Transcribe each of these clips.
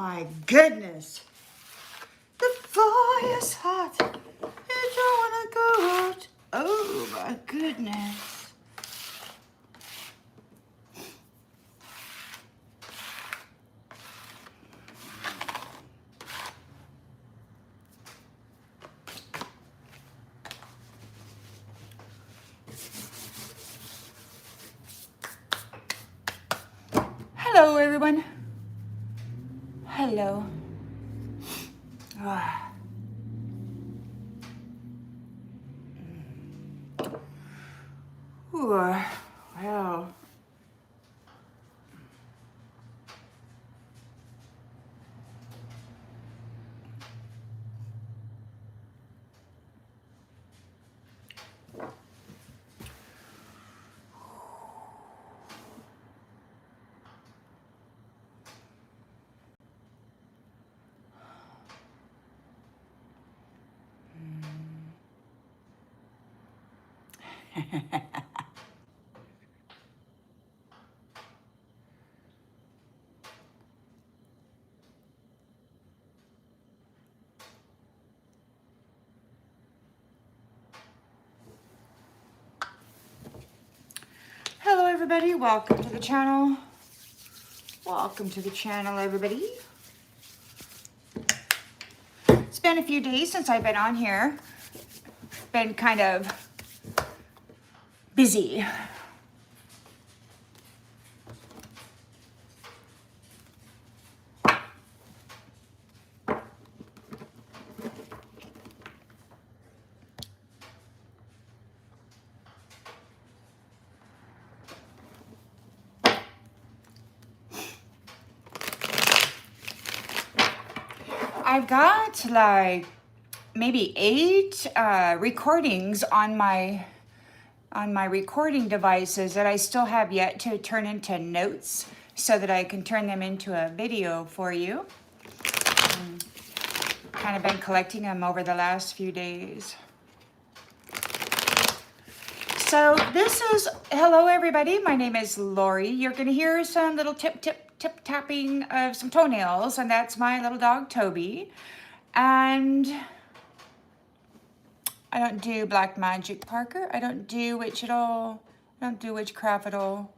my goodness. The fire's hot. You don't want to go out. Oh my goodness. Hello, everyone. Hello. Ah. Ooh, well. Hello, everybody. Welcome to the channel. Welcome to the channel, everybody. It's been a few days since I've been on here. Been kind of busy. I've got like maybe 8 recordings on my recording devices that I still have yet to turn into notes so that I can turn them into a video for you. Kind of been collecting them over the last few days. So this is, hello everybody, my name is Lori. You're gonna hear some little tip tapping of some toenails, and that's my little dog Toby. And I don't do black magic, Parker. I don't do witch at all. I don't do witchcraft at all.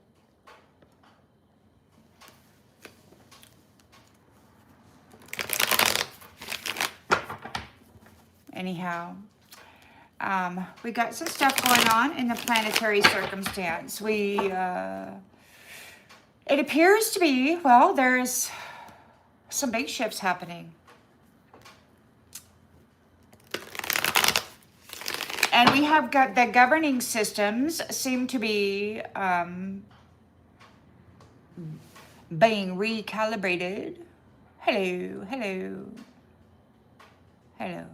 Anyhow, we got some stuff going on in the planetary circumstance. It appears to be, well, there's some big shifts happening. And we have got the governing systems seem to be being recalibrated. Hello, hello, hello.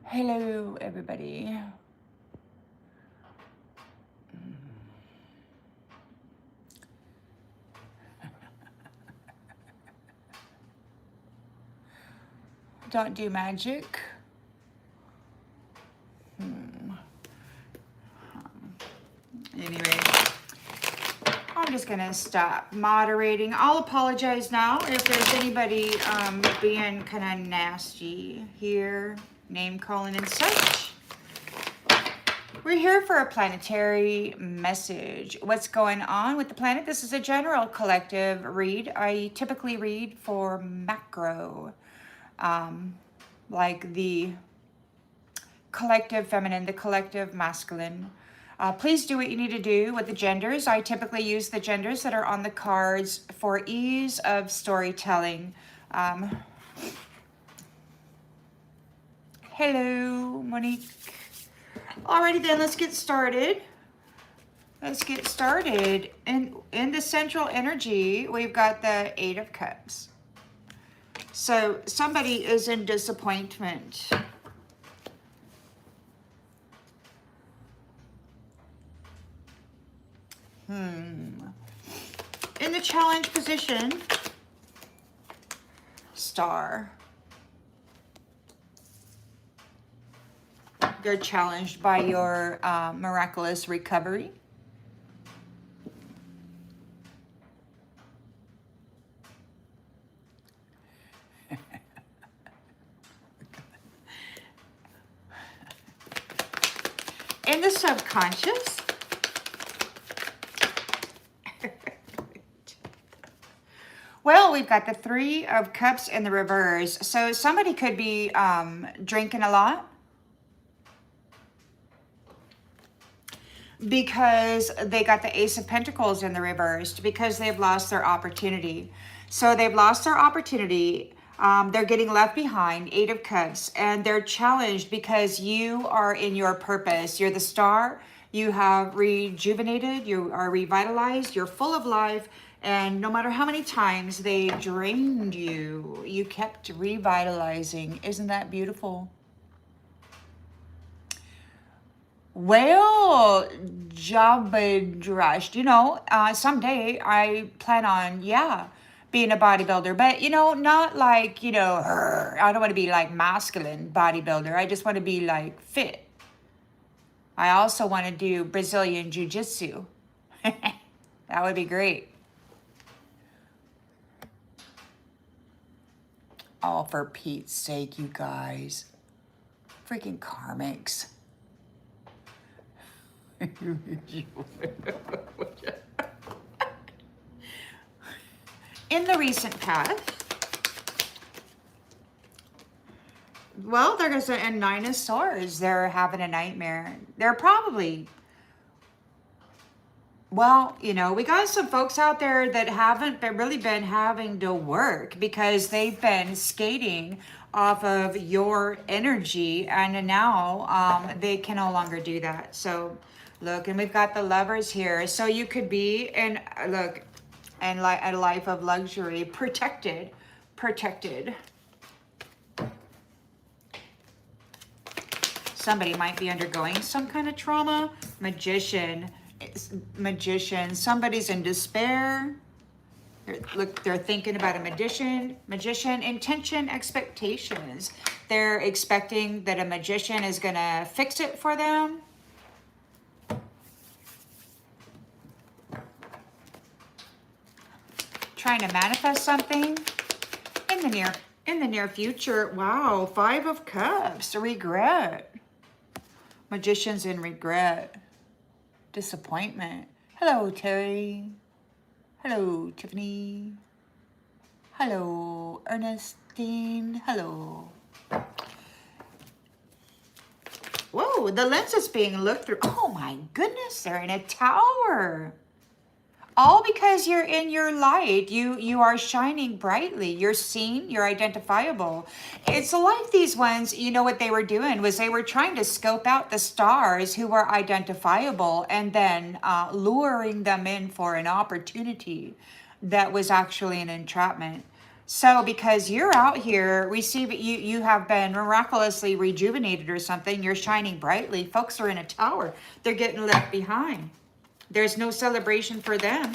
Hello, everybody. Don't do magic. Anyway, I'm just gonna stop moderating. I'll apologize now if there's anybody being kind of nasty here, name calling and such. We're here for a planetary message. What's going on with the planet? This is a general collective read. I typically read for macro, like the collective feminine, the collective masculine. Please do what you need to do with the genders. I typically use the genders that are on the cards for ease of storytelling. Hello, Monique. Alrighty then, let's get started. Let's get started. And in the central energy, we've got the 8 of Cups. So somebody is in disappointment. In the challenge position, Star. You're challenged by your miraculous recovery. in the subconscious. Well, we've got the Three of Cups in the reverse. So somebody could be drinking a lot because they got the Ace of Pentacles in the reverse, because they've lost their opportunity. So they've lost their opportunity. They're getting left behind, Eight of Cups, and they're challenged because you are in your purpose. You're the star. You have rejuvenated. You are revitalized. You're full of life. And no matter how many times they drained you, you kept revitalizing. Isn't that beautiful? Well, Jabberdrash, someday I plan on, being a bodybuilder, but, not like, I don't want to be like masculine bodybuilder. I just want to be like fit. I also want to do Brazilian Jiu-Jitsu. That would be great. Oh, for Pete's sake, you guys. Freaking karmics. In the recent past, well, they're going to end Nine of Swords. They're having a nightmare. They're probably, well, we got some folks out there that haven't really been having to work because they've been skating off of your energy, and now they can no longer do that. So look, and we've got the Lovers here. So you could be in, look, and a life of luxury, protected. Somebody might be undergoing some kind of trauma. Magician. Somebody's in despair. They're thinking about a magician, intention, expectations. They're expecting that a magician is going to fix it for them. Trying to manifest something in the near future. Wow, Five of Cups, regret. Magician's in regret. Disappointment. Hello, Terry. Hello, Tiffany. Hello, Ernestine. Hello. Whoa, the lens is being looked through. Oh my goodness, they're in a tower. All because you're in your light. You are shining brightly. You're seen. You're identifiable. It's like these ones, what they were doing was they were trying to scope out the stars who were identifiable and then luring them in for an opportunity that was actually an entrapment. So because you're out here, you have been miraculously rejuvenated or something. You're shining brightly. Folks are in a tower. They're getting left behind. There's no celebration for them.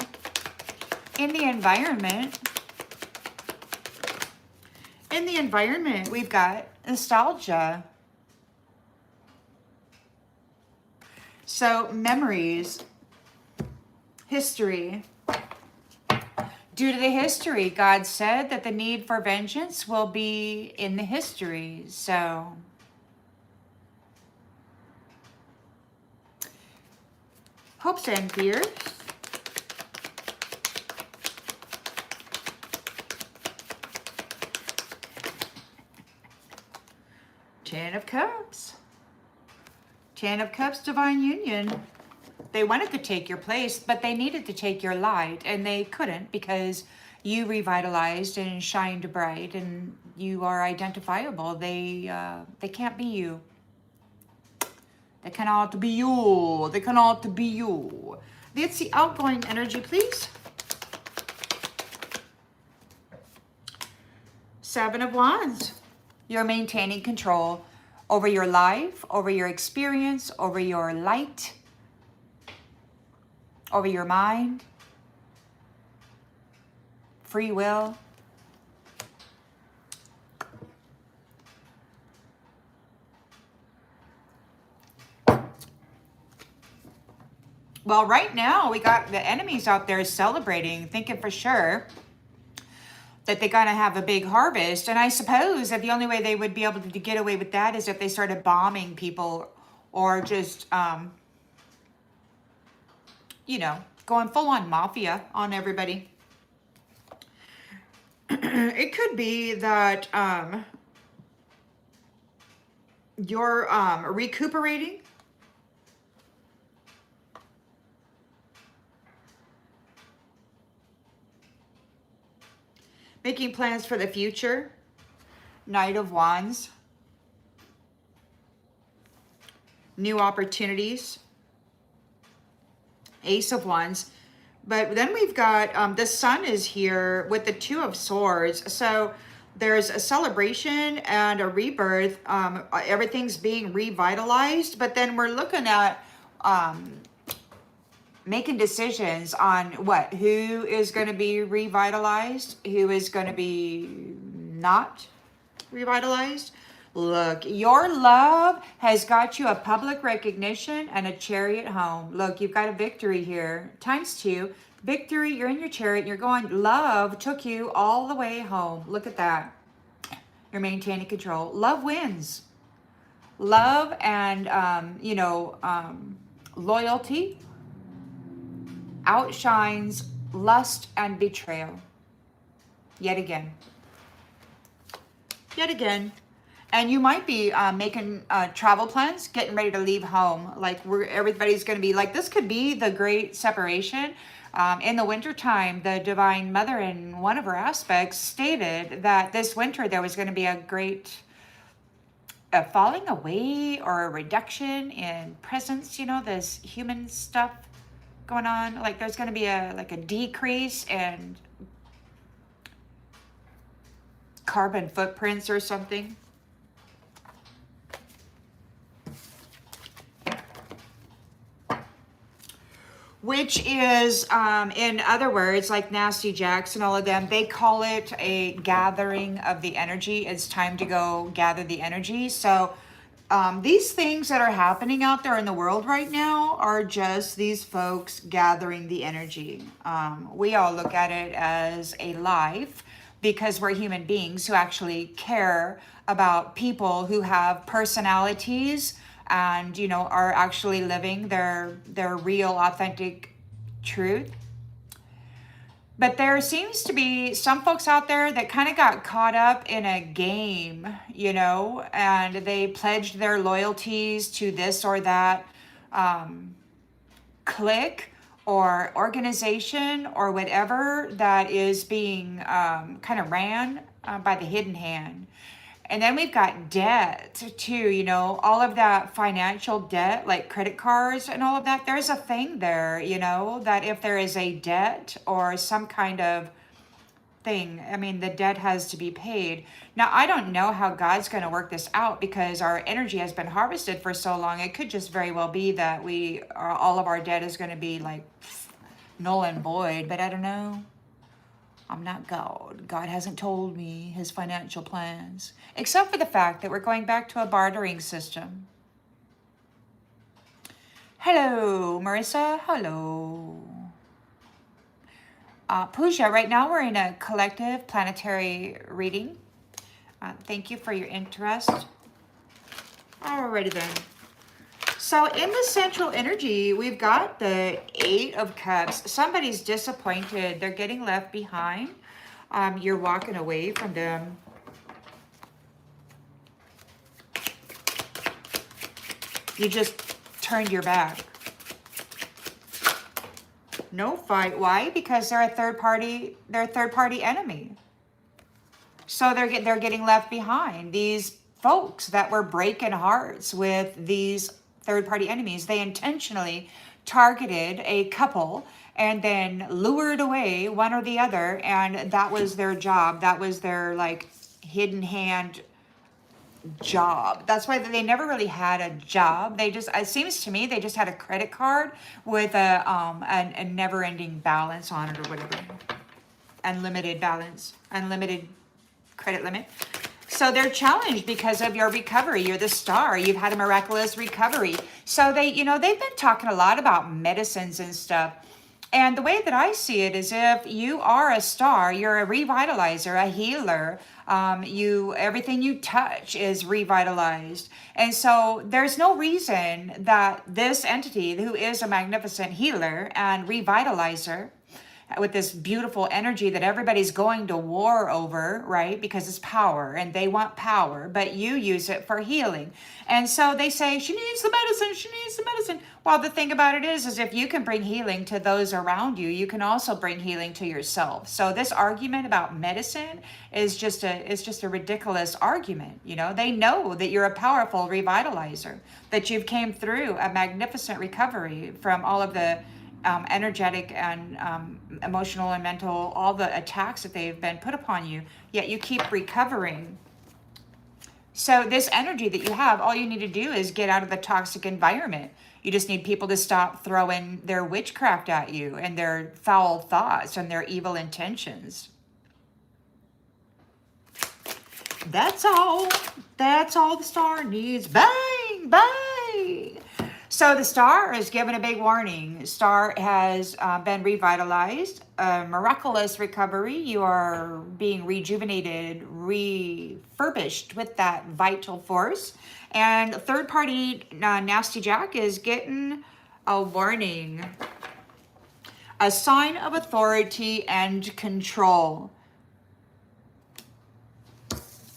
In the environment, we've got nostalgia. So memories, history. Due to the history, God said that the need for vengeance will be in the history. So hopes and fears. Ten of Cups. Ten of Cups, divine union. They wanted to take your place, but they needed to take your light, and they couldn't because you revitalized and shined bright, and you are identifiable. They can't be you. They cannot be you. They cannot be you. Let's see outgoing energy, please. Seven of Wands. You're maintaining control over your life, over your experience, over your light, over your mind. Free will. Well, right now, we got the enemies out there celebrating, thinking for sure that they're going to have a big harvest. And I suppose that the only way they would be able to get away with that is if they started bombing people or just you know, going full on mafia on everybody. It could be that you're recuperating. Making plans for the future. Knight of Wands. New opportunities. Ace of Wands. But then we've got, the Sun is here with the Two of Swords. So there's a celebration and a rebirth. Everything's being revitalized. But then we're looking at making decisions on who is going to be revitalized, who is going to be not revitalized. Look, your love has got you a public recognition and a chariot home. Look, you've got a victory here. ×2. Victory, you're in your chariot. You're going, love took you all the way home. Look at that. You're maintaining control. Love wins. Love and, loyalty outshines lust and betrayal. Yet again. Yet again. And you might be making travel plans, getting ready to leave home. Like everybody's going to be like, this could be the great separation. In the wintertime, the Divine Mother in one of her aspects stated that this winter there was going to be a great falling away or a reduction in presence, this human stuff going on. Like there's going to be a decrease in carbon footprints or something. Which is, in other words, like Nasty Jacks and all of them, they call it a gathering of the energy. It's time to go gather the energy. So these things that are happening out there in the world right now are just these folks gathering the energy. We all look at it as a life because we're human beings who actually care about people who have personalities and are actually living their real authentic truth. But there seems to be some folks out there that kind of got caught up in a game, and they pledged their loyalties to this or that clique or organization or whatever that is being kind of ran by the hidden hand. And then we've got debt too, all of that financial debt, like credit cards and all of that. There's a thing there, that if there is a debt or some kind of thing, the debt has to be paid. Now, I don't know how God's going to work this out because our energy has been harvested for so long. It could just very well be that all of our debt is going to be like null and void, but I don't know. I'm not God. God hasn't told me his financial plans, except for the fact that we're going back to a bartering system. Hello, Marissa. Hello. Pooja, right now we're in a collective planetary reading. Thank you for your interest. Alrighty then. So in the central energy, we've got the 8 of Cups. Somebody's disappointed. They're getting left behind. You're walking away from them. You just turned your back. No fight. Why? Because they're a third party. They're a third party enemy. So they're getting left behind. These folks that were breaking hearts with these third-party enemies, they intentionally targeted a couple and then lured away one or the other, and that was their job. That was their hidden hand job. That's why they never really had a job. They just, it seems to me, they just had a credit card with a never-ending balance on it or whatever. Unlimited balance, unlimited credit limit. So they're challenged because of your recovery. You're the star. You've had a miraculous recovery. So they've been talking a lot about medicines and stuff. And the way that I see it is, if you are a star, you're a revitalizer, a healer. Everything you touch is revitalized. And so there's no reason that this entity, who is a magnificent healer and revitalizer, with this beautiful energy that everybody's going to war over, right? Because it's power and they want power, but you use it for healing. And so they say, she needs the medicine, she needs the medicine. Well, the thing about it is if you can bring healing to those around you, you can also bring healing to yourself. So this argument about medicine is just a ridiculous argument. You know, they know that you're a powerful revitalizer, that you've came through a magnificent recovery from all of the energetic and emotional and mental, all the attacks that they've been put upon you, yet you keep recovering. So this energy that you have, all you need to do is get out of the toxic environment. You just need people to stop throwing their witchcraft at you and their foul thoughts and their evil intentions. That's all. That's all the star needs. Bang, bang. So the star is given a big warning. Star has been revitalized, a miraculous recovery. You are being rejuvenated, refurbished with that vital force. And third party Nasty Jack is getting a warning, a sign of authority and control.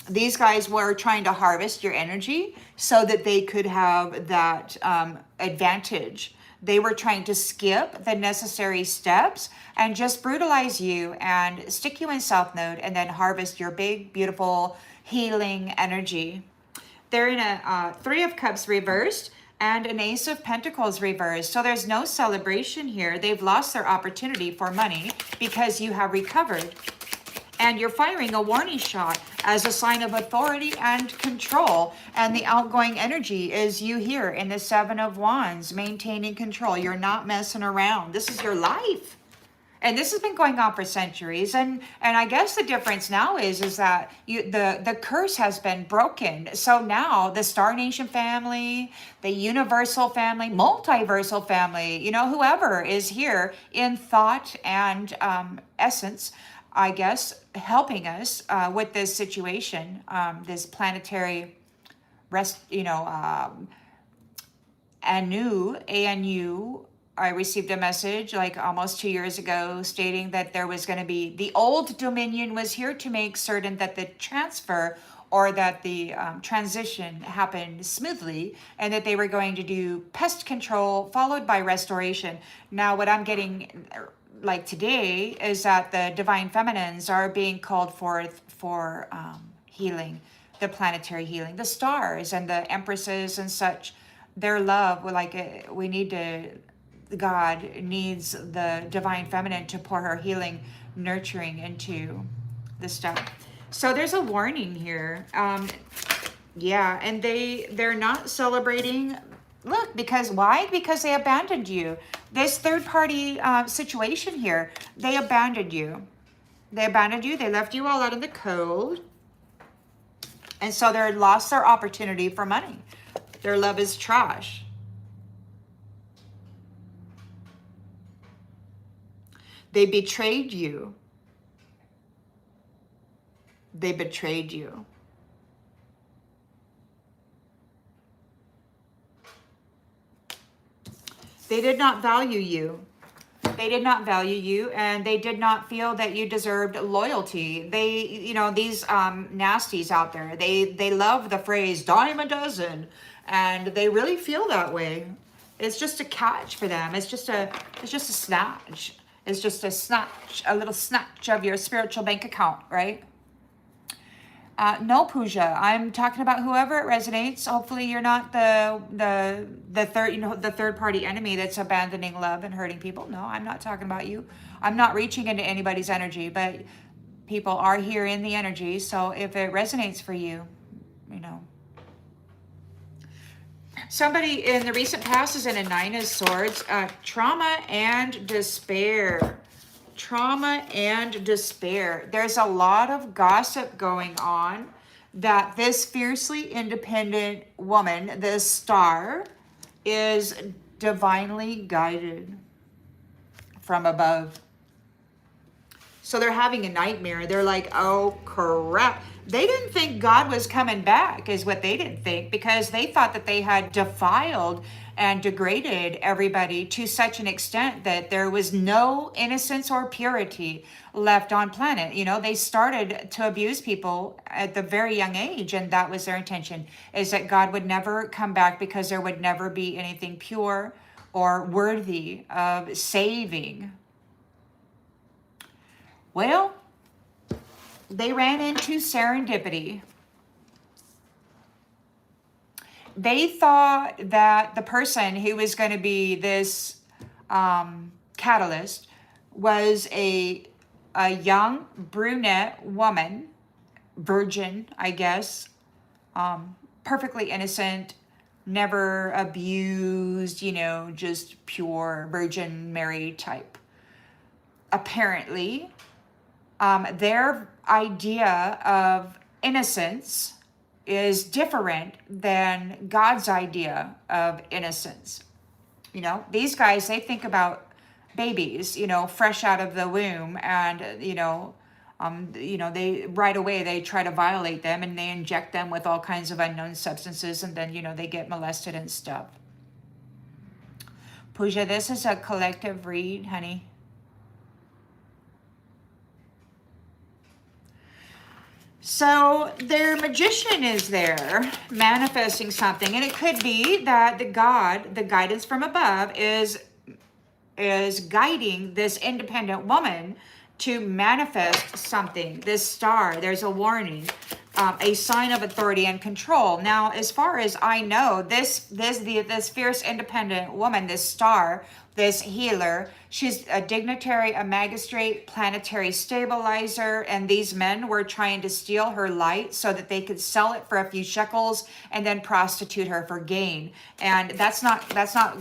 These guys were trying to harvest your energy so that they could have that advantage. They were trying to skip the necessary steps and just brutalize you and stick you in South Node and then harvest your big, beautiful, healing energy. They're in a Three of Cups reversed and an Ace of Pentacles reversed. So there's no celebration here. They've lost their opportunity for money because you have recovered. And you're firing a warning shot as a sign of authority and control. And the outgoing energy is you here in the Seven of Wands, maintaining control. You're not messing around. This is your life. And this has been going on for centuries. And I guess the difference now is that the curse has been broken. So now the Star Nation family, the universal family, multiversal family, you know, whoever is here in thought and essence, I guess, helping us with this situation, this planetary ANU. I received a message like almost 2 years ago stating that there was going to be, the old Dominion was here to make certain that the transfer or that the transition happened smoothly, and that they were going to do pest control followed by restoration. Now what I'm getting like today is that the divine feminines are being called forth for healing, the planetary healing, the stars and the empresses and such, their love. We need to, God needs the divine feminine to pour her healing, nurturing into the stuff. So there's a warning here. Yeah, and they're not celebrating. Look, because why? Because they abandoned you. This third party situation here, they abandoned you. They abandoned you. They left you all out in the cold. And so they lost their opportunity for money. Their love is trash. They betrayed you. They betrayed you. They did not value you. They did not value you, and they did not feel that you deserved loyalty. They, you know, these nasties out there, they love the phrase dime a dozen, and they really feel that way. It's just a catch for them. It's just a snatch. It's just a snatch, a little snatch of your spiritual bank account, right? No, Pooja. I'm talking about whoever it resonates. Hopefully, you're not the third party enemy that's abandoning love and hurting people. No, I'm not talking about you. I'm not reaching into anybody's energy, but people are here in the energy. So if it resonates for you, you know. Somebody in the recent past is in a Nine of Swords. Trauma and despair. Trauma and despair. There's a lot of gossip going on that this fiercely independent woman, this star, is divinely guided from above. So they're having a nightmare. They're like, oh crap. They didn't think God was coming back, is what they didn't think, because they thought that they had defiled and degraded everybody to such an extent that there was no innocence or purity left on planet. You know, they started to abuse people at the very young age, and that was their intention, is that God would never come back because there would never be anything pure or worthy of saving. Well, they ran into serendipity. They thought that the person who was going to be this catalyst was a young brunette woman, virgin, I guess, perfectly innocent, never abused, you know, just pure Virgin Mary type. Apparently, their idea of innocence is different than God's idea of innocence. You know, these guys, they think about babies, you know, fresh out of the womb, and they right away they try to violate them, and they inject them with all kinds of unknown substances, and then, you know, they get molested and stuff. Pooja, this is a collective read, honey. So their magician is there manifesting something, and it could be that the guidance from above, is guiding this independent woman to manifest something. This star, there's a warning, a sign of authority and control. Now, as far as I know, this fierce independent woman, this star, this healer, she's a dignitary, a magistrate, planetary stabilizer, and these men were trying to steal her light so that they could sell it for a few shekels and then prostitute her for gain. And that's not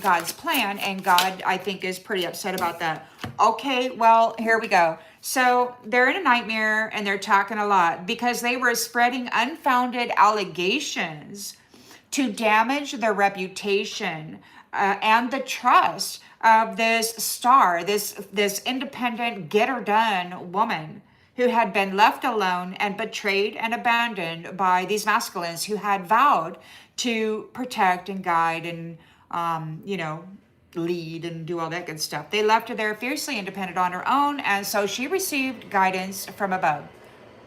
God's plan, and God, I think, is pretty upset about that. Okay, well, here we go. So they're in a nightmare, and they're talking a lot because they were spreading unfounded allegations to damage their reputation and the trust of this star, this independent get-her-done woman who had been left alone and betrayed and abandoned by these masculines who had vowed to protect and guide and, lead and do all that good stuff. They left her there fiercely independent on her own, and so she received guidance from above.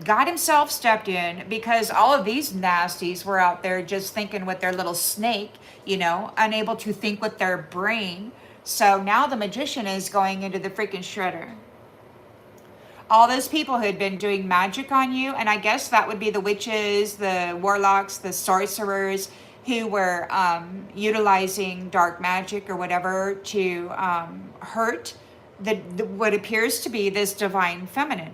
God himself stepped in because all of these nasties were out there just thinking with their little snake, unable to think with their brain. So now the magician is going into the freaking shredder. All those people who had been doing magic on you, and I guess that would be the witches, the warlocks, the sorcerers, who were utilizing dark magic or whatever to hurt what appears to be this divine feminine.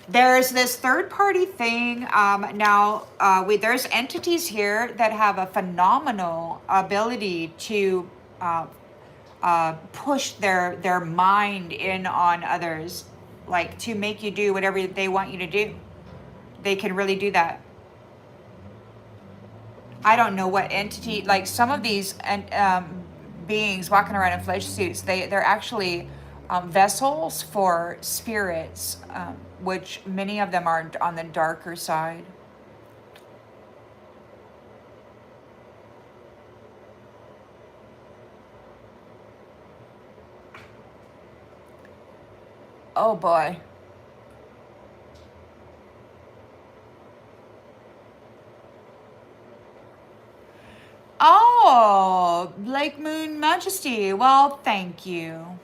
There's this third-party thing. There's entities here that have a phenomenal ability to push their mind in on others, like to make you do whatever they want you to do. They can really do that. I don't know what entity, like some of these beings walking around in flesh suits, they're actually vessels for spirits, which many of them are on the darker side. Oh boy. Oh, Blake Moon Majesty. Well, thank you.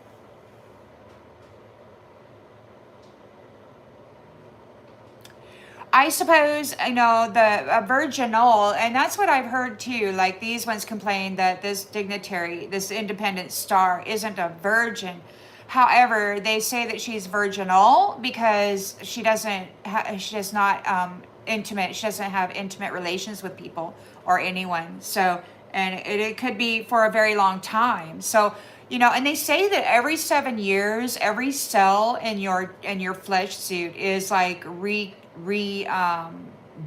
I suppose, the virginal, and that's what I've heard too. Like these ones complain that this dignitary, this independent star, isn't a virgin. However, they say that she's virginal because she doesn't have intimate relations with people or anyone. So, and it could be for a very long time. So, and they say that every 7 years, every cell in your flesh suit is like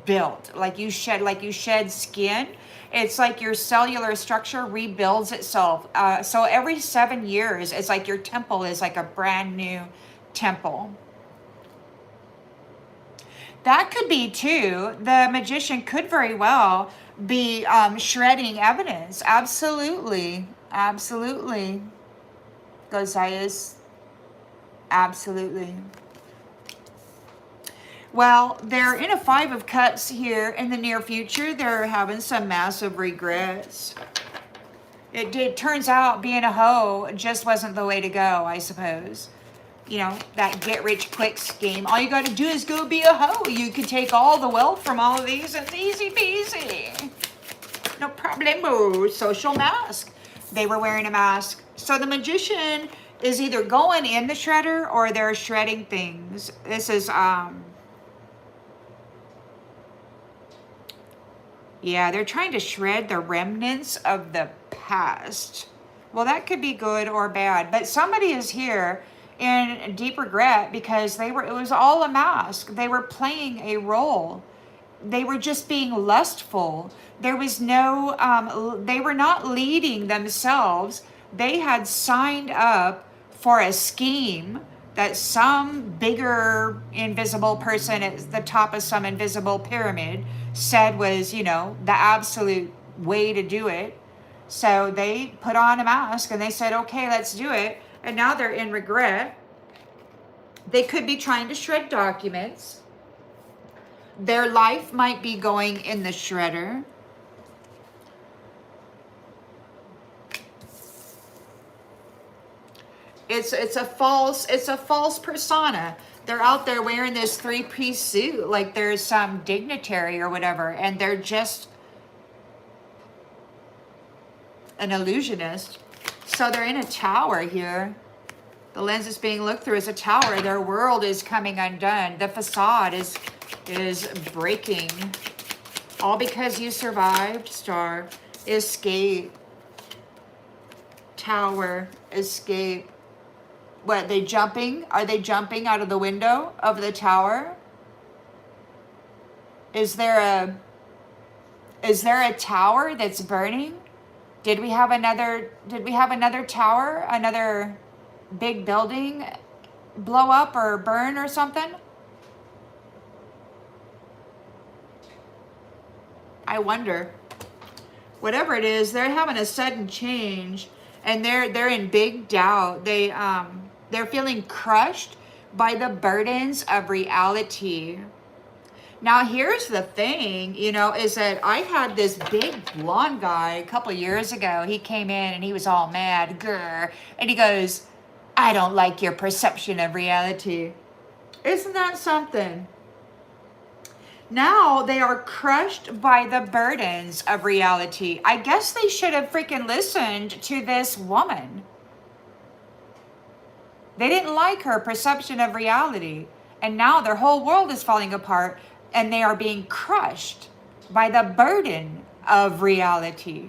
built, like you shed skin, It's like your cellular structure rebuilds itself. So every 7 years, it's like your temple is like a brand new temple. That could be too. The magician could very well be shredding evidence. Absolutely. Absolutely. Gozaias. Absolutely. Well, they're in a 5 of Cups here in the near future. They're having some massive regrets. It turns out being a hoe just wasn't the way to go, I suppose. You know, that get-rich-quick scheme. All you got to do is go be a hoe. You can take all the wealth from all of these. It's easy peasy. No problemo. Social mask. They were wearing a mask. So the magician is either going in the shredder or they're shredding things. This is, yeah, they're trying to shred the remnants of the past. Well, that could be good or bad. But somebody is here in deep regret because it was all a mask. They were playing a role. They were just being lustful. There was no, they were not leading themselves. They had signed up for a scheme that some bigger invisible person at the top of some invisible pyramid said was, you know, the absolute way to do it. So they put on a mask and they said, okay, let's do it. And now they're in regret. They could be trying to shred documents. Their life might be going in the shredder. It's a false persona. They're out there wearing this 3-piece suit like there's some dignitary or whatever, and they're just an illusionist. So they're in a tower here. The lens is being looked through as a tower. Their world is coming undone. The facade is breaking. All because you survived, Star. Escape. Tower. Escape. What, they jumping? Are they jumping out of the window of the tower? Is there a tower that's burning? Did we have another tower, another big building blow up or burn or something? I wonder. Whatever it is, they're having a sudden change and they're in big doubt. They're feeling crushed by the burdens of reality. Now, here's the thing, you know, is that I had this big blonde guy a couple years ago. He came in and he was all mad, grr, and he goes, I don't like your perception of reality. Isn't that something? Now they are crushed by the burdens of reality. I guess they should have freaking listened to this woman. They didn't like her perception of reality. And now their whole world is falling apart and they are being crushed by the burden of reality.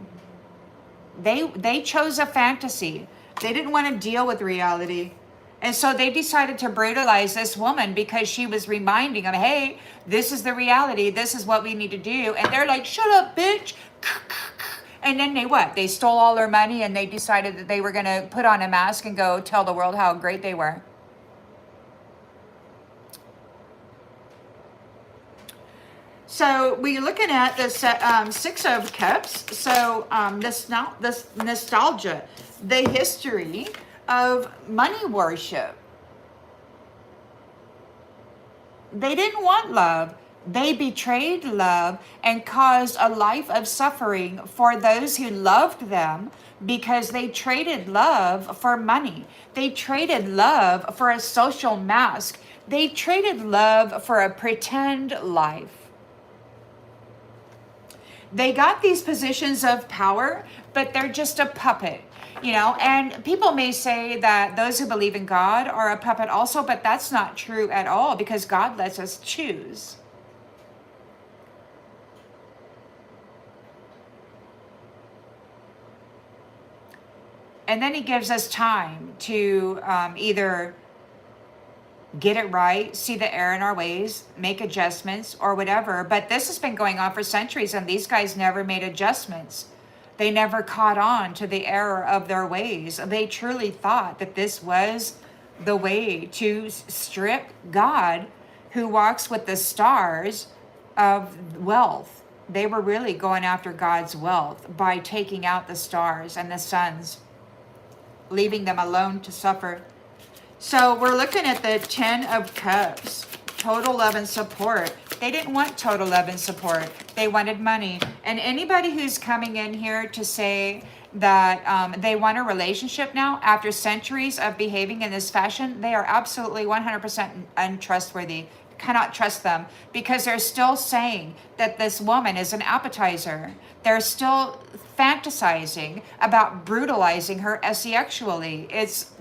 They chose a fantasy. They didn't want to deal with reality. And so they decided to brutalize this woman because she was reminding them, hey, this is the reality. This is what we need to do. And they're like, shut up, bitch. And then they stole all their money and they decided that they were going to put on a mask and go tell the world how great they were. So we're looking at the 6 of Cups. So this nostalgia, the history of money worship. They didn't want love. They betrayed love and caused a life of suffering for those who loved them because they traded love for money. They traded love for a social mask. They traded love for a pretend life. They got these positions of power, but they're just a puppet. You know, and people may say that those who believe in God are a puppet also, but that's not true at all because God lets us choose. And then he gives us time to either get it right, see the error in our ways, make adjustments or whatever. But this has been going on for centuries, and these guys never made adjustments. They never caught on to the error of their ways. They truly thought that this was the way to strip God, who walks with the stars, of wealth. They were really going after God's wealth by taking out the stars and the suns, leaving them alone to suffer. So we're looking at the 10 of Cups, total love and support. They didn't want total love and support. They wanted money. And anybody who's coming in here to say that they want a relationship now after centuries of behaving in this fashion, they are absolutely 100% untrustworthy. Cannot trust them, because they're still saying that this woman is an appetizer. They're still fantasizing about brutalizing her sexually.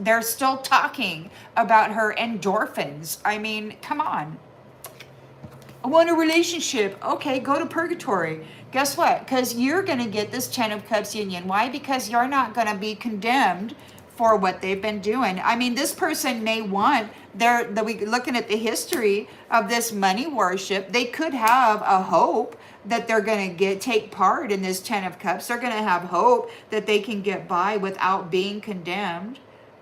They're still talking about her endorphins. I mean, come on. I want a relationship. Okay, go to purgatory. Guess what? Because you're going to get this 10 of Cups union. Why? Because you're not going to be condemned for what they've been doing. I mean, this person may want we looking at the history of this money worship. They could have a hope that they're going to take part in this 10 of Cups. They're going to have hope that they can get by without being condemned.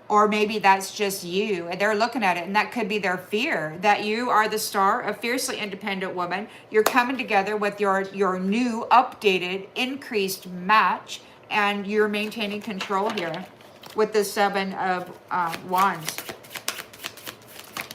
Or maybe that's just you, and they're looking at it, and that could be their fear, that you are the star, a fiercely independent woman. You're coming together with your new, updated, increased match, and you're maintaining control here with the 7 of Wands.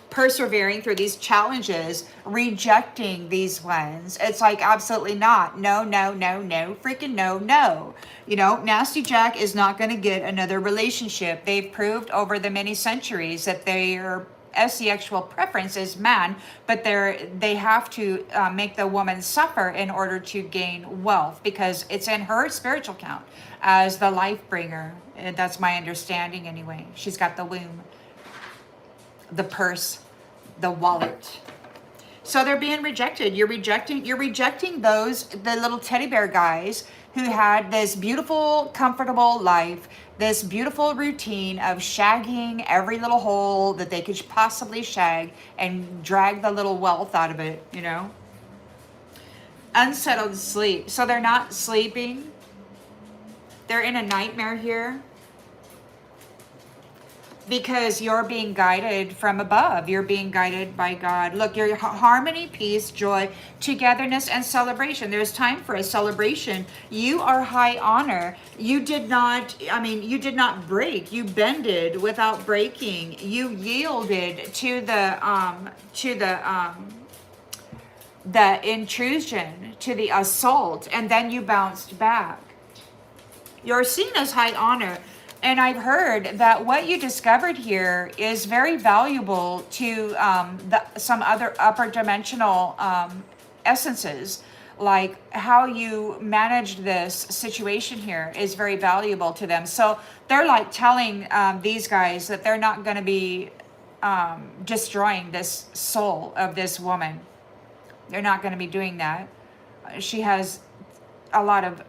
Persevering through these challenges, rejecting these ones. It's like, absolutely not. No, no, no, no, freaking no, no. You know, Nasty Jack is not going to get another relationship. They've proved over the many centuries that their sexual preference is man, but they have to make the woman suffer in order to gain wealth, because it's in her spiritual count as the life bringer. And that's my understanding anyway. She's got the womb, the purse, the wallet. So they're being rejected. You're rejecting the little teddy bear guys who had this beautiful, comfortable life, this beautiful routine of shagging every little hole that they could possibly shag and drag the little wealth out of it, you know? Unsettled sleep. So they're not sleeping. They're in a nightmare here, because you're being guided from above. You're being guided by God. Look, your harmony, peace, joy, togetherness, and celebration. There's time for a celebration. You are high honor. You did not break. You bended without breaking. You yielded to the intrusion, to the assault, and then you bounced back. You're seen as high honor. And I've heard that what you discovered here is very valuable to some other upper dimensional essences. Like how you managed this situation here is very valuable to them. So they're like telling these guys that they're not going to be destroying this soul of this woman. They're not going to be doing that. She has a lot of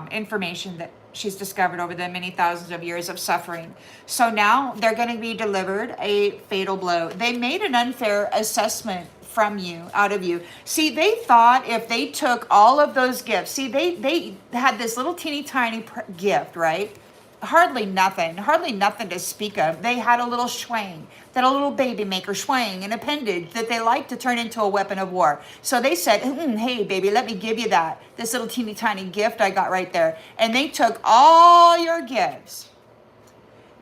information that she's discovered over the many thousands of years of suffering. So now they're going to be delivered a fatal blow. They made an unfair assessment from you, out of you. See, they thought if they took all of those gifts, see, they had this little teeny tiny gift, right? Hardly nothing to speak of. They had a little schwang, that a little baby maker schwang, an appendage that they like to turn into a weapon of war. So they said, hey baby, let me give you this little teeny tiny gift I got right there. And they took all your gifts.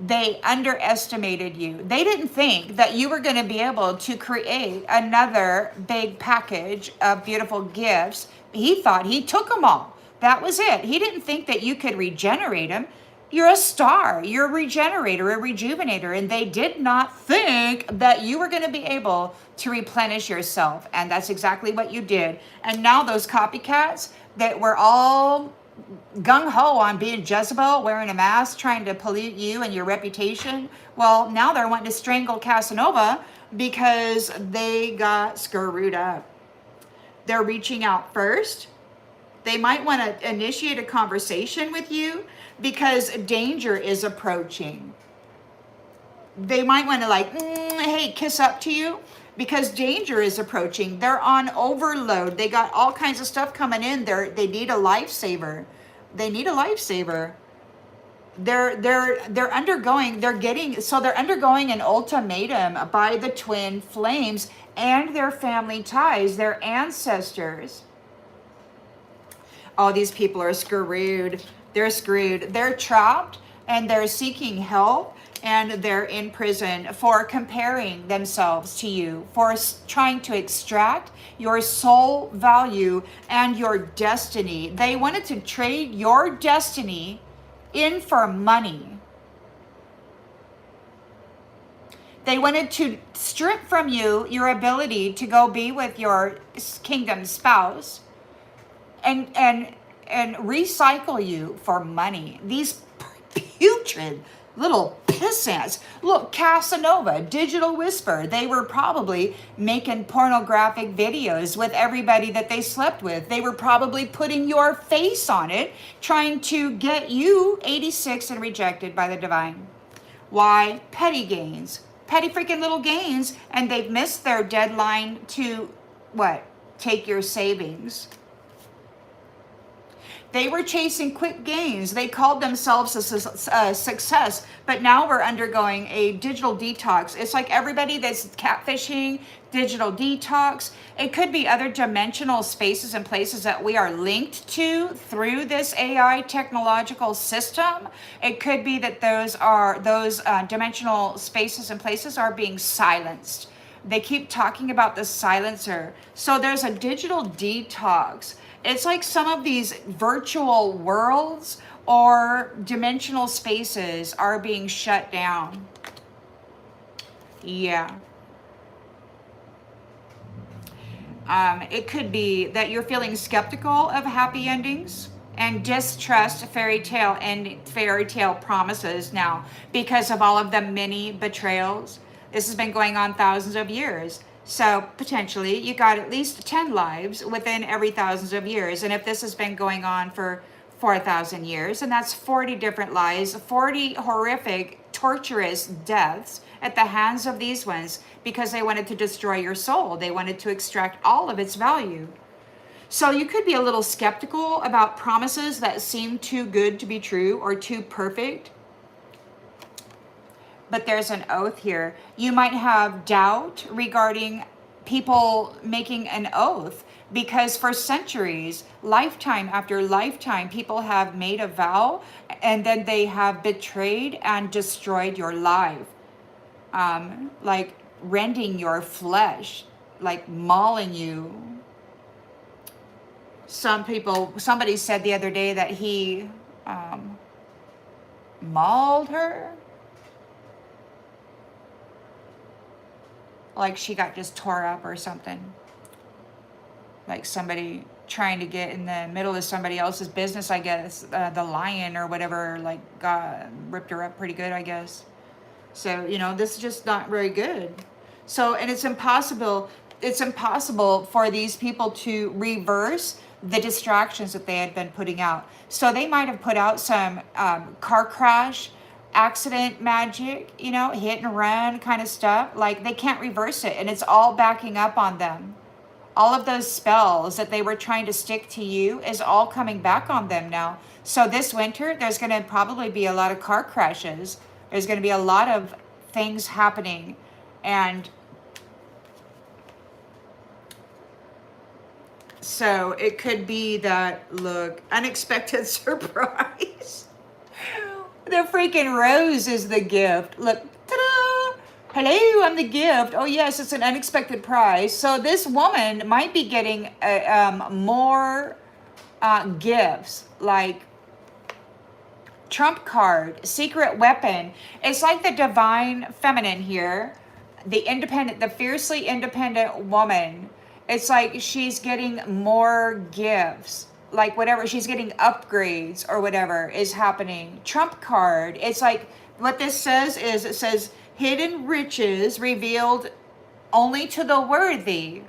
They underestimated you. They didn't think that you were going to be able to create another big package of beautiful gifts. He thought he took them all. That was it. He didn't think that you could regenerate them. You're a star. You're a regenerator, a rejuvenator. And they did not think that you were going to be able to replenish yourself. And that's exactly what you did. And now those copycats that were all gung-ho on being Jezebel, wearing a mask, trying to pollute you and your reputation, well, now they're wanting to strangle Casanova because they got screwed up. They're reaching out first. They might want to initiate a conversation with you because danger is approaching. they might want to like, hey, kiss up to you because danger is approaching. They're on overload. They got all kinds of stuff coming in. They need a lifesaver. They need a lifesaver. They're undergoing, they're undergoing an ultimatum by the twin flames and their family ties, their ancestors. Oh, these people are screwed. They're screwed. They're trapped and they're seeking help, and they're in prison for comparing themselves to you, for trying to extract your soul value and your destiny. They wanted to trade your destiny in for money. They wanted to strip from you your ability to go be with your kingdom spouse and recycle you for money. These putrid little pissants. Look, Casanova, Digital Whisper, they were probably making pornographic videos with everybody that they slept with. They were probably putting your face on it, trying to get you 86 and rejected by the divine. Why? Petty gains. Petty freaking little gains, and they've missed their deadline to, what? Take your savings. They were chasing quick gains. They called themselves a success, but now we're undergoing a digital detox. It's like everybody that's catfishing, digital detox. It could be other dimensional spaces and places that we are linked to through this AI technological system. It could be that those dimensional spaces and places are being silenced. They keep talking about the silencer. So there's a digital detox. It's like some of these virtual worlds or dimensional spaces are being shut down. Yeah. It could be that you're feeling skeptical of happy endings and distrust fairy tale promises now because of all of the many betrayals. This has been going on thousands of years. So potentially you got at least 10 lives within every thousands of years. And if this has been going on for 4,000 years, and that's 40 different lives, 40 horrific, torturous deaths at the hands of these ones because they wanted to destroy your soul. They wanted to extract all of its value. So you could be a little skeptical about promises that seem too good to be true or too perfect. But there's an oath here. You might have doubt regarding people making an oath because for centuries, lifetime after lifetime, people have made a vow and then they have betrayed and destroyed your life. Like rending your flesh, like mauling you. Somebody said the other day that he mauled her. Like she got just tore up or something. Like somebody trying to get in the middle of somebody else's business, I guess. The lion or whatever, like, ripped her up pretty good, I guess. So, this is just not very good. So, and it's impossible for these people to reverse the distractions that they had been putting out. So they might have put out some car crash, accident magic, hit and run kind of stuff. Like they can't reverse it, and it's all backing up on them. All of those spells that they were trying to stick to you is all coming back on them now. So this winter, there's going to probably be a lot of car crashes. There's going to be a lot of things happening. And so it could be that, look, unexpected surprise. The freaking rose is the gift. Look, ta-da! Hello, I'm the gift. Oh yes, it's an unexpected prize. So this woman might be getting more gifts, like trump card, secret weapon. It's like the divine feminine here, the fiercely independent woman. It's like she's getting more gifts. Like whatever, she's getting upgrades or whatever is happening. Trump card. It's like what this says is, it says hidden riches revealed only to the worthy,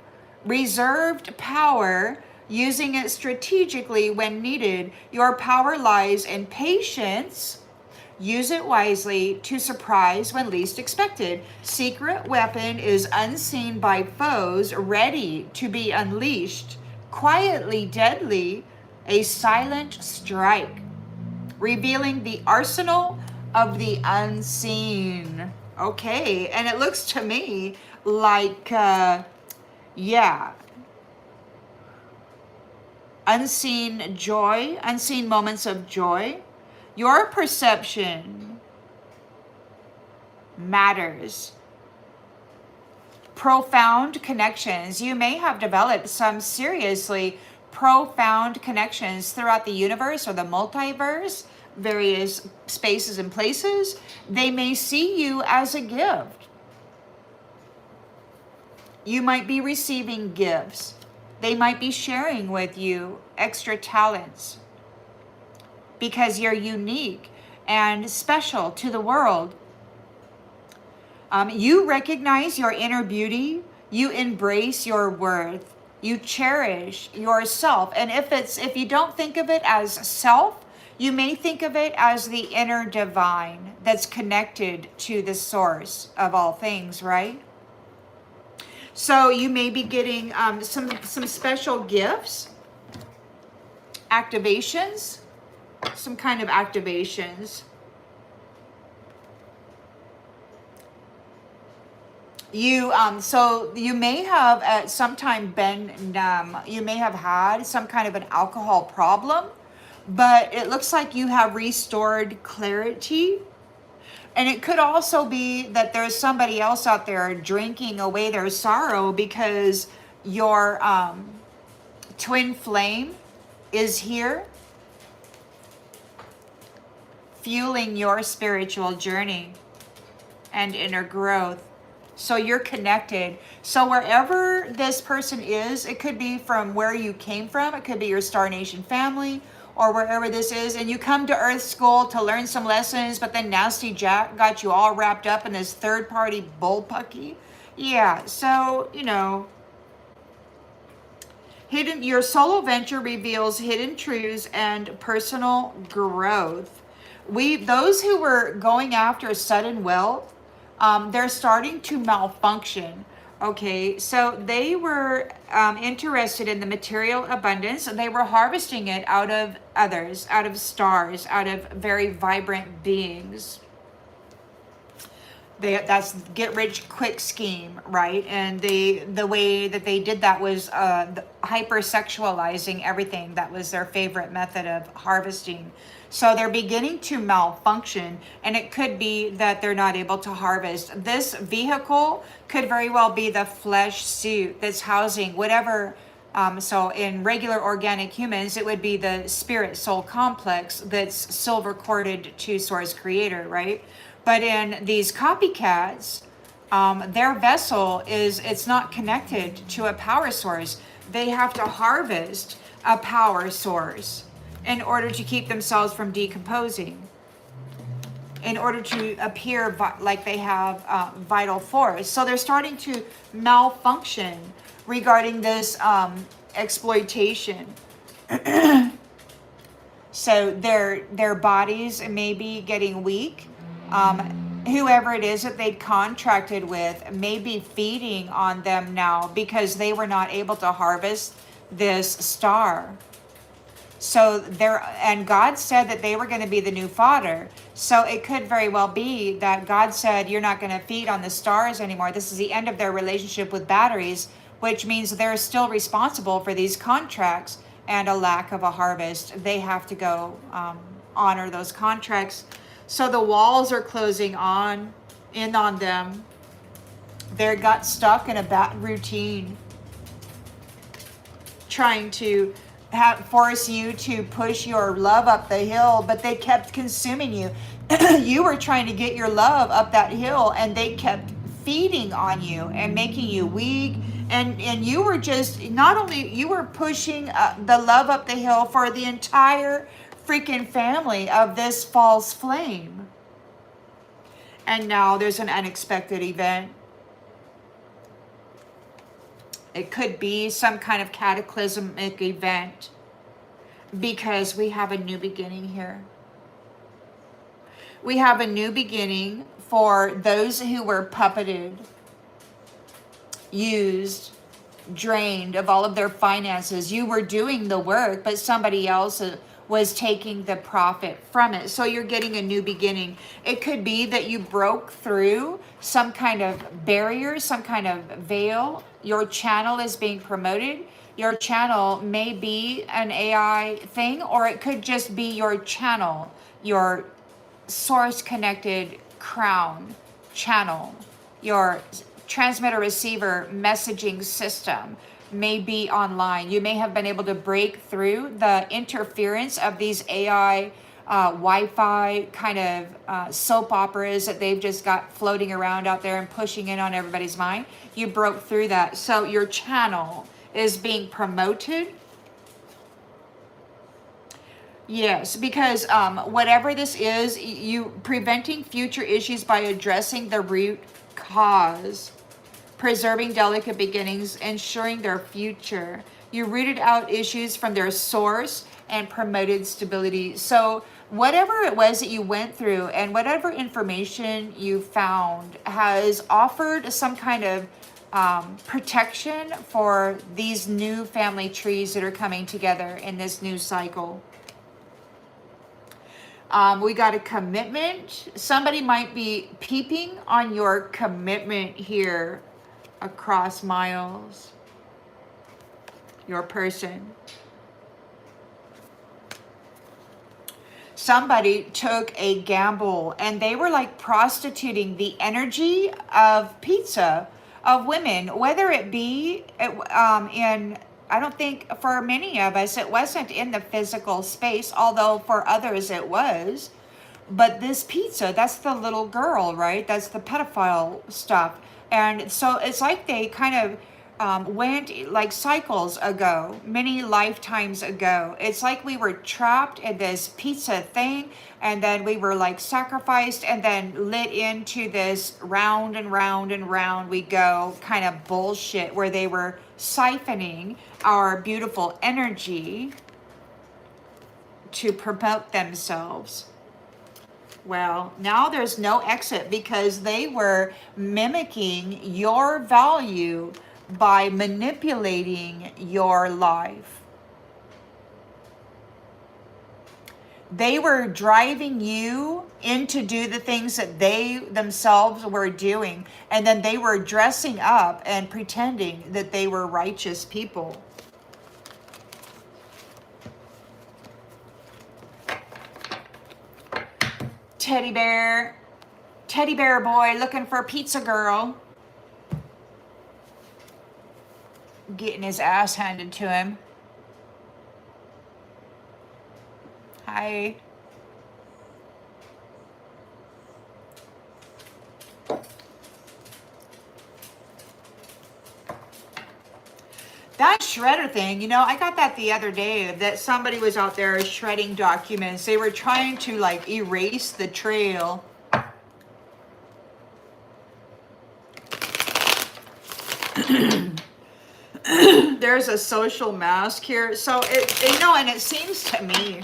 reserved power, using it strategically when needed. Your power lies in patience, Use it wisely to surprise when least expected. Secret weapon is unseen by foes, ready to be unleashed. Quietly deadly, a silent strike, revealing the arsenal of the unseen. Okay, and it looks to me like, yeah, unseen joy, unseen moments of joy. Your perception matters. Profound connections. You may have developed some seriously profound connections throughout the universe or the multiverse, various spaces and places. They may see you as a gift. You might be receiving gifts. They might be sharing with you extra talents because you're unique and special to the world. You recognize your inner beauty. You embrace your worth. You cherish yourself. And if you don't think of it as self, you may think of it as the inner divine that's connected to the source of all things, right? So you may be getting some special gifts, activations, some kind of activations. So you may have at some time you may have had some kind of an alcohol problem, but it looks like you have restored clarity. And it could also be that there's somebody else out there drinking away their sorrow because your twin flame is here, fueling your spiritual journey and inner growth. So you're connected. So wherever this person is, it could be from where you came from. It could be your Star Nation family or wherever this is. And you come to Earth School to learn some lessons, but then Nasty Jack got you all wrapped up in this third-party bullpucky. Yeah, so, your solo venture reveals hidden truths and personal growth. Those who were going after sudden wealth, they're starting to malfunction. Okay, so they were interested in the material abundance, and they were harvesting it out of others, out of stars, out of very vibrant beings. That's get rich quick scheme, right? And the way that they did that was hypersexualizing everything. That was their favorite method of harvesting. So they're beginning to malfunction, and it could be that they're not able to harvest. This vehicle could very well be the flesh suit that's housing whatever. So in regular organic humans, it would be the spirit soul complex that's silver corded to Source Creator, right? But in these copycats, their vessel it's not connected to a power source. They have to harvest a power source in order to keep themselves from decomposing, in order to appear like they have vital force. So they're starting to malfunction regarding this exploitation. So their bodies may be getting weak. Whoever it is that they contracted with may be feeding on them now because they were not able to harvest this star. So and God said that they were going to be the new fodder. So it could very well be that God said, you're not going to feed on the stars anymore. This is the end of their relationship with batteries, which means they're still responsible for these contracts and a lack of a harvest. They have to go honor those contracts. So the walls are closing in on them. They got stuck in a bad routine, trying to force you to push your love up the hill, but they kept consuming you. You were trying to get your love up that hill, and they kept feeding on you and making you weak. And you were just, not only, you were pushing the love up the hill for the entire freaking family of this false flame. And now there's an unexpected event. It could be some kind of cataclysmic event because we have a new beginning here. We have a new beginning for those who were puppeted, used, drained of all of their finances. You were doing the work, but somebody else was taking the profit from it. So you're getting a new beginning. It could be that you broke through some kind of barrier, some kind of veil. Your channel is being promoted. Your channel may be an AI thing, or it could just be your channel, your source connected crown channel, your transmitter receiver messaging system may be online. You may have been able to break through the interference of these AI Wi-Fi kind of soap operas that they've just got floating around out there and pushing in on everybody's mind. You broke through that. So your channel is being promoted. Yes, because whatever this is, you preventing future issues by addressing the root cause, preserving delicate beginnings, ensuring their future. You rooted out issues from their source and promoted stability. So whatever it was that you went through and whatever information you found has offered some kind of protection for these new family trees that are coming together in this new cycle. We got a commitment. Somebody might be peeping on your commitment here across miles. Your person. Somebody took a gamble and they were like prostituting the energy of pizza, of women, whether it be in, I don't think for many of us, it wasn't in the physical space, although for others it was. But this pizza, that's the little girl, right? That's the pedophile stuff. And so it's like they kind of went like cycles ago, many lifetimes ago. It's like we were trapped in this pizza thing, and then we were like sacrificed and then lit into this round and round and round we go kind of bullshit where they were siphoning our beautiful energy to promote themselves. Well, now there's no exit because they were mimicking your value by manipulating your life. They were driving you in to do the things that they themselves were doing, and then they were dressing up and pretending that they were righteous people. Teddy bear boy looking for pizza girl. Getting his ass handed to him. Hi. That shredder thing, you know, I got that the other day, that somebody was out there shredding documents. They were trying to like erase the trail. There's a social mask here. So you know, and it seems to me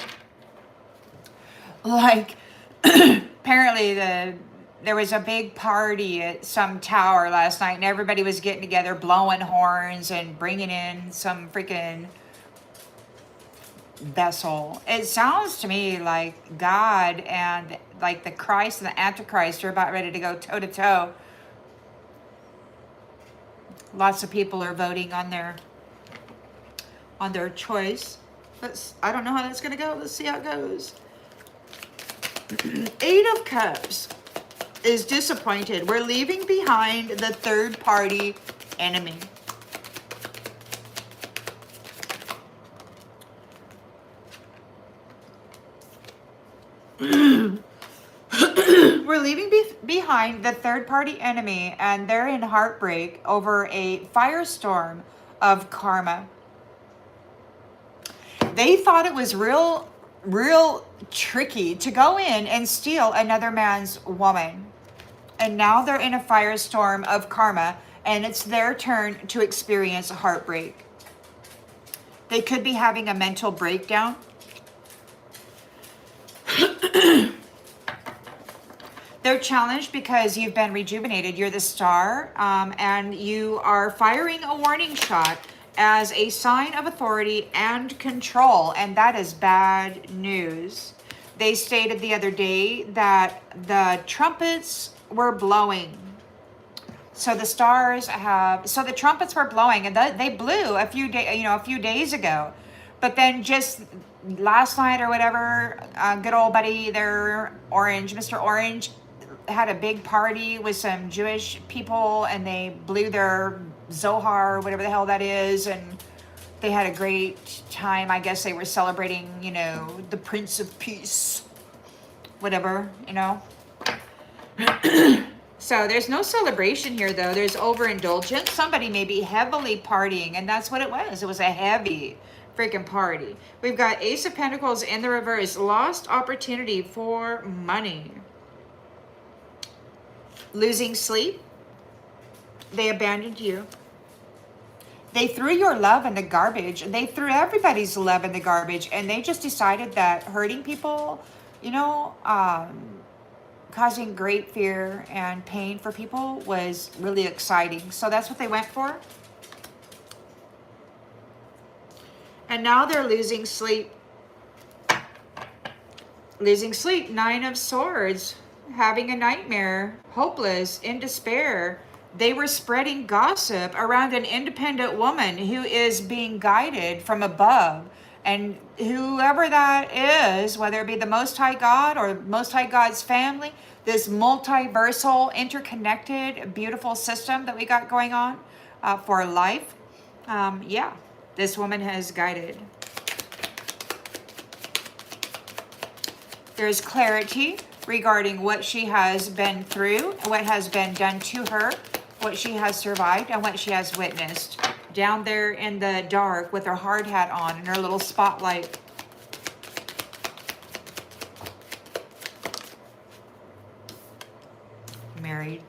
like apparently there was a big party at some tower last night and everybody was getting together, blowing horns and bringing in some freaking vessel. It sounds to me like God and like the Christ and the Antichrist are about ready to go toe to toe. Lots of people are voting on their choice. I don't know how that's going to go. Let's see how it goes. Eight of Cups is disappointed. We're leaving behind the third party enemy. We're leaving behind the third party enemy, and they're in heartbreak over a firestorm of karma. They thought it was real tricky to go in and steal another man's woman. And now they're in a firestorm of karma, and it's their turn to experience heartbreak. They could be having a mental breakdown. They're challenged because you've been rejuvenated. You're the star, and you are firing a warning shot as a sign of authority and control, and that is bad news. They stated the other day that the trumpets were blowing. So the stars have, so the trumpets were blowing, and they blew a few days ago, but then just last night or whatever, good old buddy there, Orange, Mr. Orange, had a big party with some Jewish people, and they blew their Zohar, whatever the hell that is, and they had a great time. I guess they were celebrating, the Prince of Peace, whatever, So there's no celebration here, though. There's overindulgence. Somebody may be heavily partying, and that's what it was. It was a heavy freaking party. We've got Ace of Pentacles in the reverse. Lost opportunity for money. Losing sleep. They abandoned you. They threw your love in the garbage. They threw everybody's love in the garbage, and they just decided that hurting people, causing great fear and pain for people was really exciting. So that's what they went for. And now they're losing sleep. Losing sleep. 9 of Swords. Having a nightmare. Hopeless. In despair. They were spreading gossip around an independent woman who is being guided from above. And whoever that is, whether it be the Most High God or Most High God's family, this multiversal, interconnected, beautiful system that we got going on for life, this woman has guided. There's clarity regarding what she has been through, what has been done to her, what she has survived, and what she has witnessed. Down there in the dark with her hard hat on and her little spotlight. Married.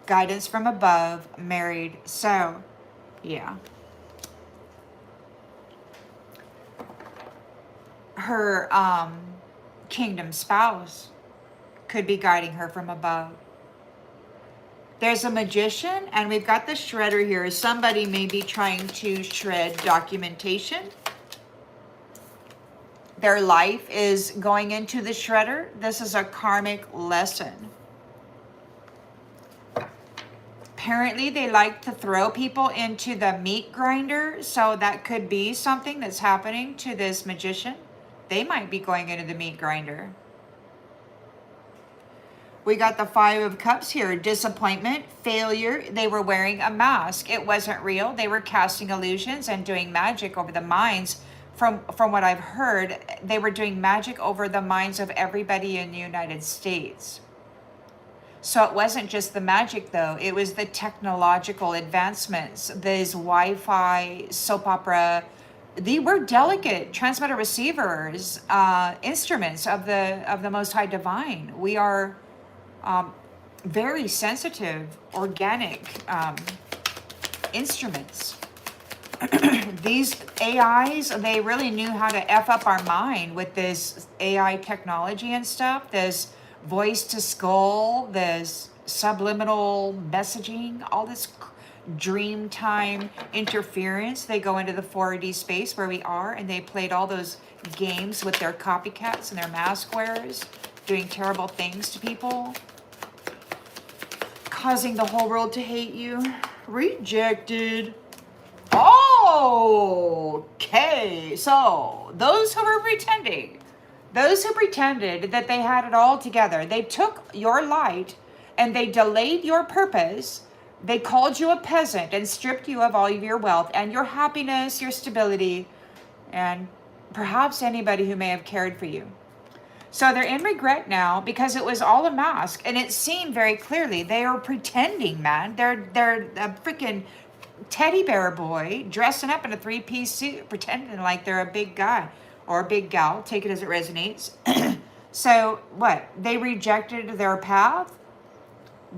Guidance from above. Married. So, yeah. Her kingdom spouse could be guiding her from above. There's a magician, and we've got the shredder here. Somebody may be trying to shred documentation. Their life is going into the shredder. This is a karmic lesson. Apparently, they like to throw people into the meat grinder, so that could be something that's happening to this magician. They might be going into the meat grinder. We got the 5 of Cups here. Disappointment, failure. They were wearing a mask. It wasn't real. They were casting illusions and doing magic over the minds. From what I've heard, they were doing magic over the minds of everybody in the United States. So it wasn't just the magic, though. It was the technological advancements. These Wi-Fi, soap opera. They were delicate transmitter receivers, instruments of the Most High Divine. We are very sensitive, organic instruments. These AIs, they really knew how to F up our mind with this AI technology and stuff, this voice to skull, this subliminal messaging, all this dream time interference. They go into the 4D space where we are, and they played all those games with their copycats and their mask wearers, doing terrible things to people, causing the whole world to hate you. Rejected. Okay, so those who were pretending, those who pretended that they had it all together, they took your light and they delayed your purpose. They called you a peasant and stripped you of all of your wealth and your happiness, your stability, and perhaps anybody who may have cared for you. So they're in regret now because it was all a mask, and it seemed very clearly they are pretending, man. They're a freaking teddy bear boy dressing up in a 3-piece suit, pretending like they're a big guy or a big gal. Take it as it resonates. So what? They rejected their path.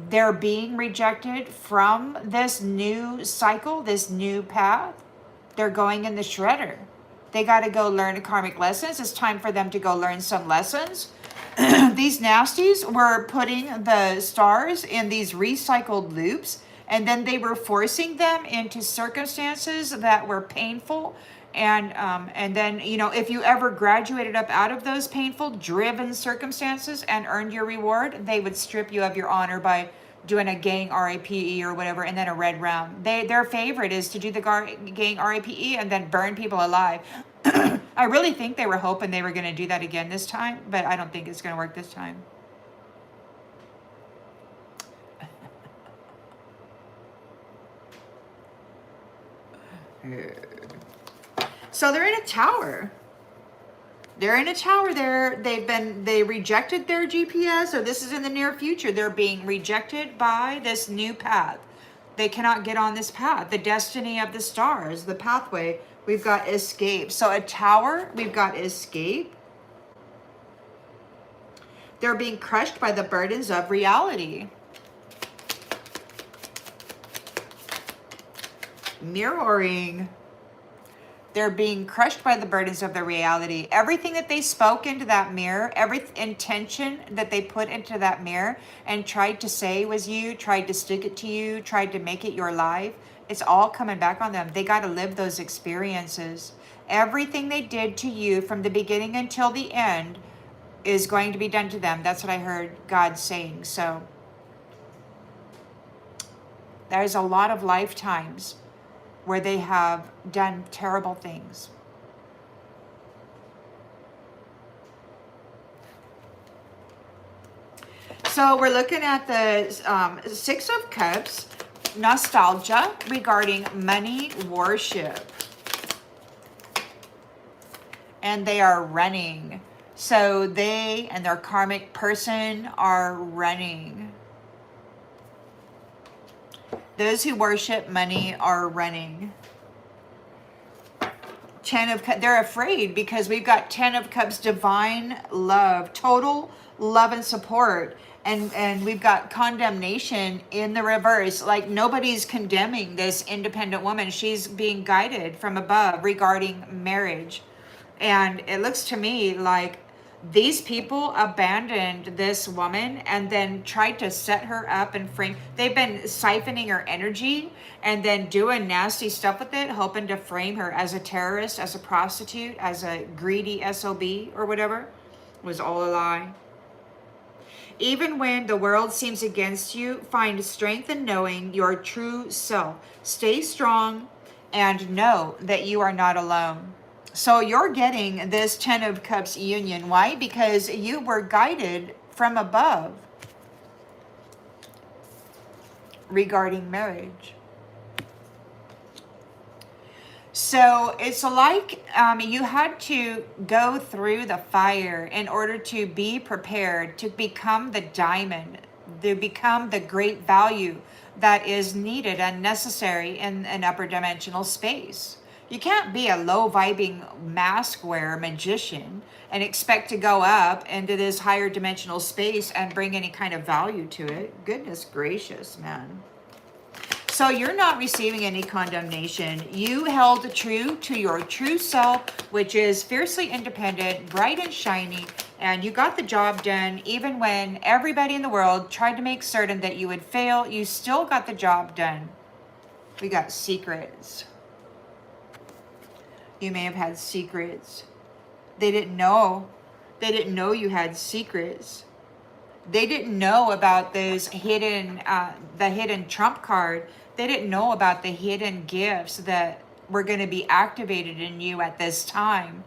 They're being rejected from this new cycle, this new path. They're going in the shredder. They got to go learn karmic lessons. It's time for them to go learn some lessons. These nasties were putting the stars in these recycled loops, and then they were forcing them into circumstances that were painful. And then, you know, if you ever graduated up out of those painful, driven circumstances and earned your reward, they would strip you of your honor by doing a gang RAPE or whatever, and then a red round. Their favorite is to do the gang RAPE and then burn people alive. I really think they were hoping they were going to do that again this time, but I don't think it's going to work this time. So they're in a tower. They're in a tower there. They rejected their GPS, or this is in the near future. They're being rejected by this new path. They cannot get on this path. The destiny of the stars, the pathway. We've got escape. So a tower, we've got escape. They're being crushed by the burdens of reality. Mirroring. They're being crushed by the burdens of their reality. Everything that they spoke into that mirror, every intention that they put into that mirror and tried to say was you, tried to stick it to you, tried to make it your life, it's all coming back on them. They got to live those experiences. Everything they did to you from the beginning until the end is going to be done to them. That's what I heard God saying. So there's a lot of lifetimes where they have done terrible things. So we're looking at the Six of Cups, nostalgia regarding money worship. And they are running. So they and their karmic person are running. Those who worship money are running. 10 of Cups, they're afraid because we've got 10 of Cups, divine love, total love and support. And we've got condemnation in the reverse. Like nobody's condemning this independent woman. She's being guided from above regarding marriage. And it looks to me like these people abandoned this woman and then tried to set her up and frame. They've been siphoning her energy and then doing nasty stuff with it, hoping to frame her as a terrorist, as a prostitute, as a greedy SOB or whatever. It was all a lie. Even when the world seems against you, find strength in knowing your true self. Stay strong and know that you are not alone. So you're getting this 10 of Cups union. Why? Because you were guided from above regarding marriage. So it's like you had to go through the fire in order to be prepared to become the diamond, to become the great value that is needed and necessary in an upper dimensional space. You can't be a low-vibing mask wearer magician and expect to go up into this higher dimensional space and bring any kind of value to it. Goodness gracious, man. So you're not receiving any condemnation. You held true to your true self, which is fiercely independent, bright and shiny, and you got the job done. Even when everybody in the world tried to make certain that you would fail, you still got the job done. We got secrets. You may have had secrets. They didn't know. They didn't know you had secrets. They didn't know about those hidden, the hidden trump card. They didn't know about the hidden gifts that were going to be activated in you at this time.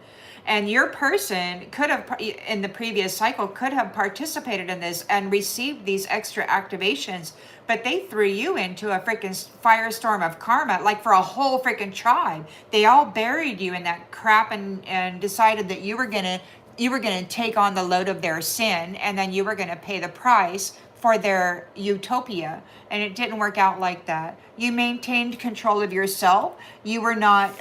And your person could have, in the previous cycle, could have participated in this and received these extra activations, but they threw you into a freaking firestorm of karma, like for a whole freaking tribe. They all buried you in that crap and decided that you were gonna take on the load of their sin, and then you were gonna pay the price for their utopia. And it didn't work out like that. You maintained control of yourself. You were not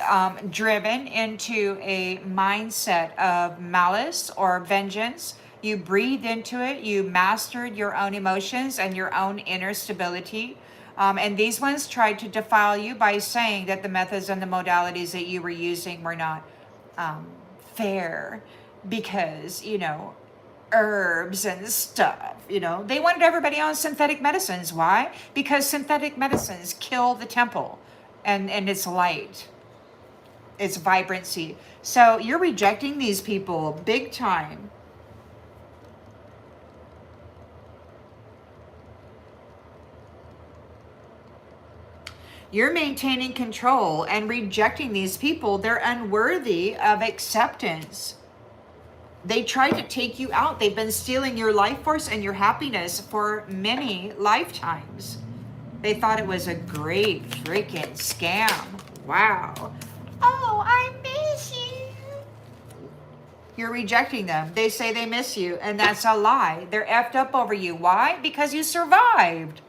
driven into a mindset of malice or vengeance. You breathed into it. You mastered your own emotions and your own inner stability. And these ones tried to defile you by saying that the methods and the modalities that you were using were not fair because, you know, herbs and stuff, you know. They wanted everybody on synthetic medicines. Why? Because synthetic medicines kill the temple and its light, its vibrancy. So you're rejecting these people big time. You're maintaining control and rejecting these people. They're unworthy of acceptance. They tried to take you out. They've been stealing your life force and your happiness for many lifetimes. They thought it was a great freaking scam. Wow. Oh, I miss you. You're rejecting them. They say they miss you, and that's a lie. They're effed up over you. Why? Because you survived.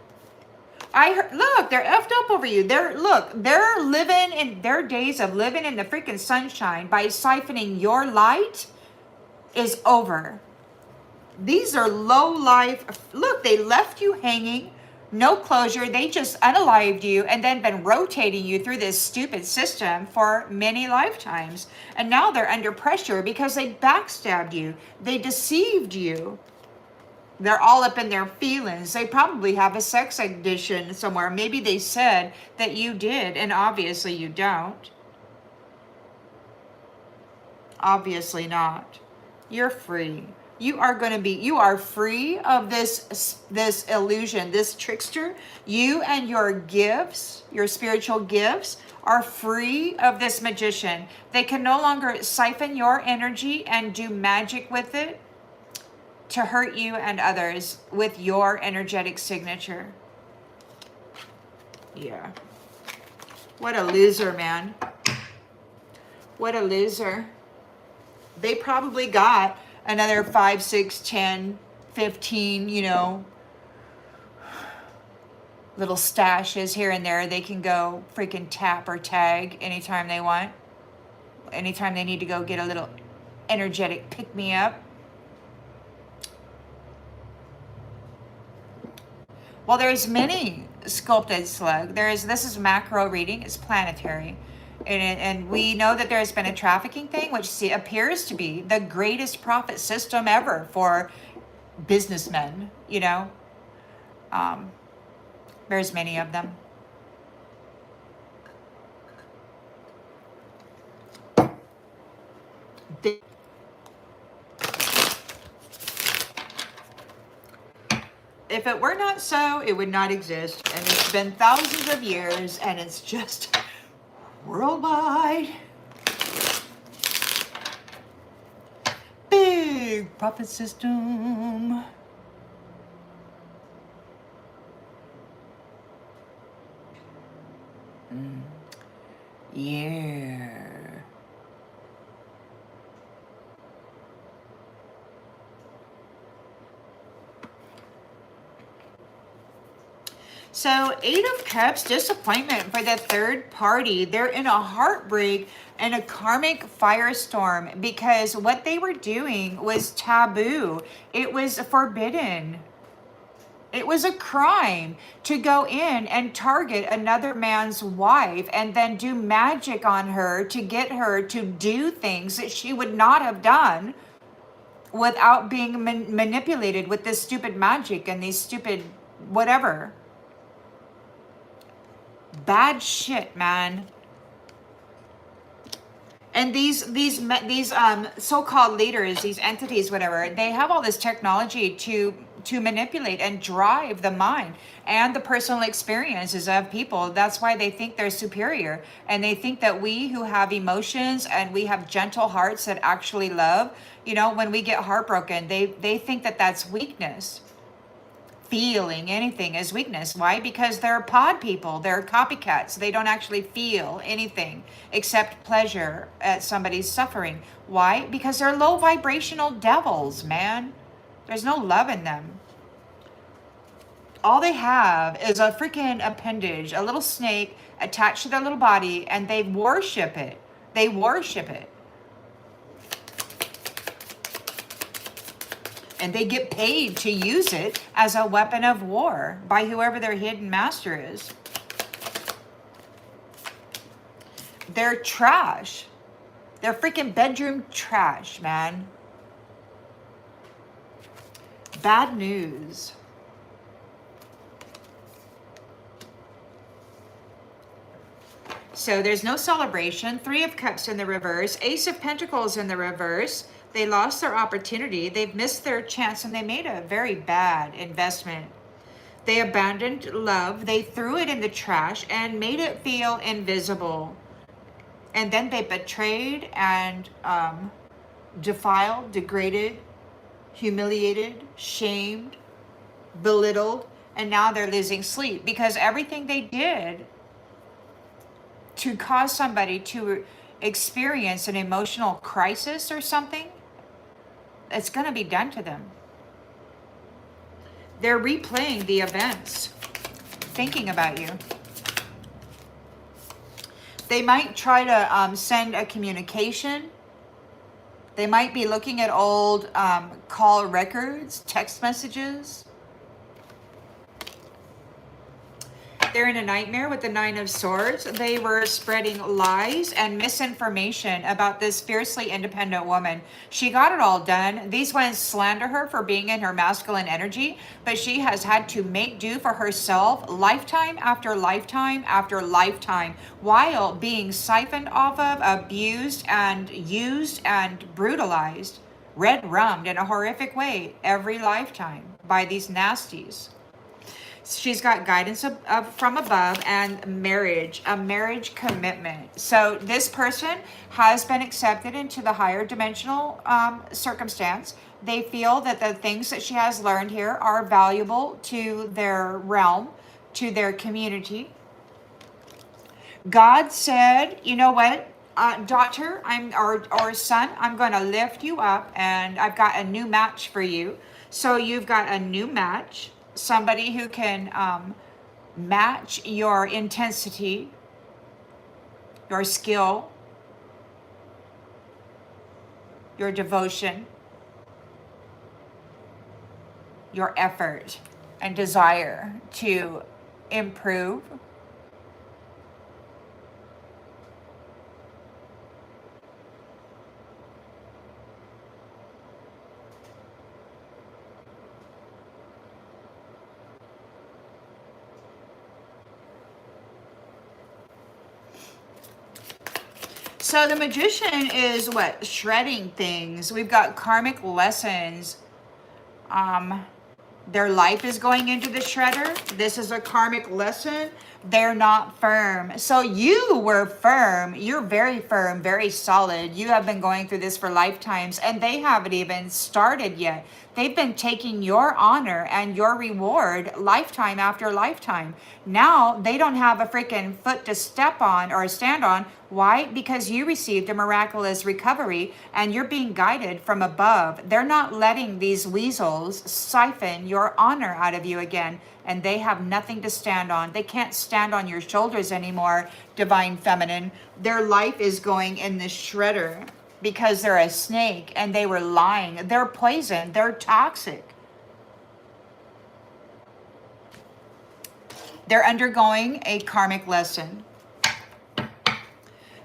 I heard, look, they're effed up over you. They're living in their days of living in the freaking sunshine by siphoning your light is over. These are low life. Look, they left you hanging, no closure. They just unalived you and then been rotating you through this stupid system for many lifetimes. And now they're under pressure because they backstabbed you. They deceived you. They're all up in their feelings. They probably have a sex addiction somewhere. Maybe they said that you did, and obviously you don't. Obviously not. You're free. You are free of this illusion, this trickster. You and your gifts, your spiritual gifts, are free of this magician. They can no longer siphon your energy and do magic with it to hurt you and others with your energetic signature. Yeah. What a loser, man. What a loser. They probably got another 5, 6, 10, 15, little stashes here and there. They can go freaking tap or tag anytime they want. Anytime they need to go get a little energetic pick-me-up. Well, there's many sculpted slug. This is macro reading. It's planetary. And we know that there's been a trafficking thing, which appears to be the greatest profit system ever for businessmen, There's many of them. If it were not so, it would not exist. And it's been thousands of years, and it's just worldwide. Big profit system. Yeah. So 8 of Cups, disappointment for the third party. They're in a heartbreak and a karmic firestorm because what they were doing was taboo. It was forbidden. It was a crime to go in and target another man's wife and then do magic on her to get her to do things that she would not have done without being manipulated with this stupid magic and these stupid whatever. Bad shit, man. And these so-called leaders, these entities, whatever, they have all this technology to manipulate and drive the mind and the personal experiences of people. That's why they think they're superior. And they think that we who have emotions and we have gentle hearts that actually love, when we get heartbroken, they think that that's weakness. Feeling anything is weakness. Why? Because they're pod people. They're copycats. They don't actually feel anything except pleasure at somebody's suffering. Why? Because they're low vibrational devils, man. There's no love in them. All they have is a freaking appendage, a little snake attached to their little body, and they worship it. They worship it. And they get paid to use it as a weapon of war by whoever their hidden master is. They're trash. They're freaking bedroom trash, man. bad news. So there's no celebration. Three of Cups in the reverse. Ace of Pentacles in the reverse. They lost their opportunity. They've missed their chance, and they made a very bad investment. They abandoned love. They threw it in the trash and made it feel invisible. And then they betrayed and defiled, degraded, humiliated, shamed, belittled, and now they're losing sleep because everything they did to cause somebody to experience an emotional crisis or something, it's going to be done to them. They're replaying the events, thinking about you. They might try to send a communication. They might be looking at old call records, text messages. They're in a nightmare with the Nine of Swords. They were spreading lies and misinformation about this fiercely independent woman. She got it all done. These ones slander her for being in her masculine energy, but she has had to make do for herself lifetime after lifetime after lifetime while being siphoned off of, abused and used and brutalized, red-rummed in a horrific way every lifetime by these nasties. She's got guidance from above and marriage, a marriage commitment. So this person has been accepted into the higher dimensional circumstance. They feel that the things that she has learned here are valuable to their realm, to their community. God said, you know what, daughter, or son, I'm going to lift you up, and I've got a new match for you. So you've got a new match. Somebody who can match your intensity, your skill, your devotion, your effort and desire to improve. So the Magician is what? Shredding things. We've got karmic lessons. Their life is going into the shredder. This is a karmic lesson. They're not firm. So you were firm. You're very firm, very solid. You have been going through this for lifetimes, and they haven't even started yet. They've been taking your honor and your reward lifetime after lifetime. Now they don't have a freaking foot to step on or stand on. Why? Because you received a miraculous recovery and you're being guided from above. They're not letting these weasels siphon your honor out of you again, and they have nothing to stand on. They can't stand on your shoulders anymore, Divine Feminine. Their life is going in the shredder because they're a snake and they were lying. They're poison. They're toxic. They're undergoing a karmic lesson.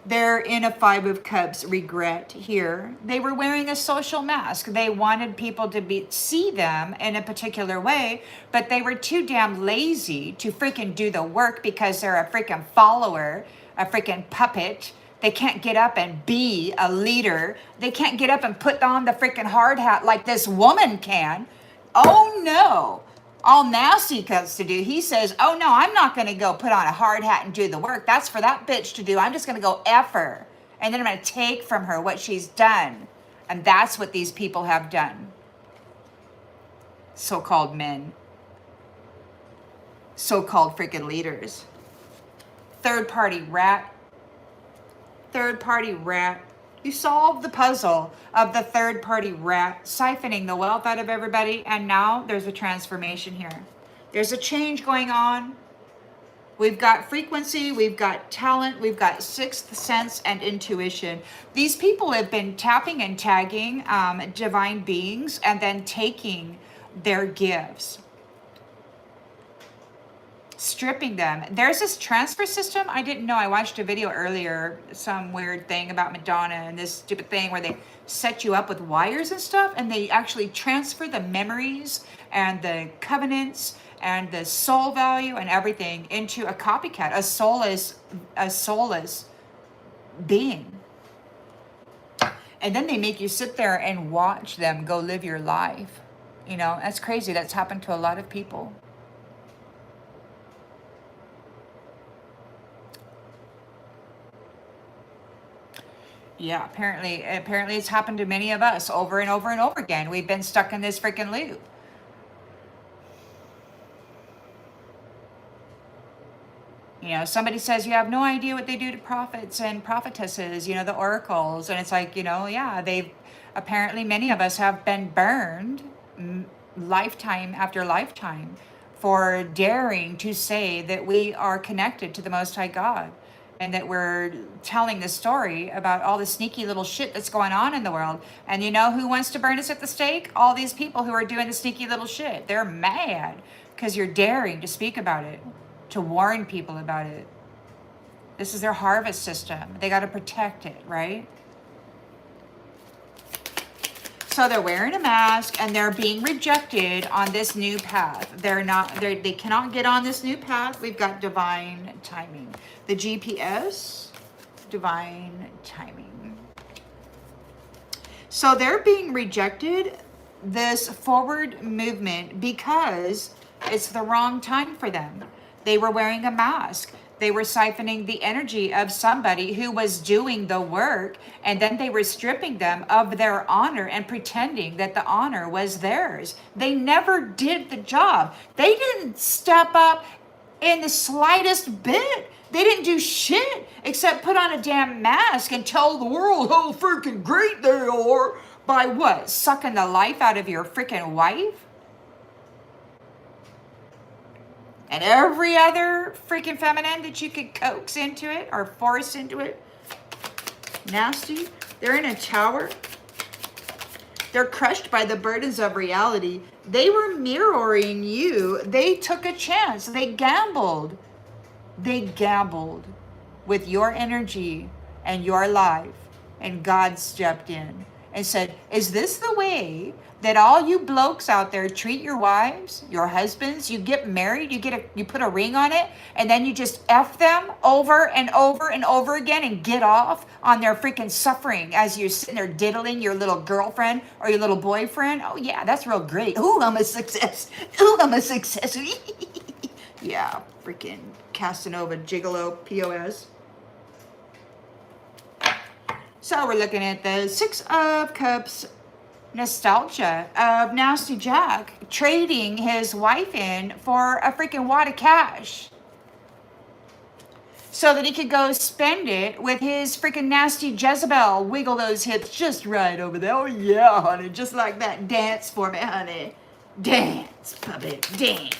They're in a Five of Cups regret here. They were wearing a social mask. They wanted people to see them in a particular way, but they were too damn lazy to freaking do the work because they're a freaking follower, a freaking puppet. They can't get up and be a leader. They can't get up and put on the freaking hard hat like this woman can. Oh no. All nasty cuts to do. He says, oh no, I'm not going to go put on a hard hat and do the work. That's for that bitch to do. I'm just going to go F her. And then I'm going to take from her what she's done. And that's what these people have done. So-called men. So-called freaking leaders. Third-party rat. Third-party rat. You solved the puzzle of the third-party rat siphoning the wealth out of everybody, and now there's a transformation here. There's a change going on. We've got frequency, we've got talent, we've got sixth sense and intuition. These people have been tapping and tagging divine beings and then taking their gifts. stripping them. There's this transfer system. I didn't know. I watched a video earlier, some weird thing about Madonna and this stupid thing where they set you up with wires and stuff, and they actually transfer the memories and the covenants and the soul value and everything into a copycat, a soulless being. And then they make you sit there and watch them go live your life. You know, that's crazy. That's happened to a lot of people. Yeah, apparently it's happened to many of us over and over and over again. We've been stuck in this freaking loop. You know, somebody says you have no idea what they do to prophets and prophetesses, you know, the oracles. And it's like, you know, yeah, apparently many of us have been burned lifetime after lifetime for daring to say that we are connected to the Most High God and that we're telling the story about all the sneaky little shit that's going on in the world. And you know who wants to burn us at the stake? All these people who are doing the sneaky little shit. They're mad because you're daring to speak about it, to warn people about it. This is their harvest system. They got to protect it, right? So they're wearing a mask and they're being rejected on this new path. They cannot get on this new path. We've got divine timing. The GPS, divine timing. So they're being rejected, this forward movement, because it's the wrong time for them. They were wearing a mask. They were siphoning the energy of somebody who was doing the work, and then they were stripping them of their honor and pretending that the honor was theirs. They never did the job. They didn't step up in the slightest bit. They didn't do shit except put on a damn mask and tell the world how freaking great they are by what? Sucking the life out of your freaking wife? And every other freaking feminine that you could coax into it or force into it. Nasty. They're in a tower. They're crushed by the burdens of reality. They were mirroring you. They took a chance. They gambled. They gambled with your energy and your life. And God stepped in and said, is this the way that all you blokes out there treat your wives, your husbands? You get married, you put a ring on it, and then you just F them over and over and over again and get off on their freaking suffering as you're sitting there diddling your little girlfriend or your little boyfriend. Oh yeah, that's real great. Ooh, I'm a success. Ooh, I'm a success. Yeah, freaking Casanova, gigolo, POS. So we're looking at the Six of Cups nostalgia of Nasty Jack trading his wife in for a freaking wad of cash so that he could go spend it with his freaking nasty Jezebel. Wiggle those hips just right over there. Oh yeah, honey, just like that. Dance for me, honey. Dance, puppet, dance.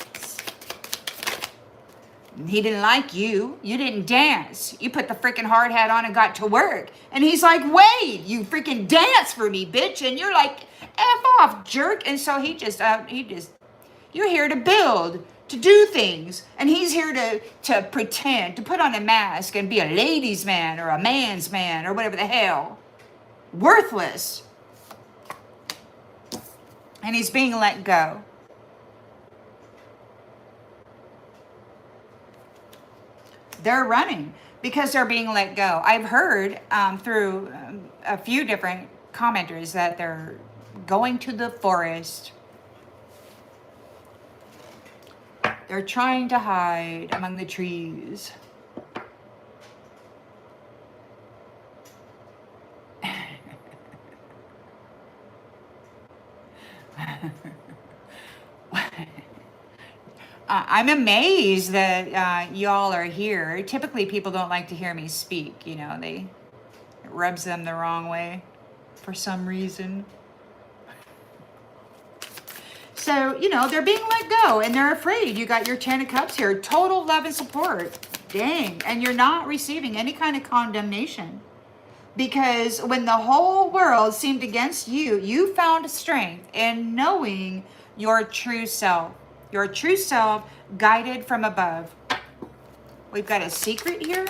He didn't like you. You didn't dance. You put the freaking hard hat on and got to work. And he's like, wait, you freaking dance for me, bitch. And you're like, F off, jerk. And so you're here to build, to do things. And he's here to pretend, to put on a mask and be a ladies' man or a man's man or whatever the hell. Worthless. And he's being let go. They're running because they're being let go. I've heard through a few different commenters that they're going to the forest. They're trying to hide among the trees. I'm amazed that y'all are here. Typically, people don't like to hear me speak. You know, it rubs them the wrong way for some reason. So, you know, they're being let go and they're afraid. You got your 10 of Cups here. Total love and support. Dang. And you're not receiving any kind of condemnation. Because when the whole world seemed against you, you found strength in knowing your true self. Your true self, guided from above. We've got a secret here.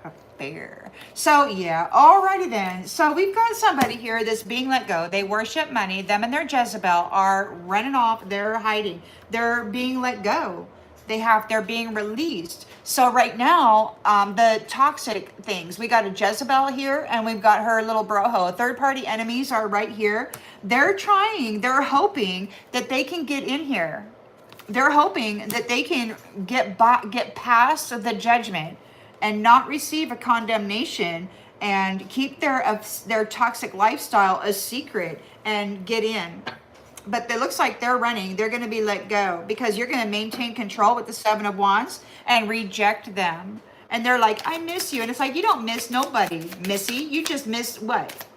A bear. So yeah, alrighty then. So we've got somebody here that's being let go. They worship money. Them and their Jezebel are running off. They're hiding. They're being let go. They're being released. So right now, the toxic things, we got a Jezebel here and we've got her little broho. Third party enemies are right here. They're hoping that they can get in here. They're hoping that they can get past the judgment and not receive a condemnation and keep their toxic lifestyle a secret and get in. But it looks like they're running. They're going to be let go because you're going to maintain control with the Seven of Wands and reject them. And they're like, I miss you. And it's like, you don't miss nobody, Missy. You just miss what?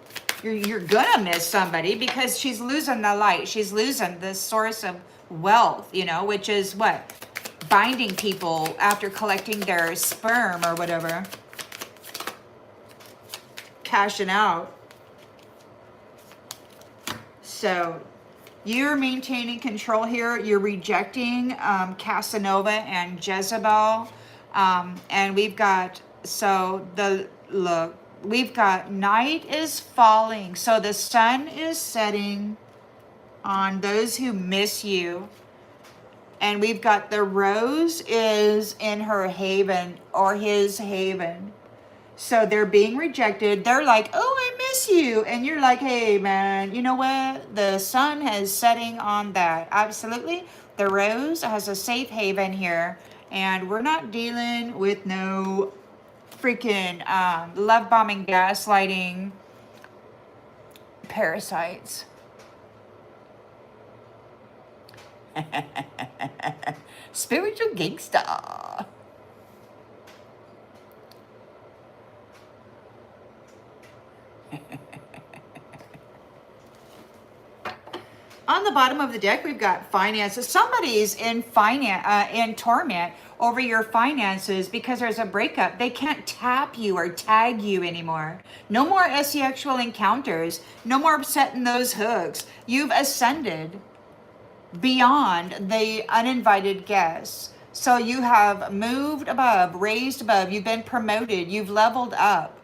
You're going to miss somebody because she's losing the light. She's losing the source of wealth, which is what? Binding people after collecting their sperm or whatever. Cashing out. So you're maintaining control here. You're rejecting Casanova and Jezebel. And we've got, we've got night is falling. So the sun is setting on those who miss you. And we've got the rose is in her haven or his haven. So they're being rejected. They're like, oh, I miss you. And you're like, hey, man, you know what? The sun is setting on that. Absolutely. The rose has a safe haven here. And we're not dealing with no freaking love bombing, gaslighting parasites. Spiritual gangsta. On the bottom of the deck, we've got finances. Somebody's in torment over your finances because there's a breakup. They can't tap you or tag you anymore. No more sexual encounters. No more setting those hooks. You've ascended beyond the uninvited guests. So you have moved above, raised above. You've been promoted. You've leveled up.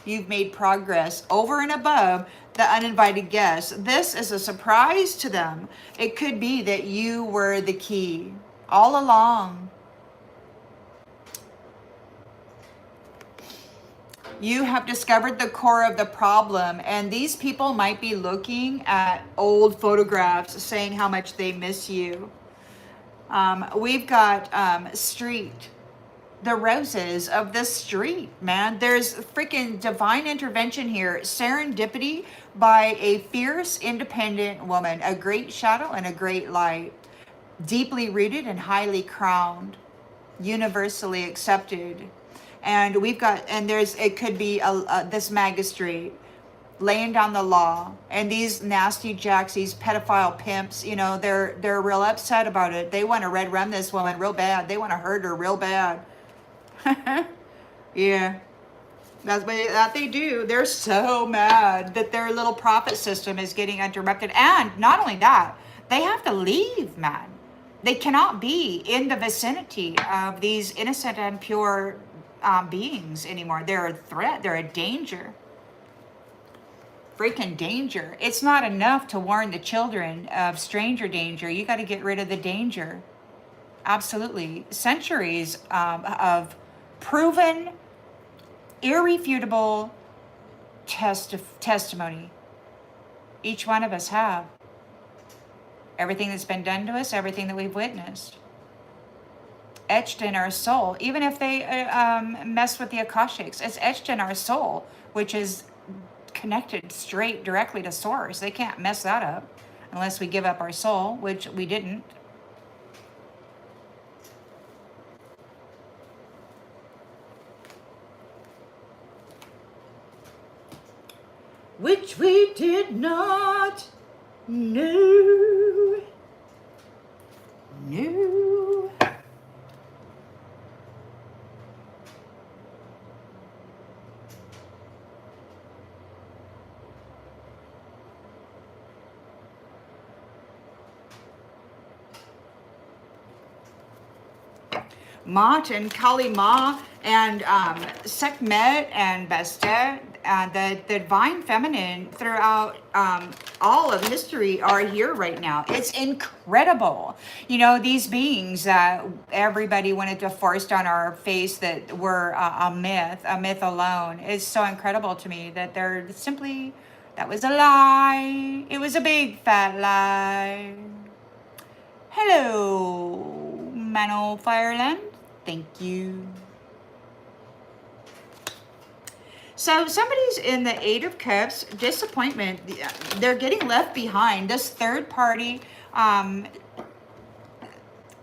You've made progress over and above the uninvited guests. This is a surprise to them. It could be that you were the key all along. You have discovered the core of the problem, and these people might be looking at old photographs saying how much they miss you. We've got street. The roses of the street, man. There's freaking divine intervention here. Serendipity by a fierce, independent woman. A great shadow and a great light. Deeply rooted and highly crowned. Universally accepted. And we've got, it could be this magistrate laying down the law. And these nasty jacks, these pedophile pimps, they're real upset about it. They want to red run this woman real bad. They want to hurt her real bad. Yeah, that's what they do. They're so mad that their little profit system is getting interrupted. And not only that, they have to leave, man. They cannot be in the vicinity of these innocent and pure beings anymore. They're a threat. They're a danger. Freaking danger. It's not enough to warn the children of stranger danger. You got to get rid of the danger. Absolutely. Centuries of proven, irrefutable testimony. Each one of us have. Everything that's been done to us, everything that we've witnessed. Etched in our soul. Even if they mess with the Akashics, it's etched in our soul, which is connected straight directly to source. They can't mess that up unless we give up our soul, which we didn't. Which we did not know. No. Mott and Kali Ma and Sekhmet and Bastet, the divine feminine throughout all of history are here right now. It's incredible. You know, these beings that everybody wanted to force down our face that were a myth alone. It's so incredible to me that they're simply, that was a lie. It was a big fat lie. Hello, Mano Fireland. Thank you. So somebody's in the Eight of Cups, disappointment. They're getting left behind. This third party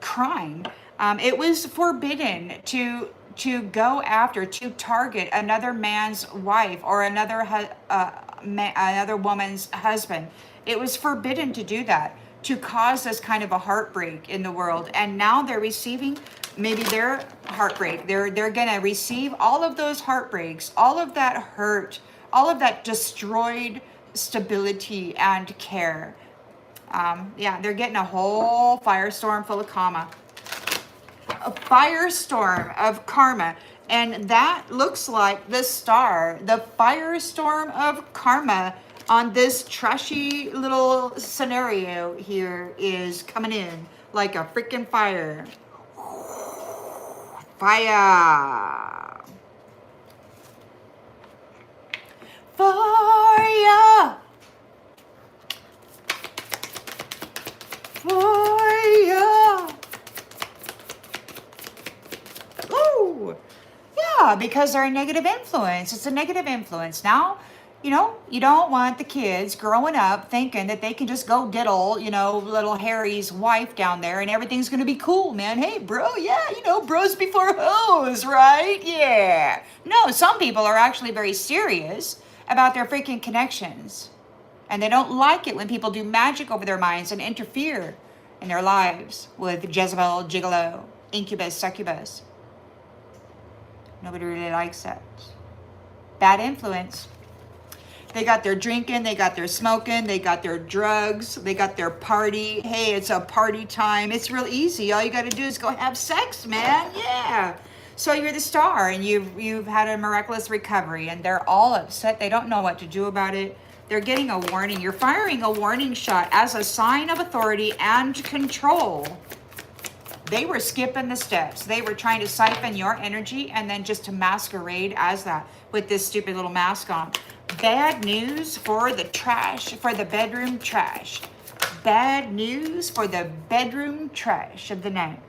crime. It was forbidden to go after, to target another man's wife or another woman's husband. It was forbidden to do that, to cause this kind of a heartbreak in the world. And now they're receiving maybe their heartbreak. They're gonna receive all of those heartbreaks, all of that hurt, all of that destroyed stability and care. Yeah, they're getting a whole firestorm full of karma. A firestorm of karma. And that looks like the star, the firestorm of karma on this trashy little scenario here is coming in like a freaking fire. Fire. Fire. Fire. Ooh. Yeah, because they're a negative influence. It's a negative influence. Now, you know, you don't want the kids growing up thinking that they can just go diddle, you know, little Harry's wife down there and everything's going to be cool, man. Hey, bro, yeah, you know, bros before hoes, right? Yeah. No, some people are actually very serious about their freaking connections. And they don't like it when people do magic over their minds and interfere in their lives with Jezebel, Gigolo, Incubus, Succubus. Nobody really likes that. Bad influence. They got their drinking, they got their smoking, they got their drugs, they got their party. Hey, it's a party time. It's real easy. All you got to do is go have sex, man. Yeah. So you're the star and you've had a miraculous recovery and they're all upset. They don't know what to do about it. They're getting a warning. You're firing a warning shot as a sign of authority and control. They were skipping the steps. They were trying to siphon your energy and then just to masquerade as that with this stupid little mask on. Bad news for the trash, for the bedroom trash. Bad news for the bedroom trash of the night.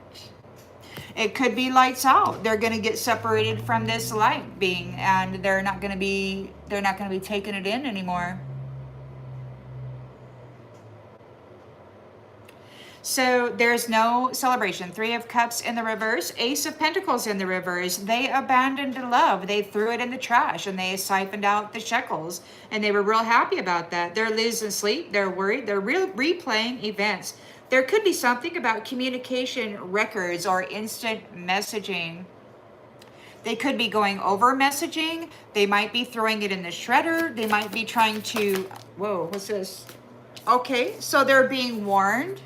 It could be lights out. They're going to get separated from this light being and they're not going to be taking it in anymore. So there's no celebration. Three of Cups in the reverse, Ace of Pentacles in the reverse. They abandoned love. They threw it in the trash and they siphoned out the shekels. And they were real happy about that. They're losing sleep. They're worried. They're replaying events. There could be something about communication records or instant messaging. They could be going over messaging. They might be throwing it in the shredder. They might be trying to, whoa, what's this? Okay, so they're being warned.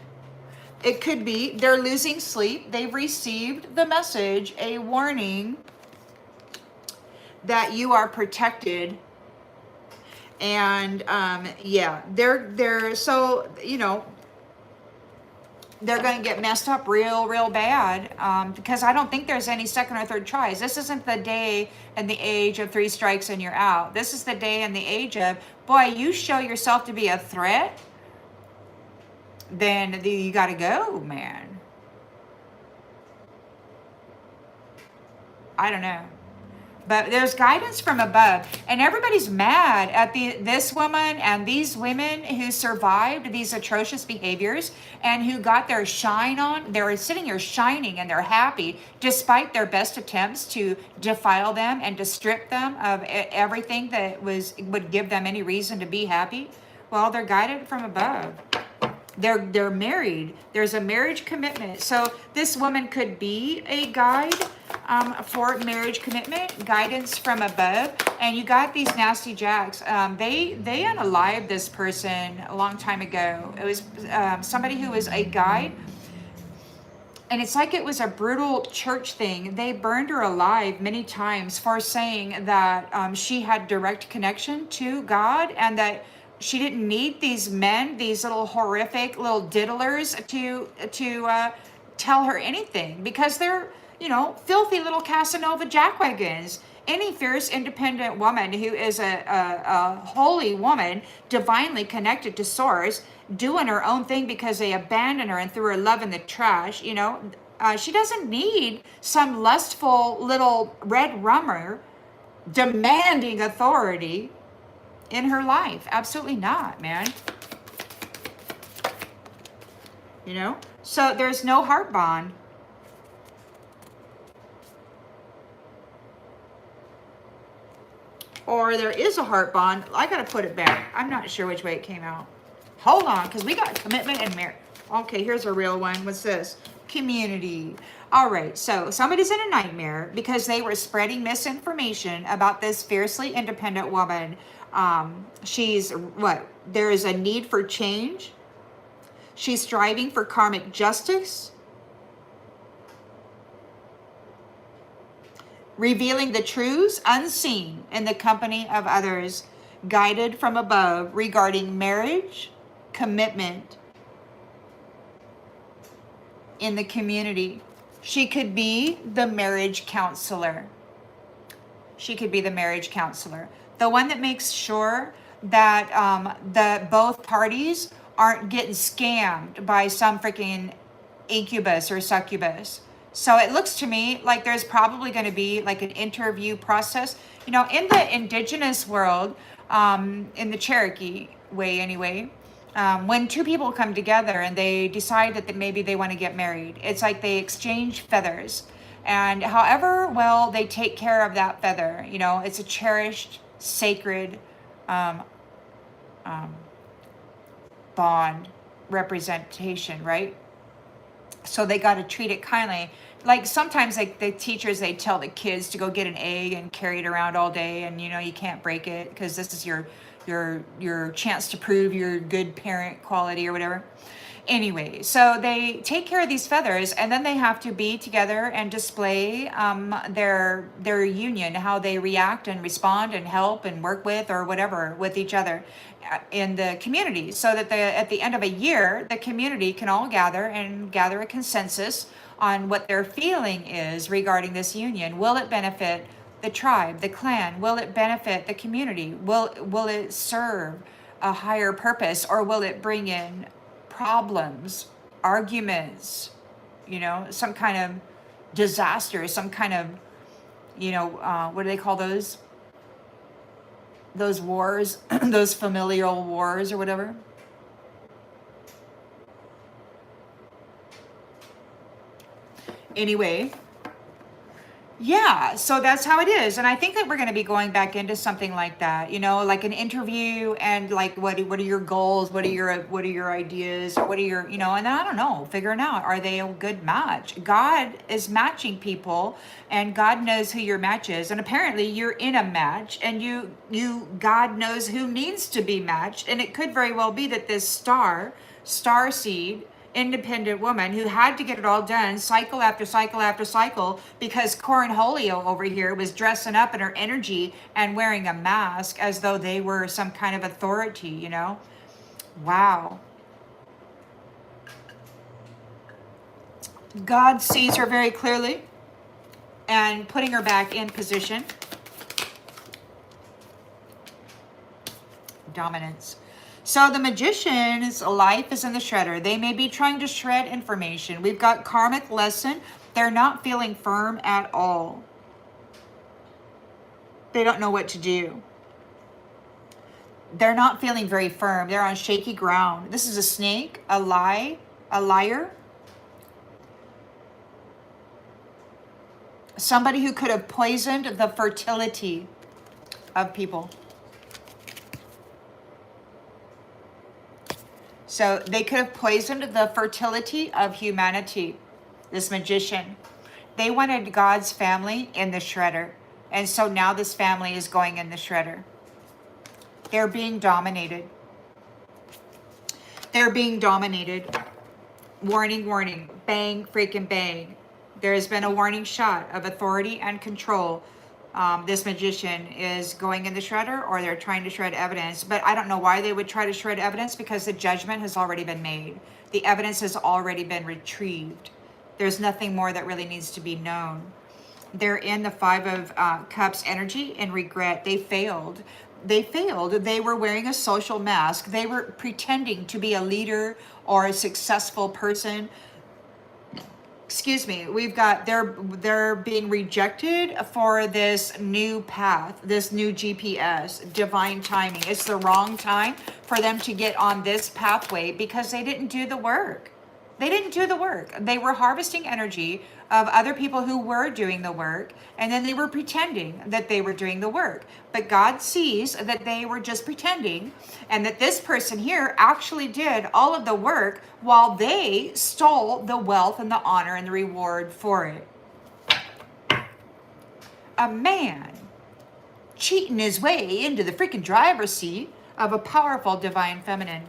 It could be they're losing sleep. They've received the message, a warning that you are protected. And yeah, they're so, you know, they're going to get messed up real bad because I don't think there's any second or third tries. This isn't the day and the age of 3 strikes and you're out. This is the day and the age of, boy, you show yourself to be a threat, then you got to go, man. I don't know. But there's guidance from above. And everybody's mad at this woman and these women who survived these atrocious behaviors and who got their shine on. They're sitting here shining and they're happy despite their best attempts to defile them and to strip them of everything that would give them any reason to be happy. Well, they're guided from above. They're married. There's a marriage commitment. So this woman could be a guide for marriage commitment, guidance from above. And you got these nasty jacks. They unalived this person a long time ago. It was somebody who was a guide. And it's like it was a brutal church thing. They burned her alive many times for saying that she had direct connection to God and that she didn't need these men, these little horrific little diddlers to tell her anything, because they're, filthy little Casanova jackwagons. Any fierce, independent woman who is a holy woman, divinely connected to Source, doing her own thing because they abandoned her and threw her love in the trash, she doesn't need some lustful little red rummer demanding authority in her life. Absolutely not, man. So there's no heart bond. Or there is a heart bond. I gotta put it back. I'm not sure which way it came out. Hold on, because we got commitment and marriage. Okay, here's a real one. What's this? Community. All right, so somebody's in a nightmare because they were spreading misinformation about this fiercely independent woman. There is a need for change. She's striving for karmic justice. Revealing the truths unseen in the company of others, guided from above regarding marriage, commitment in the community. She could be the marriage counselor. She could be the marriage counselor. The one that makes sure that both parties aren't getting scammed by some freaking incubus or succubus. So it looks to me like there's probably going to be like an interview process. In the indigenous world, in the Cherokee way anyway, when two people come together and they decide that maybe they want to get married, it's like they exchange feathers. And however well they take care of that feather, it's a cherished, sacred bond representation, right? So they got to treat it kindly. Like sometimes like the teachers, they tell the kids to go get an egg and carry it around all day, and you can't break it because this is your chance to prove your good parent quality or whatever. Anyway, so they take care of these feathers, and then they have to be together and display their union, how they react and respond and help and work with or whatever with each other in the community, so that at the end of a year, the community can all gather a consensus on what their feeling is regarding this union. Will it benefit the tribe, the clan? Will it benefit the community? Will it serve a higher purpose, or will it bring in problems, arguments, some kind of disaster, some kind of, what do they call those wars, those familial wars or whatever? Anyway, yeah, so that's how it is. And I think that we're going to be going back into something like that, like an interview, and like what are your goals, what are your ideas, what are your, and I don't know, figuring out, are they a good match? God is matching people, and God knows who your match is, and apparently you're in a match, and God knows who needs to be matched. And it could very well be that this star seed independent woman who had to get it all done cycle after cycle after cycle because Cornholio over here was dressing up in her energy and wearing a mask as though they were some kind of authority, Wow. God sees her very clearly and putting her back in position. Dominance. So the magician's life is in the shredder. They may be trying to shred information. We've got karmic lesson. They're not feeling firm at all. They don't know what to do. They're not feeling very firm. They're on shaky ground. This is a snake, a liar. Somebody who could have poisoned the fertility of people. So they could have poisoned the fertility of humanity, this magician. They wanted God's family in the shredder. And so now this family is going in the shredder. They're being dominated. They're being dominated. Warning, warning, bang, freaking bang. There has been a warning shot of authority and control. This magician is going in the shredder, or they're trying to shred evidence. But I don't know why they would try to shred evidence, because the judgment has already been made. The evidence has already been retrieved. There's nothing more that really needs to be known. They're in the Five of Cups energy and regret. They failed. They failed. They were wearing a social mask. They were pretending to be a leader or a successful person. Excuse me. We've got, they're being rejected for this new path, this new GPS, divine timing. It's the wrong time for them to get on this pathway, because they didn't do the work. They didn't do the work. They were harvesting energy of other people who were doing the work, and then they were pretending that they were doing the work. But God sees that they were just pretending, and that this person here actually did all of the work while they stole the wealth and the honor and the reward for it. A man cheating his way into the freaking driver's seat of a powerful divine feminine.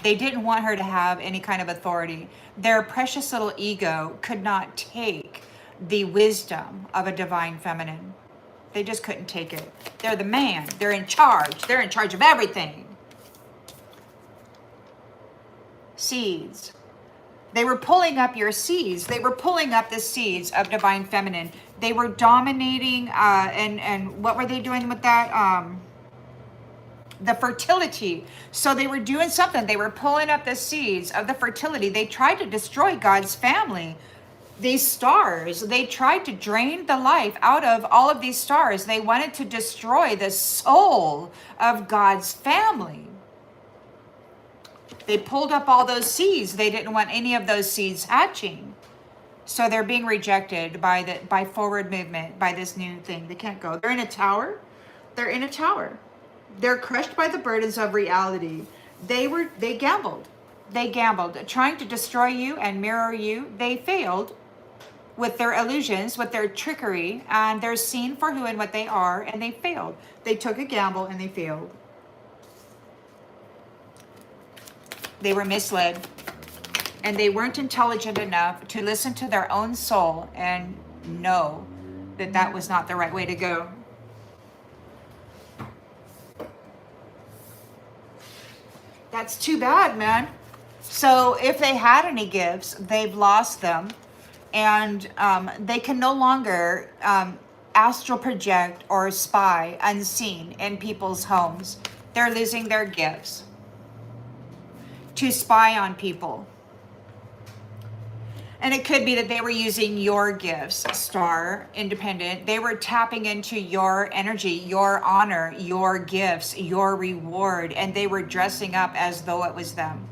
They didn't want her to have any kind of authority. Their precious little ego could not take the wisdom of a divine feminine. They just couldn't take it. They're the man. They're in charge. They're in charge of everything. Seeds. They were pulling up your seeds. They were pulling up the seeds of divine feminine. They were dominating, and what were they doing with that? The fertility. So they were doing something. They were pulling up the seeds of the fertility. They tried to destroy God's family. These stars, they tried to drain the life out of all of these stars. They wanted to destroy the soul of God's family. They pulled up all those seeds. They didn't want any of those seeds hatching. So they're being rejected by forward movement, by this new thing. They can't go. They're in a tower. They're in a tower. They're crushed by the burdens of reality. They gambled. They gambled, trying to destroy you and mirror you. They failed with their illusions, with their trickery, and they're seen for who and what they are, and they failed. They took a gamble and they failed. They were misled, and they weren't intelligent enough to listen to their own soul and know that that was not the right way to go. That's too bad, man. So if they had any gifts, they've lost them, and they can no longer astral project or spy unseen in people's homes. They're losing their gifts to spy on people. And it could be that they were using your gifts, Star, Independent. They were tapping into your energy, your honor, your gifts, your reward, and they were dressing up as though it was them.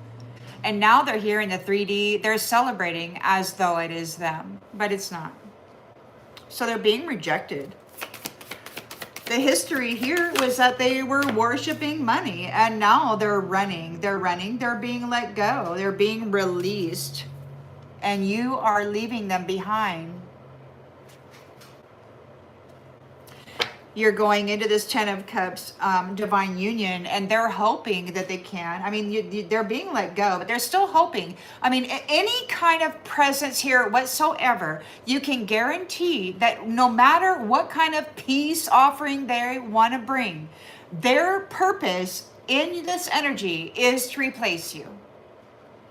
And now they're here in the 3D. They're celebrating as though it is them, but it's not. So they're being rejected. The history here was that they were worshiping money, and now they're running. They're running. They're being let go. They're being released. And you are leaving them behind. You're going into this 10 of Cups divine union, and they're hoping that they can. I mean, they're being let go, but they're still hoping. I mean, any kind of presence here whatsoever, you can guarantee that no matter what kind of peace offering they want to bring, their purpose in this energy is to replace you.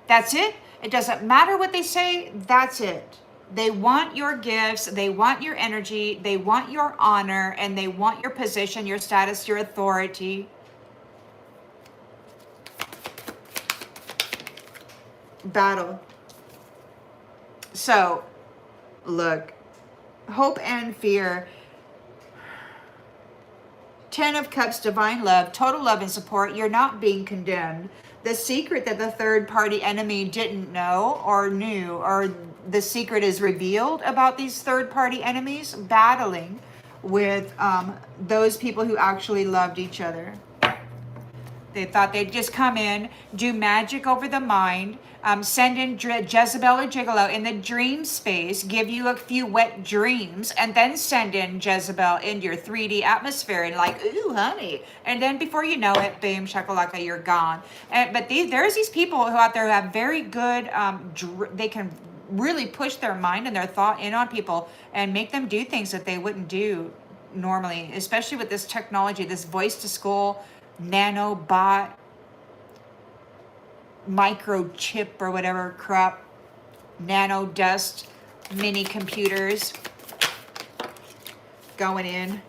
That's it. It doesn't matter what they say, that's it. They want your gifts, they want your energy, they want your honor, and they want your position, your status, your authority. Battle. So, look, hope and fear. 10 of Cups, divine love, total love and support. You're not being condemned. The secret that the third party enemy didn't know or knew, or the secret is revealed about these third party enemies battling with those people who actually loved each other. They thought they'd just come in, do magic over the mind, send in Jezebel or Gigolo in the dream space, give you a few wet dreams, and then send in Jezebel into your 3D atmosphere and like, ooh, honey. And then before you know it, boom, shakalaka, you're gone. But there's these people who out there who have very good, they can really push their mind and their thought in on people and make them do things that they wouldn't do normally, especially with this technology, this voice to skull, nanobot, microchip or whatever crap, nano dust, mini computers going in.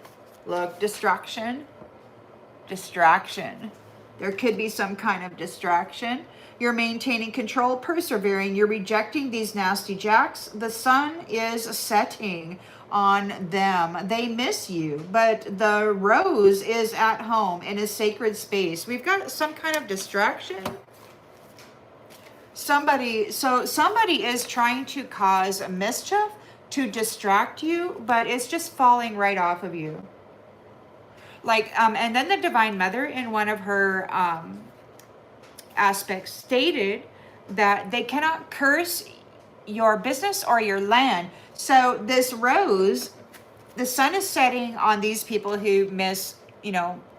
Look, distraction. There could be some kind of distraction. You're maintaining control, persevering. You're rejecting these nasty jacks. The sun is setting on them. They miss you, but the rose is at home in a sacred space. We've got some kind of distraction. Somebody is trying to cause mischief to distract you, but it's just falling right off of you. Like, and then the Divine Mother in one of her aspects stated that they cannot curse your business or your land. So this rose, the sun is setting on these people who miss,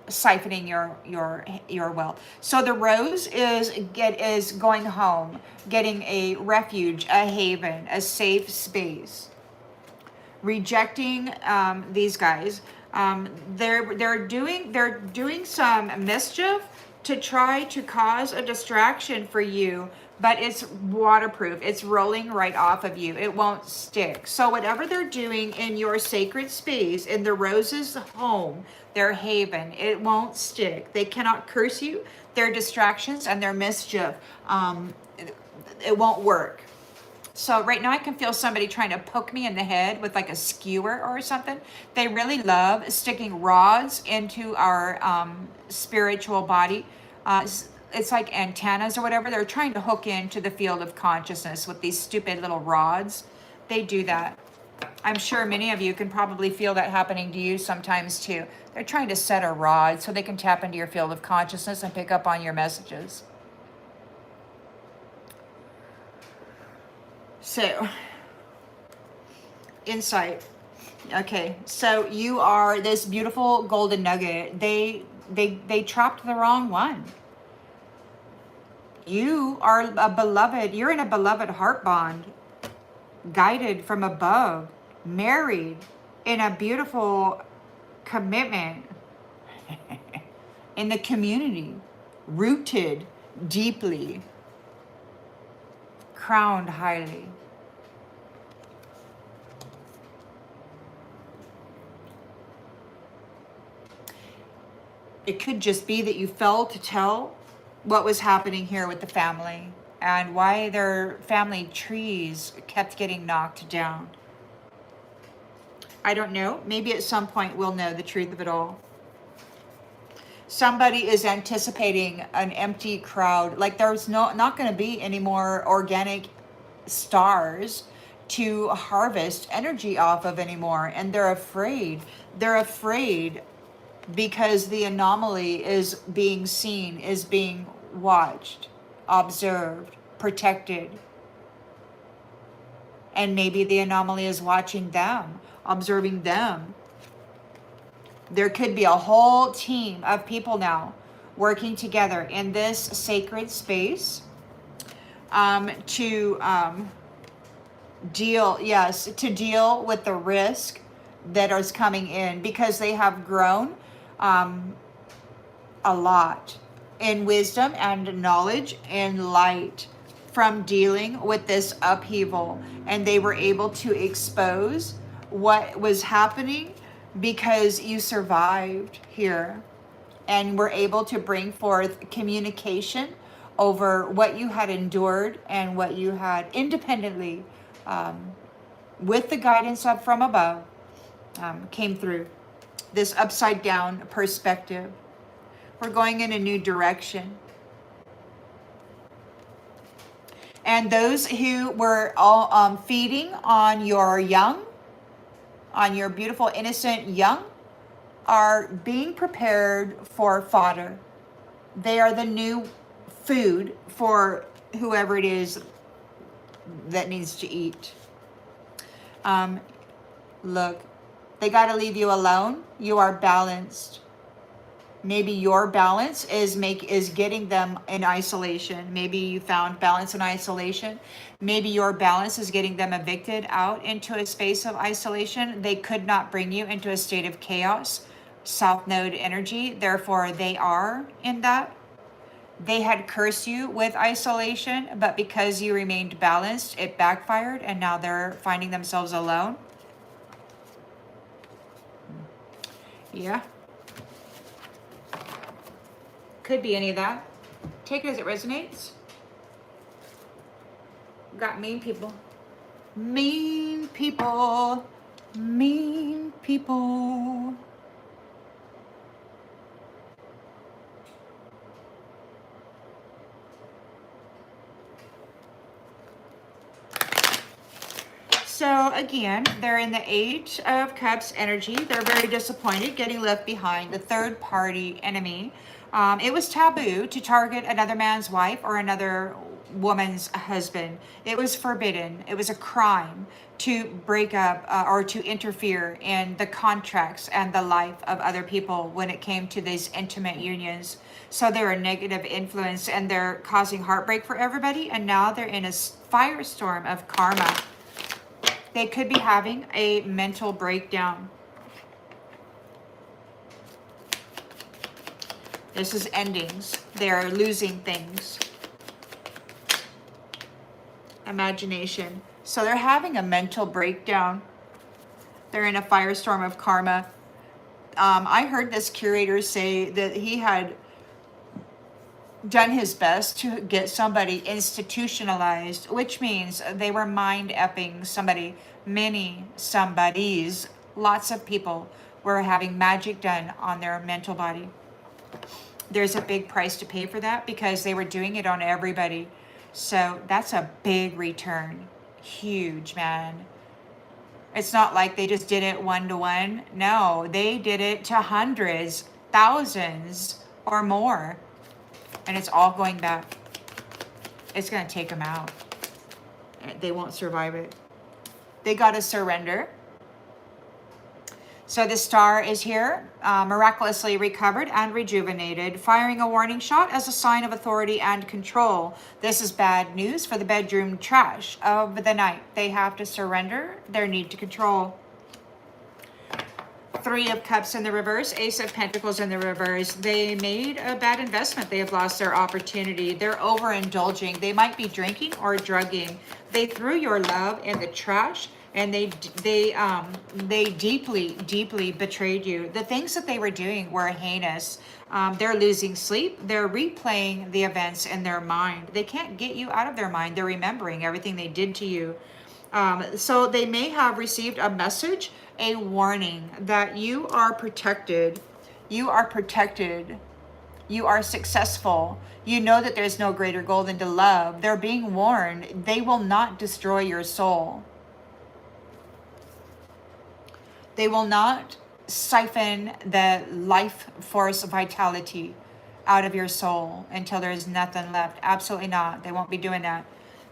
siphoning your wealth. So the rose is going home, getting a refuge, a haven, a safe space. Rejecting these guys. They're doing some mischief to try to cause a distraction for you, but it's waterproof. It's rolling right off of you. It won't stick. So whatever they're doing in your sacred space, in the rose's home, their haven, it won't stick. They cannot curse you. Their distractions and their mischief, it won't work. So right now I can feel somebody trying to poke me in the head with like a skewer or something. They really love sticking rods into our spiritual body. It's like antennas or whatever. They're trying to hook into the field of consciousness with these stupid little rods. They do that. I'm sure many of you can probably feel that happening to you sometimes too. They're trying to set a rod so they can tap into your field of consciousness and pick up on your messages. So, insight. Okay, so you are this beautiful golden nugget. They trapped the wrong one. You are a beloved. You're in a beloved heart bond, guided from above, married in a beautiful commitment in the community, rooted deeply, crowned highly. It could just be that you failed to tell what was happening here with the family and why their family trees kept getting knocked down. I don't know. Maybe at some point we'll know the truth of it all. Somebody is anticipating an empty crowd. Like there's not going to be any more organic stars to harvest energy off of anymore. And they're afraid. They're afraid because the anomaly is being seen, is being watched, observed, protected. And maybe the anomaly is watching them, observing them. There could be a whole team of people now working together in this sacred space to deal with the risk that is coming in, because they have grown a lot in wisdom and knowledge and light from dealing with this upheaval, and they were able to expose what was happening because you survived here and were able to bring forth communication over what you had endured and what you had independently with the guidance up from above came through. This upside down perspective. We're going in a new direction. And those who were all feeding on your young, on your beautiful innocent young, are being prepared for fodder. They are the new food for whoever it is that needs to eat. Look, they got to leave you alone. You are balanced. Maybe your balance is getting them in isolation. Maybe you found balance in isolation. Maybe your balance is getting them evicted out into a space of isolation. They could not bring you into a state of chaos, South Node energy. Therefore, they are in that. They had cursed you with isolation, but because you remained balanced, it backfired, and now they're finding themselves alone. Yeah. Could be any of that. Take it as it resonates. Got mean people. Mean people. Mean people. So again, they're in the Eight of Cups energy. They're very disappointed, getting left behind. The third party enemy. It was taboo to target another man's wife or another woman's husband. It was forbidden. It was a crime to break up or to interfere in the contracts and the life of other people when it came to these intimate unions. So they're a negative influence and they're causing heartbreak for everybody. And now they're in a firestorm of karma. They could be having a mental breakdown. This is endings. They're losing things. Imagination. So they're having a mental breakdown. They're in a firestorm of karma. I heard this curator say that he had done his best to get somebody institutionalized, which means they were mind-effing somebody. Many somebodies, lots of people were having magic done on their mental body. There's a big price to pay for that because they were doing it on everybody. So that's a big return. Huge, man. It's not like they just did it one-to-one. No, they did it to hundreds, thousands, or more. And it's all going back. It's going to take them out. They won't survive it. They got to surrender. So the star is here, miraculously recovered and rejuvenated, firing a warning shot as a sign of authority and control. This is bad news for the bedroom trash of the night. They have to surrender their need to control. Three of Cups in the reverse, Ace of Pentacles in the reverse. They made a bad investment. They have lost their opportunity. They're overindulging. They might be drinking or drugging. They threw your love in the trash, and they deeply betrayed you. The things that they were doing were heinous. They're losing sleep. They're replaying the events in their mind. They can't get you out of their mind. They're remembering everything they did to you. So they may have received a message, a warning that you are protected. You are protected. You are successful. You know that there's no greater goal than to love. They're being warned. They will not destroy your soul. They will not siphon the life force vitality out of your soul until there's nothing left. Absolutely not. They won't be doing that.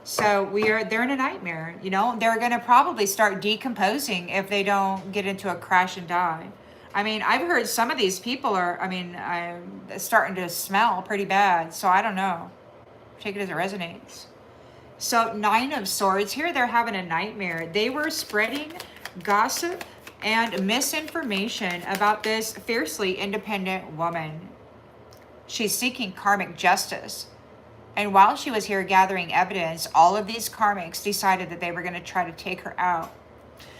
So they're in a nightmare, you know. They're going to probably start decomposing if they don't get into a crash and die. I mean, I've heard some of these people are, starting to smell pretty bad. So I don't know. Take it as it resonates. So 9 of Swords here, they're having a nightmare. They were spreading gossip and misinformation about this fiercely independent woman. She's seeking karmic justice. And while she was here gathering evidence, all of these karmics decided that they were going to try to take her out.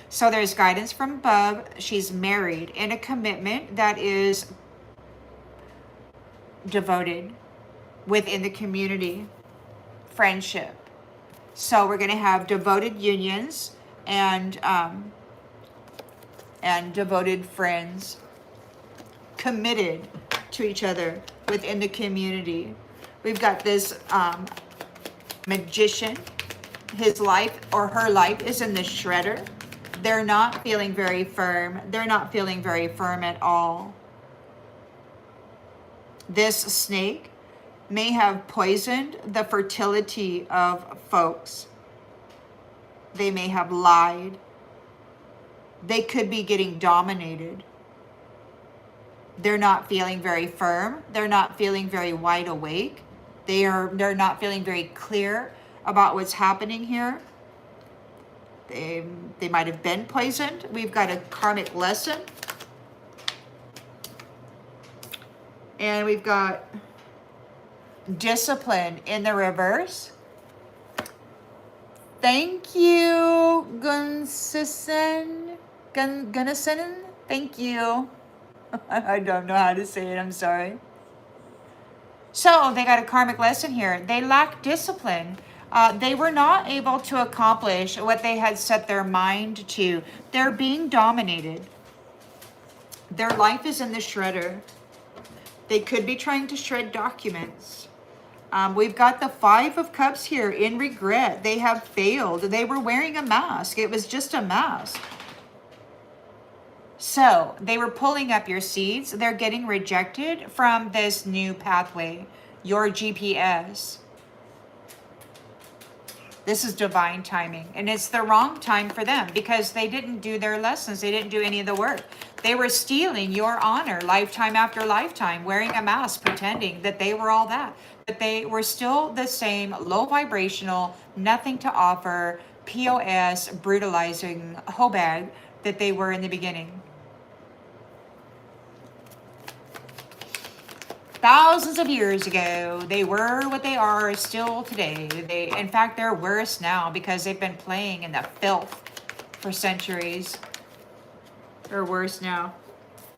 So there's guidance from above. She's married in a commitment that is devoted within the community, friendship. So we're going to have devoted unions and devoted friends committed to each other within the community. We've got this magician. His life or her life is in the shredder. They're not feeling very firm. They're not feeling very firm at all. This snake may have poisoned the fertility of folks. They may have lied. They could be getting dominated. They're not feeling very firm. They're not feeling very wide awake. They're not feeling very clear about what's happening here. They might have been poisoned. We've got a karmic lesson. And we've got discipline in the reverse. Thank you, Gunnison. Thank you. I don't know how to say it. I'm sorry. So they got a karmic lesson here. They lack discipline. They were not able to accomplish what they had set their mind to. They're being dominated. Their life is in the shredder. They could be trying to shred documents. We've got the 5 of Cups here in regret. They have failed. They were wearing a mask. It was just a mask. So they were pulling up your seeds. They're getting rejected from this new pathway, your GPS. This is divine timing, and it's the wrong time for them because they didn't do their lessons. They didn't do any of the work. They were stealing your honor lifetime after lifetime, wearing a mask, pretending that they were all that. But they were still the same low vibrational, nothing to offer, POS, brutalizing hoe bag that they were in the beginning. Thousands of years ago, they were what they are still today. In fact, they're worse now because they've been playing in the filth for centuries. They're worse now.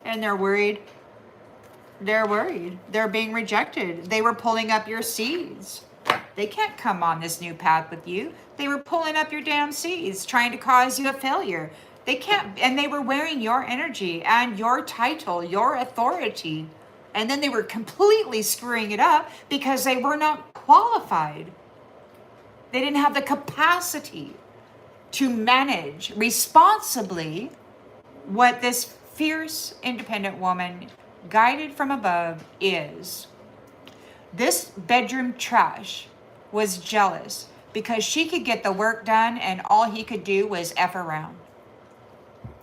And they're worried. They're worried. They're being rejected. They were pulling up your seeds. They can't come on this new path with you. They were pulling up your damn seeds, trying to cause you a failure. They can't, and they were wearing your energy and your title, your authority. And then they were completely screwing it up because they were not qualified. They didn't have the capacity to manage responsibly what this fierce, independent woman, guided from above, is. This bedroom trash was jealous because she could get the work done and all he could do was F around.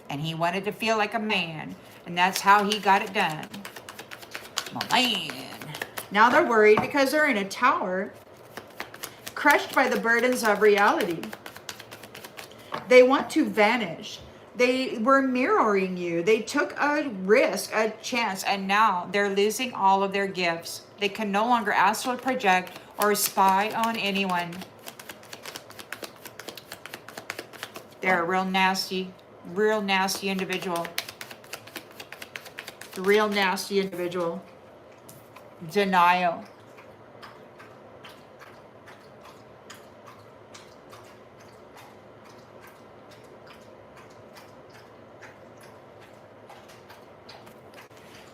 And he wanted to feel like a man, and that's how he got it done. Man. Now they're worried because they're in a tower, crushed by the burdens of reality. They want to vanish. They were mirroring you. They took a risk, a chance, and now they're losing all of their gifts. They can no longer astral project or spy on anyone. They're a real nasty individual. Real nasty individual. Denial.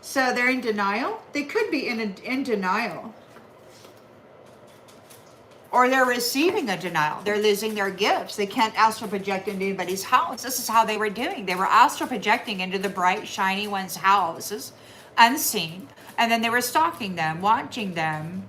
So they're in denial. They could be in denial. Or they're receiving a denial. They're losing their gifts. They can't astral project into anybody's house. This is how they were doing. They were astral projecting into the bright, shiny ones' houses, unseen. And then they were stalking them, watching them.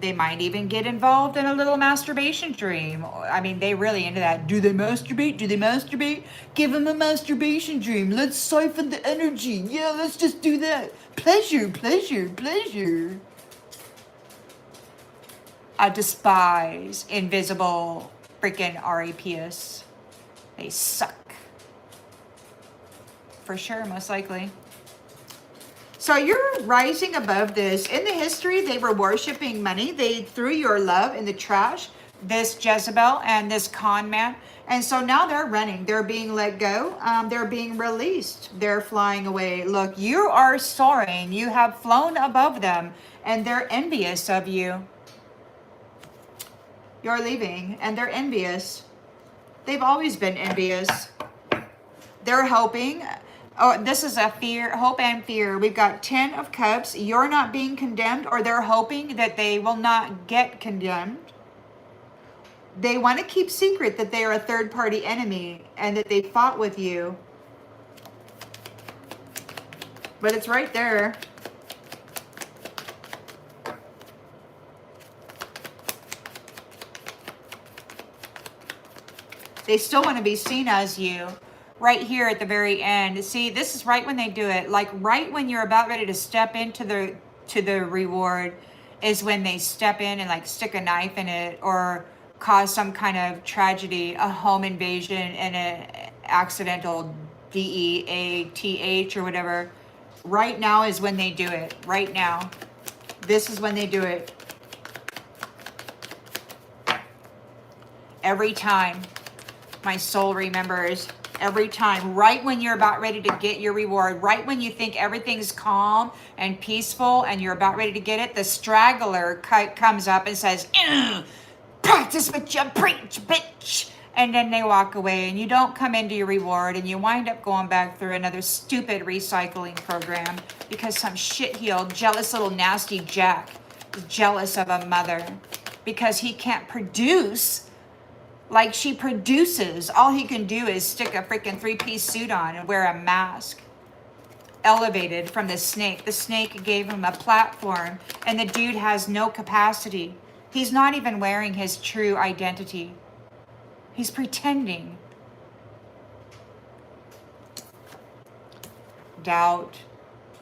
They might even get involved in a little masturbation dream. I mean, they really into that. Do they masturbate? Do they masturbate? Give them a masturbation dream. Let's siphon the energy. Yeah, let's just do that. Pleasure, pleasure, pleasure. I despise invisible freaking RAPS. They suck. For sure, most likely. So you're rising above this. In the history, they were worshiping money. They threw your love in the trash, this Jezebel and this con man. And so now they're running. They're being let go. They're being released. They're flying away. Look, you are soaring. You have flown above them, and they're envious of you. You're leaving, and they're envious. They've always been envious. They're hoping. Oh, this is a fear, hope and fear. We've got 10 of Cups. You're not being condemned, or they're hoping that they will not get condemned. They want to keep secret that they are a third-party enemy and that they fought with you. But it's right there. They still want to be seen as you. Right here at the very end. See, this is right when they do it. Like right when you're about ready to step into the reward is when they step in and like stick a knife in it or cause some kind of tragedy, a home invasion and an accidental DEATH or whatever. Right now is when they do it. Right now. This is when they do it. Every time. My soul remembers. Every time, right when you're about ready to get your reward, right when you think everything's calm and peaceful and you're about ready to get it, the straggler comes up and says, practice what you preach, bitch. And then they walk away and you don't come into your reward and you wind up going back through another stupid recycling program because some shit-heeled, jealous little nasty jack is jealous of a mother because he can't produce like she produces. All he can do is stick a freaking 3-piece suit on and wear a mask. Elevated from the snake. The snake gave him a platform and the dude has no capacity. He's not even wearing his true identity. He's pretending. Doubt.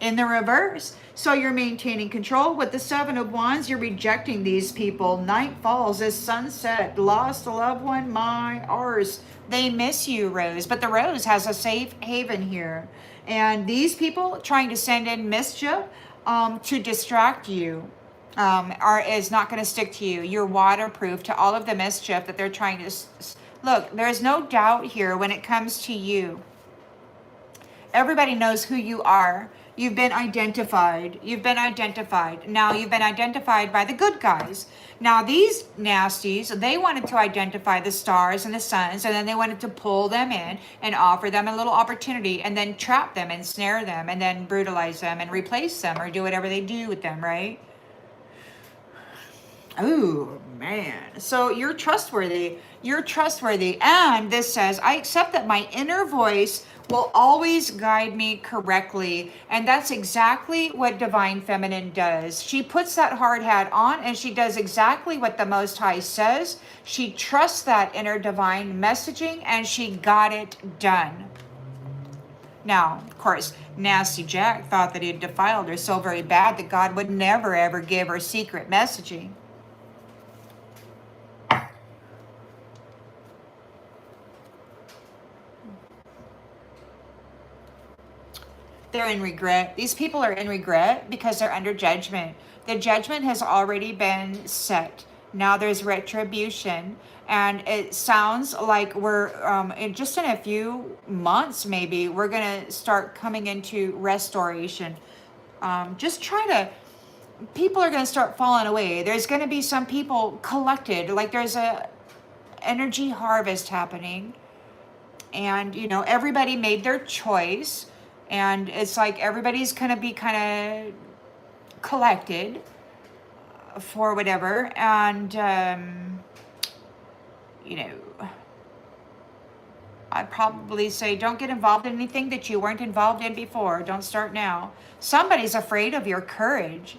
In the reverse. So you're maintaining control. With the 7 of Wands, you're rejecting these people. Night falls as sunset. Lost a loved one, my arse. They miss you, Rose. But the Rose has a safe haven here. And these people trying to send in mischief to distract you is not going to stick to you. You're waterproof to all of the mischief that they're trying to... Look, there's no doubt here when it comes to you. Everybody knows who you are. You've been identified. You've been identified. Now you've been identified by the good guys. Now these nasties, they wanted to identify the stars and the suns, and then they wanted to pull them in and offer them a little opportunity and then trap them and snare them and then brutalize them and replace them or do whatever they do with them, right? Oh, man. So you're trustworthy. You're trustworthy. And this says, I accept that my inner voice will always guide me correctly. And that's exactly what Divine Feminine does. She puts that hard hat on and she does exactly what the Most High says. She trusts that inner divine messaging and she got it done. Now, of course, Nasty Jack thought that he had defiled her so very bad that God would never ever give her secret messaging. They're in regret. These people are in regret because they're under judgment. The judgment has already been set. Now there's retribution. And it sounds like we're, in a few months maybe, we're going to start coming into restoration. People are going to start falling away. There's going to be some people collected. Like there's a energy harvest happening. And, everybody made their choice. And it's like everybody's going to be kind of collected for whatever. And, I'd probably say don't get involved in anything that you weren't involved in before. Don't start now. Somebody's afraid of your courage.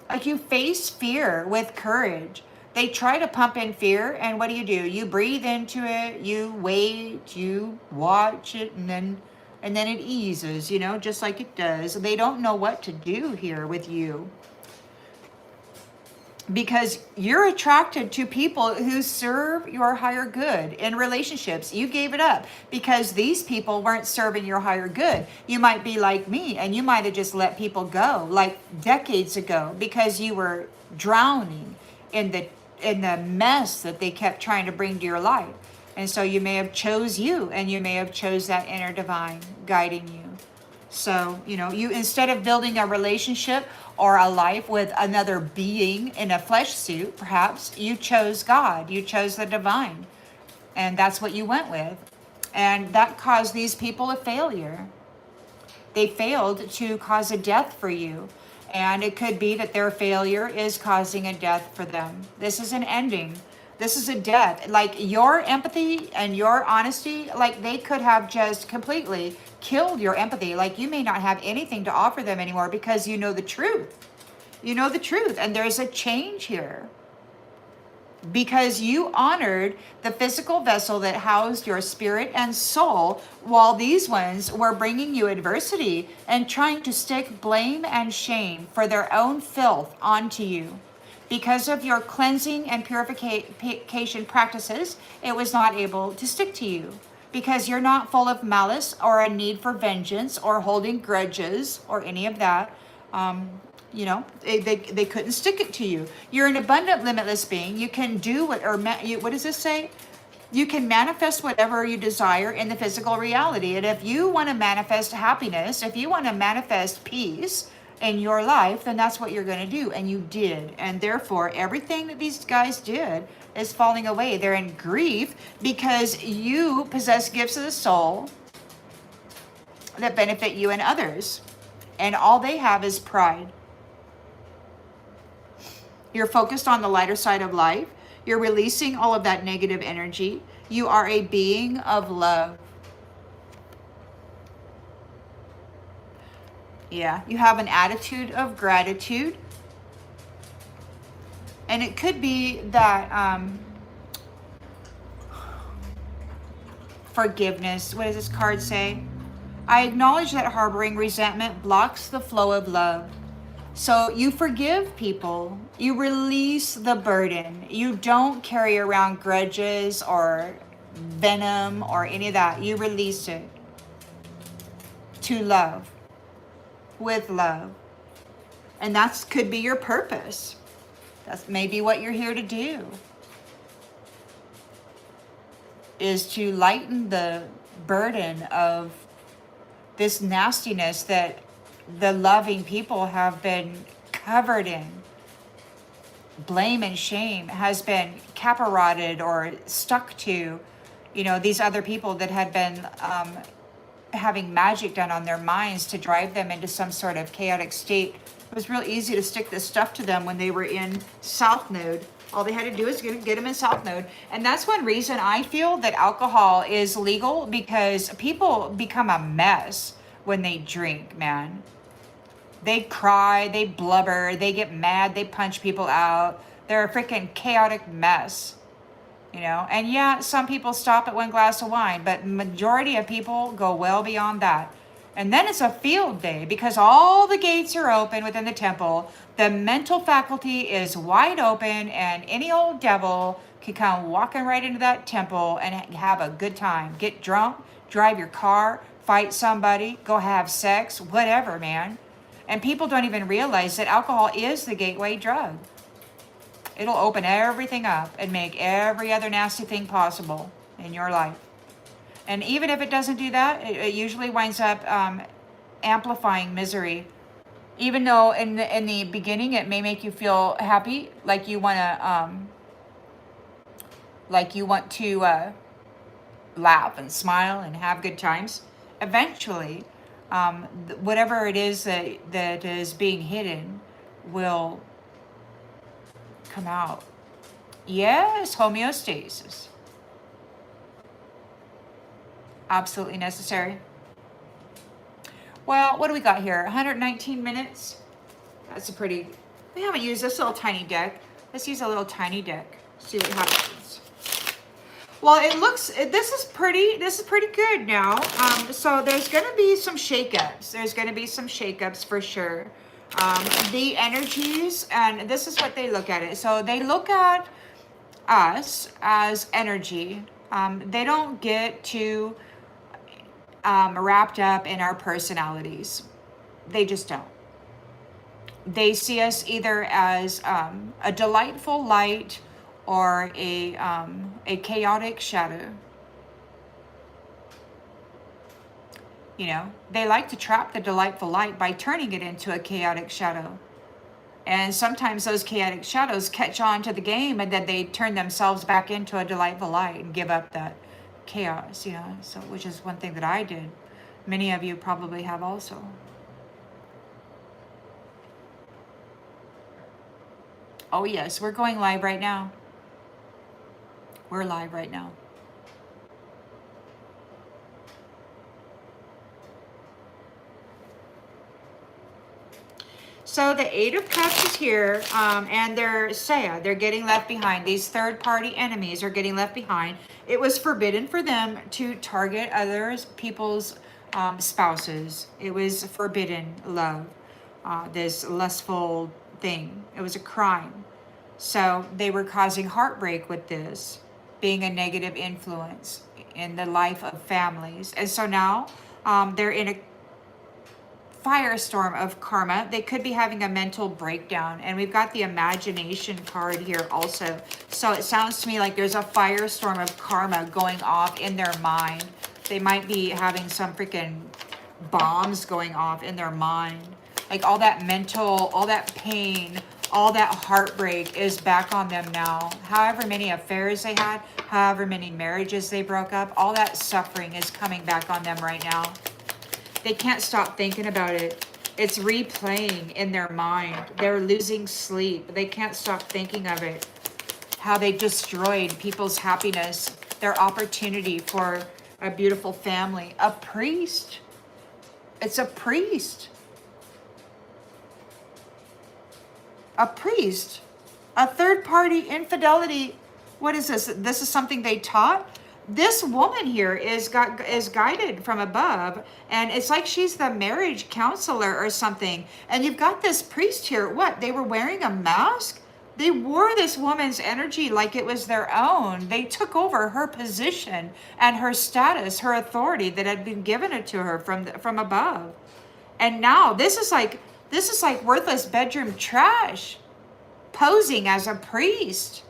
Like you face fear with courage. They try to pump in fear. And what do? You breathe into it. You wait. You watch it. And then it eases, just like it does. They don't know what to do here with you. Because you're attracted to people who serve your higher good in relationships. You gave it up because these people weren't serving your higher good. You might be like me and you might have just let people go like decades ago because you were drowning in the mess that they kept trying to bring to your life. And so you may have chose you and you may have chose that inner divine guiding you. So, you instead of building a relationship or a life with another being in a flesh suit, perhaps you chose God, you chose the divine. And that's what you went with. And that caused these people a failure. They failed to cause a death for you. And it could be that their failure is causing a death for them. This is an ending. This is a death. Like your empathy and your honesty, like they could have just completely killed your empathy. Like you may not have anything to offer them anymore because you know the truth. You know the truth. And there's a change here. because you honored the physical vessel that housed your spirit and soul, while these ones were bringing you adversity and trying to stick blame and shame for their own filth onto you. Because of your cleansing and purification practices, it was not able to stick to you. Because you're not full of malice or a need for vengeance or holding grudges or any of that. They couldn't stick it to you. You're an abundant, limitless being. You can do what does this say? You can manifest whatever you desire in the physical reality. And if you want to manifest happiness, if you want to manifest peace in your life, then that's what you're going to do. And you did. And therefore, everything that these guys did is falling away. They're in grief because you possess gifts of the soul that benefit you and others. And all they have is pride. You're focused on the lighter side of life. You're releasing all of that negative energy. You are a being of love. Yeah, you have an attitude of gratitude. And it could be that forgiveness. What does this card say? I acknowledge that harboring resentment blocks the flow of love. So you forgive people. You release the burden. You don't carry around grudges or venom or any of that. You release it to love, with love. And that could be your purpose. That's maybe what you're here to do, is to lighten the burden of this nastiness that the loving people have been covered in. Blame and shame has been caparotted or stuck to, these other people that had been having magic done on their minds to drive them into some sort of chaotic state. It was real easy to stick this stuff to them when they were in South Node. All they had to do is get them in South Node. And that's one reason I feel that alcohol is legal, because people become a mess when they drink, man. They cry, they blubber, they get mad, they punch people out. They're a freaking chaotic mess, And yeah, some people stop at one glass of wine, but majority of people go well beyond that. And then it's a field day because all the gates are open within the temple. The mental faculty is wide open, and any old devil can come walking right into that temple and have a good time. Get drunk, drive your car, fight somebody, go have sex, whatever, man. And people don't even realize that alcohol is the gateway drug. It'll open everything up and make every other nasty thing possible in your life. And even if it doesn't do that, it usually winds up amplifying misery. Even though in the beginning it may make you feel happy, like you want to laugh and smile and have good times. Eventually, whatever it is that is being hidden will come out. Yes, homeostasis. Absolutely necessary. Well, what do we got here? 119 minutes. That's we haven't used this little tiny deck. Let's use a little tiny deck. See what happens. Well, this is pretty good now. So there's going to be some shakeups. There's going to be some shakeups for sure. The energies, and this is what they look at it. So they look at us as energy. They don't get too wrapped up in our personalities. They just don't. They see us either as a delightful light or a chaotic shadow. They like to trap the delightful light by turning it into a chaotic shadow. And sometimes those chaotic shadows catch on to the game, and then they turn themselves back into a delightful light and give up that chaos, so which is one thing that I did. Many of you probably have also. Oh yes, we're going live right now. We're live right now. So the Eight of Cups is here, and they're sad. They're getting left behind. These third-party enemies are getting left behind. It was forbidden for them to target others, people's spouses. It was forbidden love, this lustful thing. It was a crime. So they were causing heartbreak with this, being a negative influence in the life of families. And so now they're in a firestorm of karma. They could be having a mental breakdown. And we've got the imagination card here also. So it sounds to me like there's a firestorm of karma going off in their mind. They might be having some freaking bombs going off in their mind. Like all that mental, all that pain, all that heartbreak is back on them now. However many affairs they had, however many marriages they broke up, all that suffering is coming back on them right now. They can't stop thinking about it. It's replaying in their mind. They're losing sleep. They can't stop thinking of it. How they destroyed people's happiness, their opportunity for a beautiful family. A priest. It's a priest. A priest. A third-party infidelity. What is this? This is something they taught? This woman here is guided from above, and it's like she's the marriage counselor or something. And you've got this priest here. What? They were wearing a mask? They wore this woman's energy like it was their own. They took over her position and her status, her authority that had been given to her from above. And now this is like worthless bedroom trash, posing as a priest.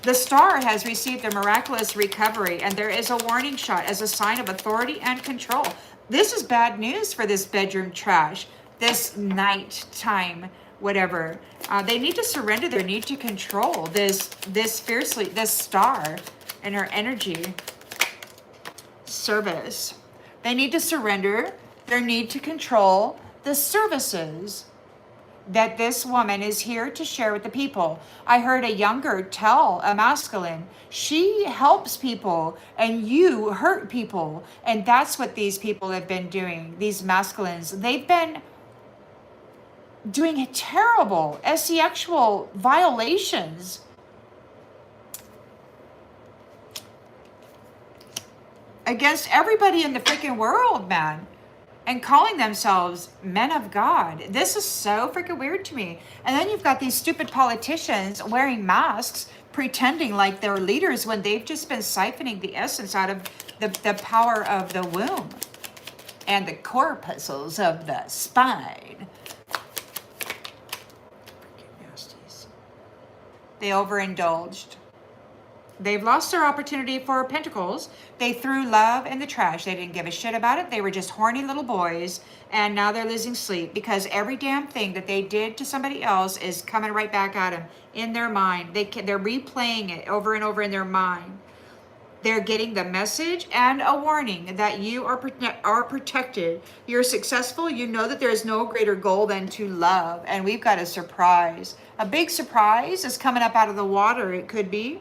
The star has received a miraculous recovery, and there is a warning shot as a sign of authority and control. This is bad news for this bedroom trash, this nighttime, whatever. They need to surrender their need to control this star and her energy. Service. They need to surrender their need to control the services that this woman is here to share with the people. I heard a younger tell a masculine, she helps people and you hurt people. And that's what these people have been doing, these masculines. They've been doing terrible sexual violations. Against everybody in the freaking world, man. And calling themselves men of God. This is so freaking weird to me. And then you've got these stupid politicians wearing masks, pretending like they're leaders when they've just been siphoning the essence out of the power of the womb and the corpuscles of the spine. Freaking nasties. They overindulged. They've lost their opportunity for pentacles. They threw love in the trash. They didn't give a shit about it. They were just horny little boys. And now they're losing sleep because every damn thing that they did to somebody else is coming right back at them in their mind. They're replaying it over and over in their mind. They're getting the message and a warning that you are protected. You're successful. You know that there is no greater goal than to love. And we've got a surprise. A big surprise is coming up out of the water. It could be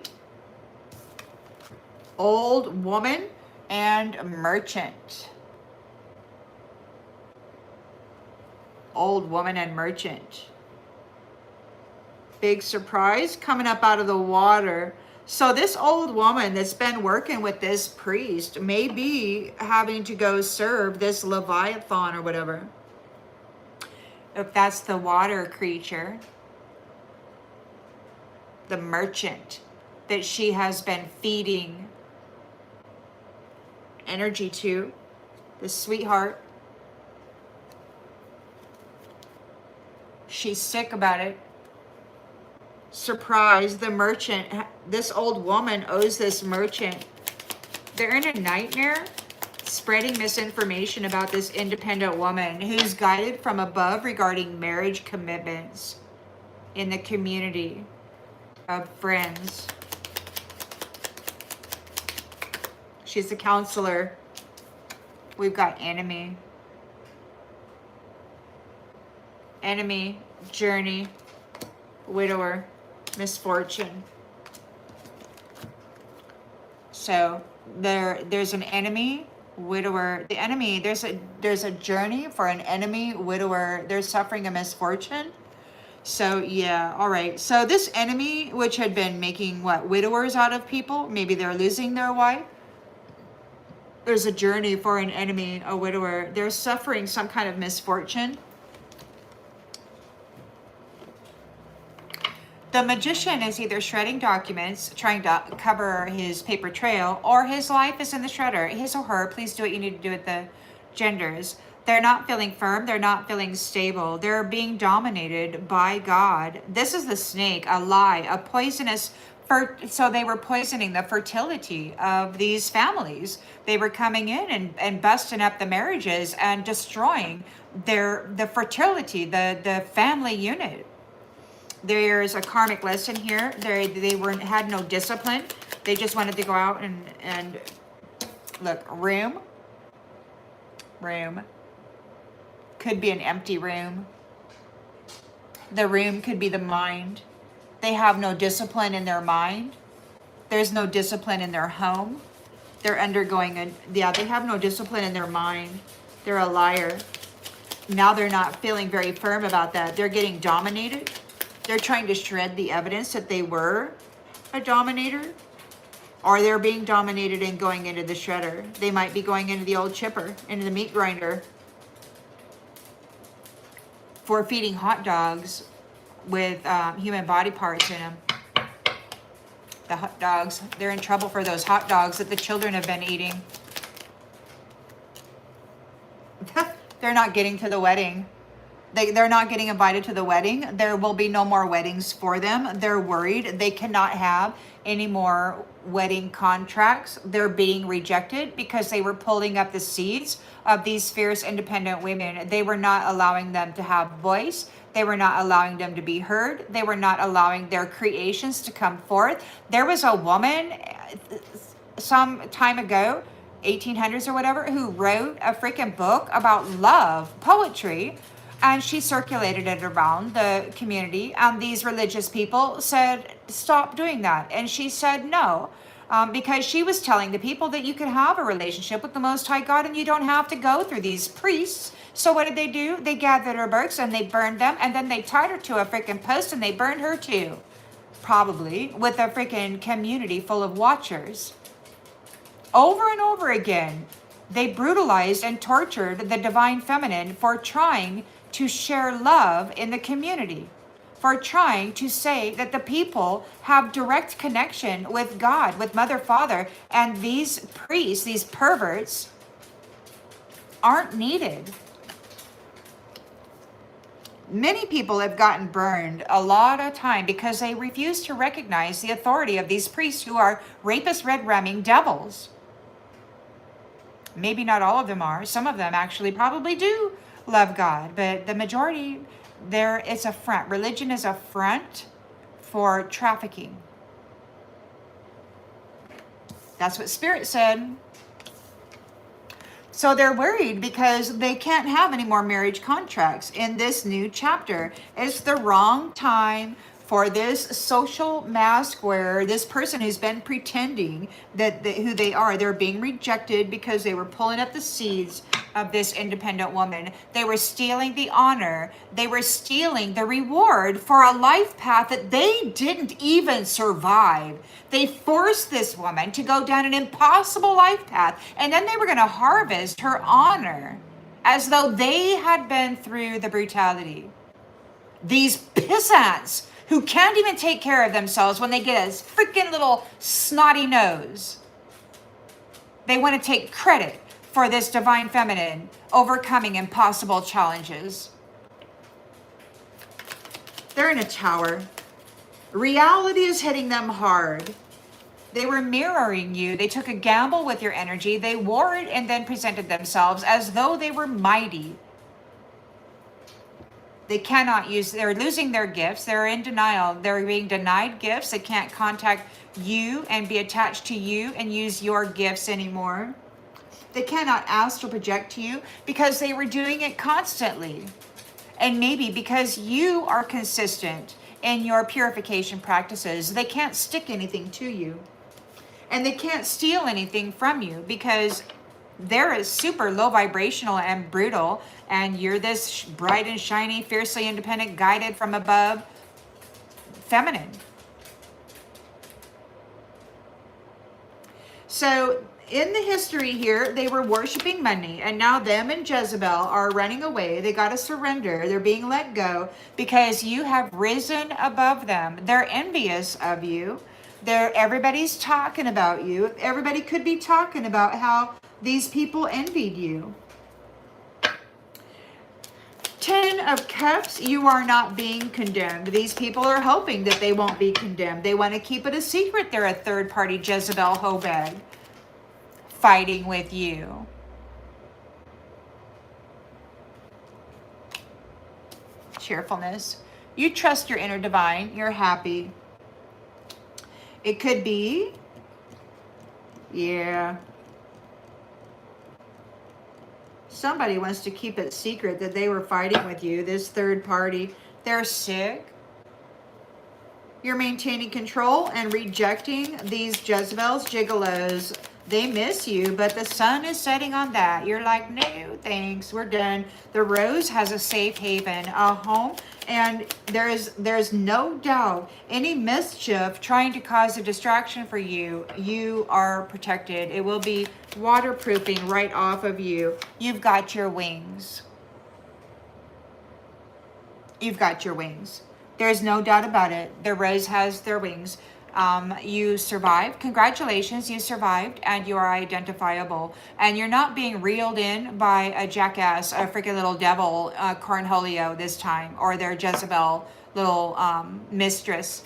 old woman and merchant. Old woman and merchant. Big surprise coming up out of the water. So this old woman that's been working with this priest may be having to go serve this Leviathan or whatever. If that's the water creature. The merchant that she has been feeding energy to, the sweetheart. She's sick about it. Surprise, the merchant, this old woman owes this merchant. They're in a nightmare, spreading misinformation about this independent woman who's guided from above regarding marriage commitments in the community of friends. She's a counselor. We've got enemy. Enemy, journey, widower, misfortune. So there's an enemy widower, the enemy, there's a journey for an enemy widower. They're suffering a misfortune. So yeah, all right. So this enemy, which had been making what, widowers out of people, maybe they're losing their wife. There's a journey for an enemy, a widower. They're suffering some kind of misfortune. The magician is either shredding documents, trying to cover his paper trail, or his life is in the shredder. His or her, please do what you need to do with the genders. They're not feeling firm. They're not feeling stable. They're being dominated by God. This is the snake, a lie, a poisonous. So they were poisoning the fertility of these families. They were coming in and busting up the marriages and destroying the fertility, the family unit. There's a karmic lesson here. They had no discipline. They just wanted to go out and look, room could be an empty room. The room could be the mind. They have no discipline in their mind. There's no discipline in their home. They're undergoing they have no discipline in their mind. They're a liar. Now they're not feeling very firm about that. They're getting dominated. They're trying to shred the evidence that they were a dominator, or they're being dominated and going into the shredder. They might be going into the old chipper, into the meat grinder, for feeding hot dogs with human body parts in them. The hot dogs, they're in trouble for those hot dogs that the children have been eating. They're not getting to the wedding. They're not getting invited to the wedding. There will be no more weddings for them. They're worried. They cannot have any more wedding contracts. They're being rejected because they were pulling up the seeds of these fierce, independent women. They were not allowing them to have voice. They were not allowing them to be heard. They were not allowing their creations to come forth. There was a woman some time ago, 1800s or whatever, who wrote a freaking book about love, poetry, and she circulated it around the community, and these religious people said, stop doing that. And she said no, because she was telling the people that you can have a relationship with the Most High God and you don't have to go through these priests. So what did they do? They gathered her books and they burned them, and then they tied her to a freaking post and they burned her too, probably with a freaking community full of watchers. Over and over again, they brutalized and tortured the divine feminine for trying to share love in the community, for trying to say that the people have direct connection with God, with Mother, Father, and these priests, these perverts, aren't needed. Many people have gotten burned a lot of time because they refuse to recognize the authority of these priests who are rapist, red-ramming devils. Maybe not all of them are. Some of them actually probably do love God, but the majority, it's a front. Religion is a front for trafficking. That's what Spirit said. So they're worried because they can't have any more marriage contracts in this new chapter. It's the wrong time for this social mask wearer, this person who's been pretending that who they are. They're being rejected because they were pulling up the seeds of this independent woman. They were stealing the honor. They were stealing the reward for a life path that they didn't even survive. They forced this woman to go down an impossible life path, and then they were going to harvest her honor as though they had been through the brutality. These pissants who can't even take care of themselves when they get a freaking little snotty nose. They want to take credit for this divine feminine overcoming impossible challenges. They're in a tower. Reality is hitting them hard. They were mirroring you. They took a gamble with your energy. They wore it and then presented themselves as though they were mighty. They cannot use, they're losing their gifts. They're in denial. They're being denied gifts. They can't contact you and be attached to you and use your gifts anymore. They cannot astral project to you because they were doing it constantly. And maybe because you are consistent in your purification practices, they can't stick anything to you. And they can't steal anything from you because they're super low vibrational and brutal, and you're this bright and shiny, fiercely independent, guided from above, feminine. So in the history here, they were worshiping money, and now them and Jezebel are running away. They got to surrender. They're being let go because you have risen above them. They're envious of you. Everybody's talking about you. Everybody could be talking about how these people envied you. 10 of Cups, you are not being condemned. These people are hoping that they won't be condemned. They want to keep it a secret. They're a third-party Jezebel Hobeg fighting with you. Cheerfulness. You trust your inner divine. You're happy. It could be, yeah, somebody wants to keep it secret that they were fighting with you, this third party. They're sick. You're maintaining control and rejecting these Jezebels, gigolos. They miss you, but the sun is setting on that. You're like, no, thanks, we're done. The Rose has a safe haven, a home, and there's no doubt any mischief trying to cause a distraction for you, you are protected. It will be waterproofing right off of you. You've got your wings. You've got your wings. There's no doubt about it. The Rose has their wings. You survived. Congratulations, you survived, and you are identifiable. And you're not being reeled in by a jackass, a freaking little devil, Cornholio this time, or their Jezebel little mistress,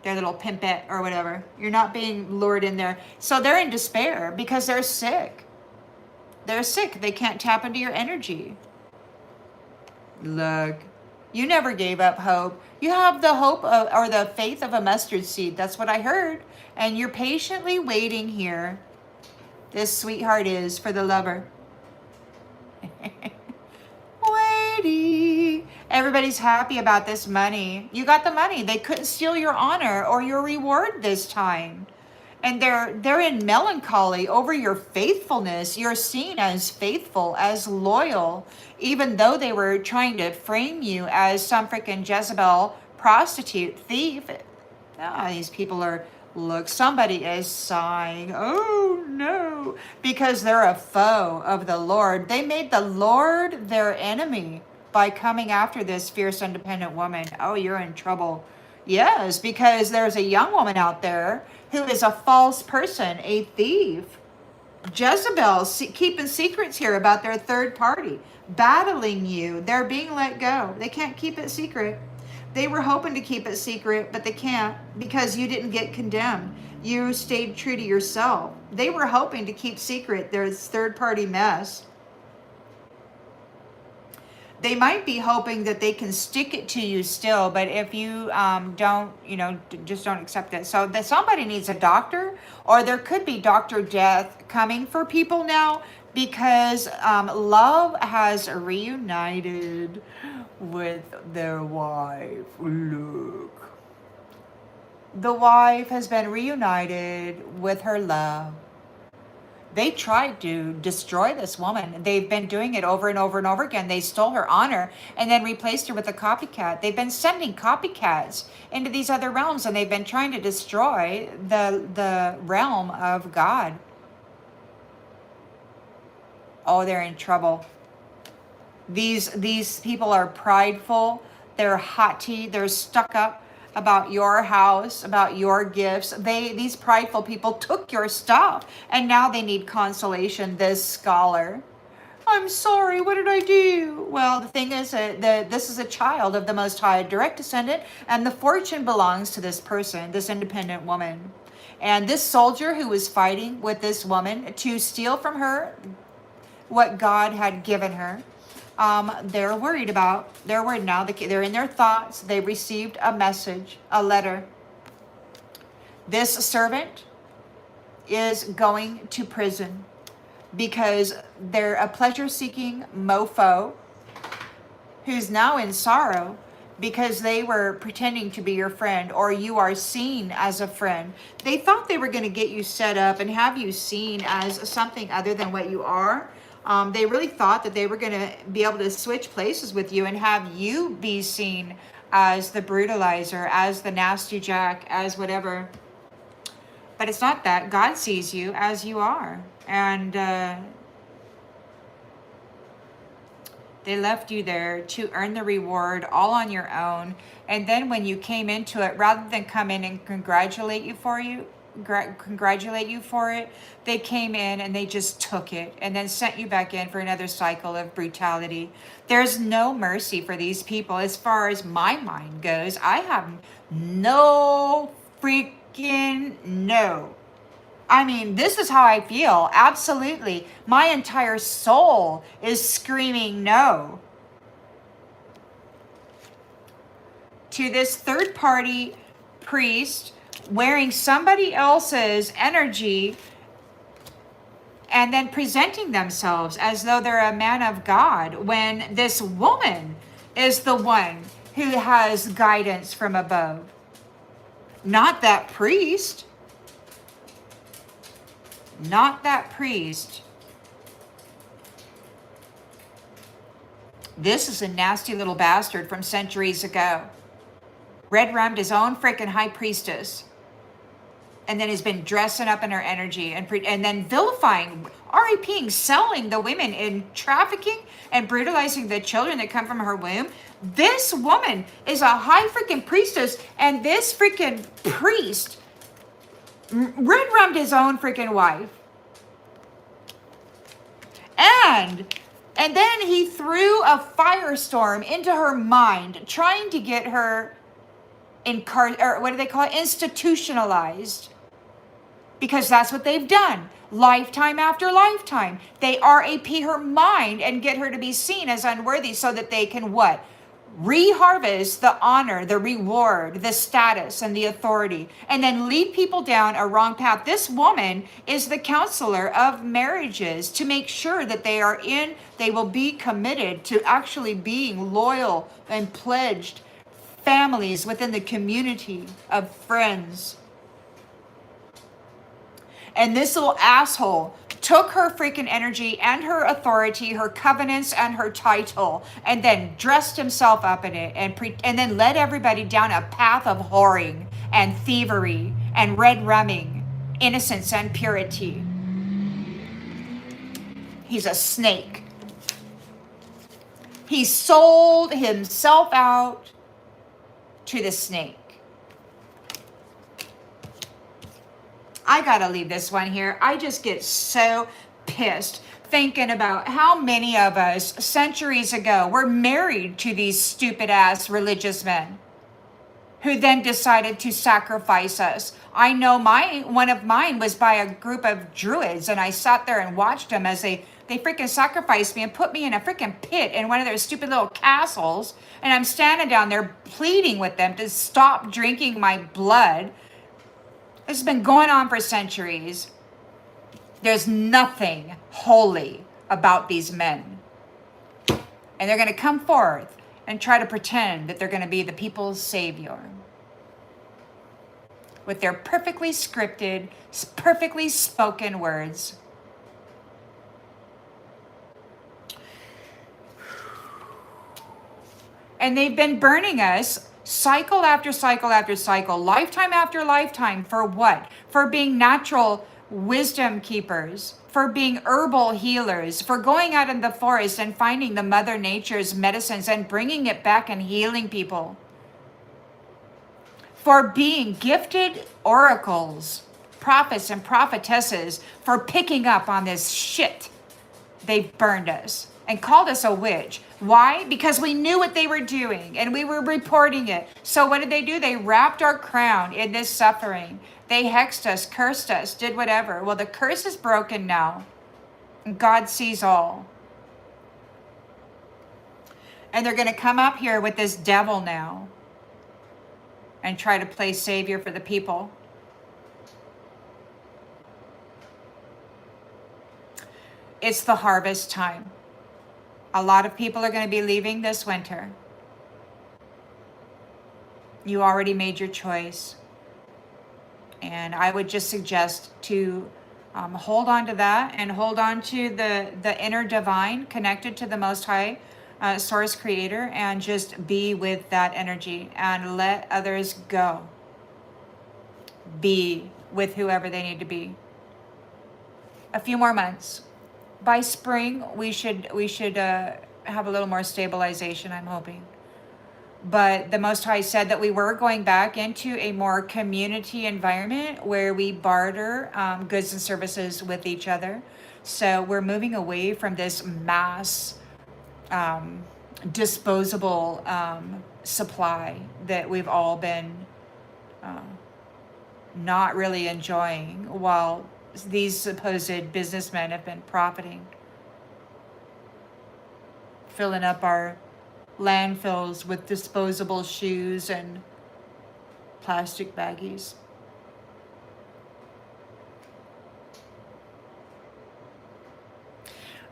their little pimpette or whatever. You're not being lured in there. So they're in despair because they're sick. They're sick. They can't tap into your energy. Look. You never gave up hope. You have the hope of, or the faith of a mustard seed. That's what I heard. And you're patiently waiting here. This sweetheart is for the lover. Waiting. Everybody's happy about this money. You got the money. They couldn't steal your honor or your reward this time. And they're in melancholy over your faithfulness. You're seen as faithful, as loyal, even though they were trying to frame you as some freaking Jezebel prostitute, thief. Ah, these people are, look, somebody is sighing. Oh no, because they're a foe of the Lord. They made the Lord their enemy by coming after this fierce, independent woman. Oh, you're in trouble. Yes, because there's a young woman out there who is a false person, a thief. Jezebel keeping secrets here about their third party, battling you. They're being let go. They can't keep it secret. They were hoping to keep it secret, but they can't because you didn't get condemned. You stayed true to yourself. They were hoping to keep secret their third party mess. They might be hoping that they can stick it to you still, but if you don't, just don't accept it. So that somebody needs a doctor, or there could be Dr. Death coming for people now because love has reunited with their wife. Look. The wife has been reunited with her love. They tried to destroy this woman. They've been doing it over and over and over again. They stole her honor and then replaced her with a copycat. They've been sending copycats into these other realms, and they've been trying to destroy the realm of God. Oh, they're in trouble. These people are prideful. They're haughty. They're stuck up about your house, about your gifts. These prideful people took your stuff, and now they need consolation. This scholar, I'm sorry, what did I do? Well, the thing is that this is a child of the Most High, direct descendant, and the fortune belongs to this person, this independent woman. And this soldier who was fighting with this woman to steal from her what God had given her, they're worried now. They're in their thoughts. They received a message, a letter. This servant is going to prison because they're a pleasure-seeking mofo who's now in sorrow because they were pretending to be your friend, or you are seen as a friend. They thought they were going to get you set up and have you seen as something other than what you are. They really thought that they were going to be able to switch places with you and have you be seen as the brutalizer, as the nasty Jack, as whatever. But it's not that. God sees you as you are. And they left you there to earn the reward all on your own. And then when you came into it, rather than come in and congratulate you for it, they came in and they just took it and then sent you back in for another cycle of brutality. There's no mercy for these people as far as my mind goes. I have no freaking no. I mean, this is how I feel. Absolutely. My entire soul is screaming no to this third party priest wearing somebody else's energy and then presenting themselves as though they're a man of God, when this woman is the one who has guidance from above, not that priest. Not that priest. This is a nasty little bastard from centuries ago. Red-rummed his own freaking high priestess. And then has been dressing up in her energy and then vilifying, RIPing, selling the women in trafficking and brutalizing the children that come from her womb. This woman is a high freaking priestess, and this freaking priest red-rummed his own freaking wife. And then he threw a firestorm into her mind, trying to get her institutionalized. Because that's what they've done. Lifetime after lifetime. They RAP her mind and get her to be seen as unworthy so that they can what? Reharvest the honor, the reward, the status, and the authority, and then lead people down a wrong path. This woman is the counselor of marriages to make sure that they will be committed to actually being loyal and pledged families within the community of friends. And this little asshole took her freaking energy and her authority, her covenants and her title, and then dressed himself up in it and then led everybody down a path of whoring and thievery and red-rumming, innocence and purity. He's a snake. He sold himself out to the snake. I gotta leave this one here. I just get so pissed thinking about how many of us centuries ago were married to these stupid ass religious men who then decided to sacrifice us. I know one of mine was by a group of druids, and I sat there and watched them as they freaking sacrificed me and put me in a freaking pit in one of their stupid little castles, and I'm standing down there pleading with them to stop drinking my blood. This has been going on for centuries. There's nothing holy about these men. And they're going to come forth and try to pretend that they're going to be the people's savior with their perfectly scripted, perfectly spoken words. And they've been burning us cycle after cycle after cycle, lifetime after lifetime. For what? For being natural wisdom keepers, for being herbal healers, for going out in the forest and finding the Mother Nature's medicines and bringing it back and healing people, for being gifted oracles, prophets and prophetesses, for picking up on this shit. They've burned us and called us a witch. Why? Because we knew what they were doing and we were reporting it. So what did they do? They wrapped our crown in this suffering. They hexed us, cursed us, did whatever. Well, the curse is broken now. And God sees all. And they're going to come up here with this devil now and try to play savior for the people. It's the harvest time. A lot of people are going to be leaving this winter. You already made your choice. And I would just suggest to hold on to that and hold on to the inner divine connected to the Most High Source Creator, and just be with that energy and let others go. Be with whoever they need to be. A few more months. By spring, we should have a little more stabilization, I'm hoping. But the Most High said that we were going back into a more community environment where we barter goods and services with each other. So we're moving away from this mass disposable supply that we've all been not really enjoying, while these supposed businessmen have been profiting, filling up our landfills with disposable shoes and plastic baggies.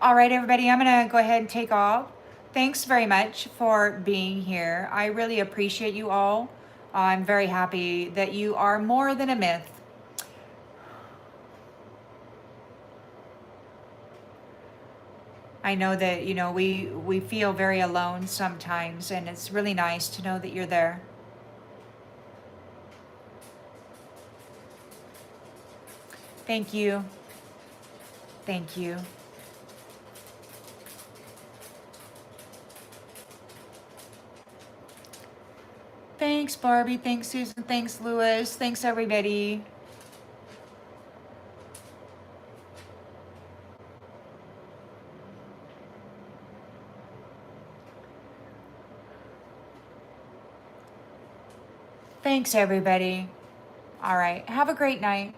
All right, everybody, I'm going to go ahead and take off. Thanks very much for being here. I really appreciate you all. I'm very happy that you are more than a myth. I know that, we feel very alone sometimes, and it's really nice to know that you're there. Thank you. Thank you. Thanks, Barbie. Thanks, Susan. Thanks, Lewis. Thanks, everybody. Thanks, everybody. All right. Have a great night.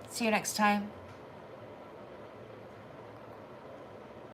See you next time.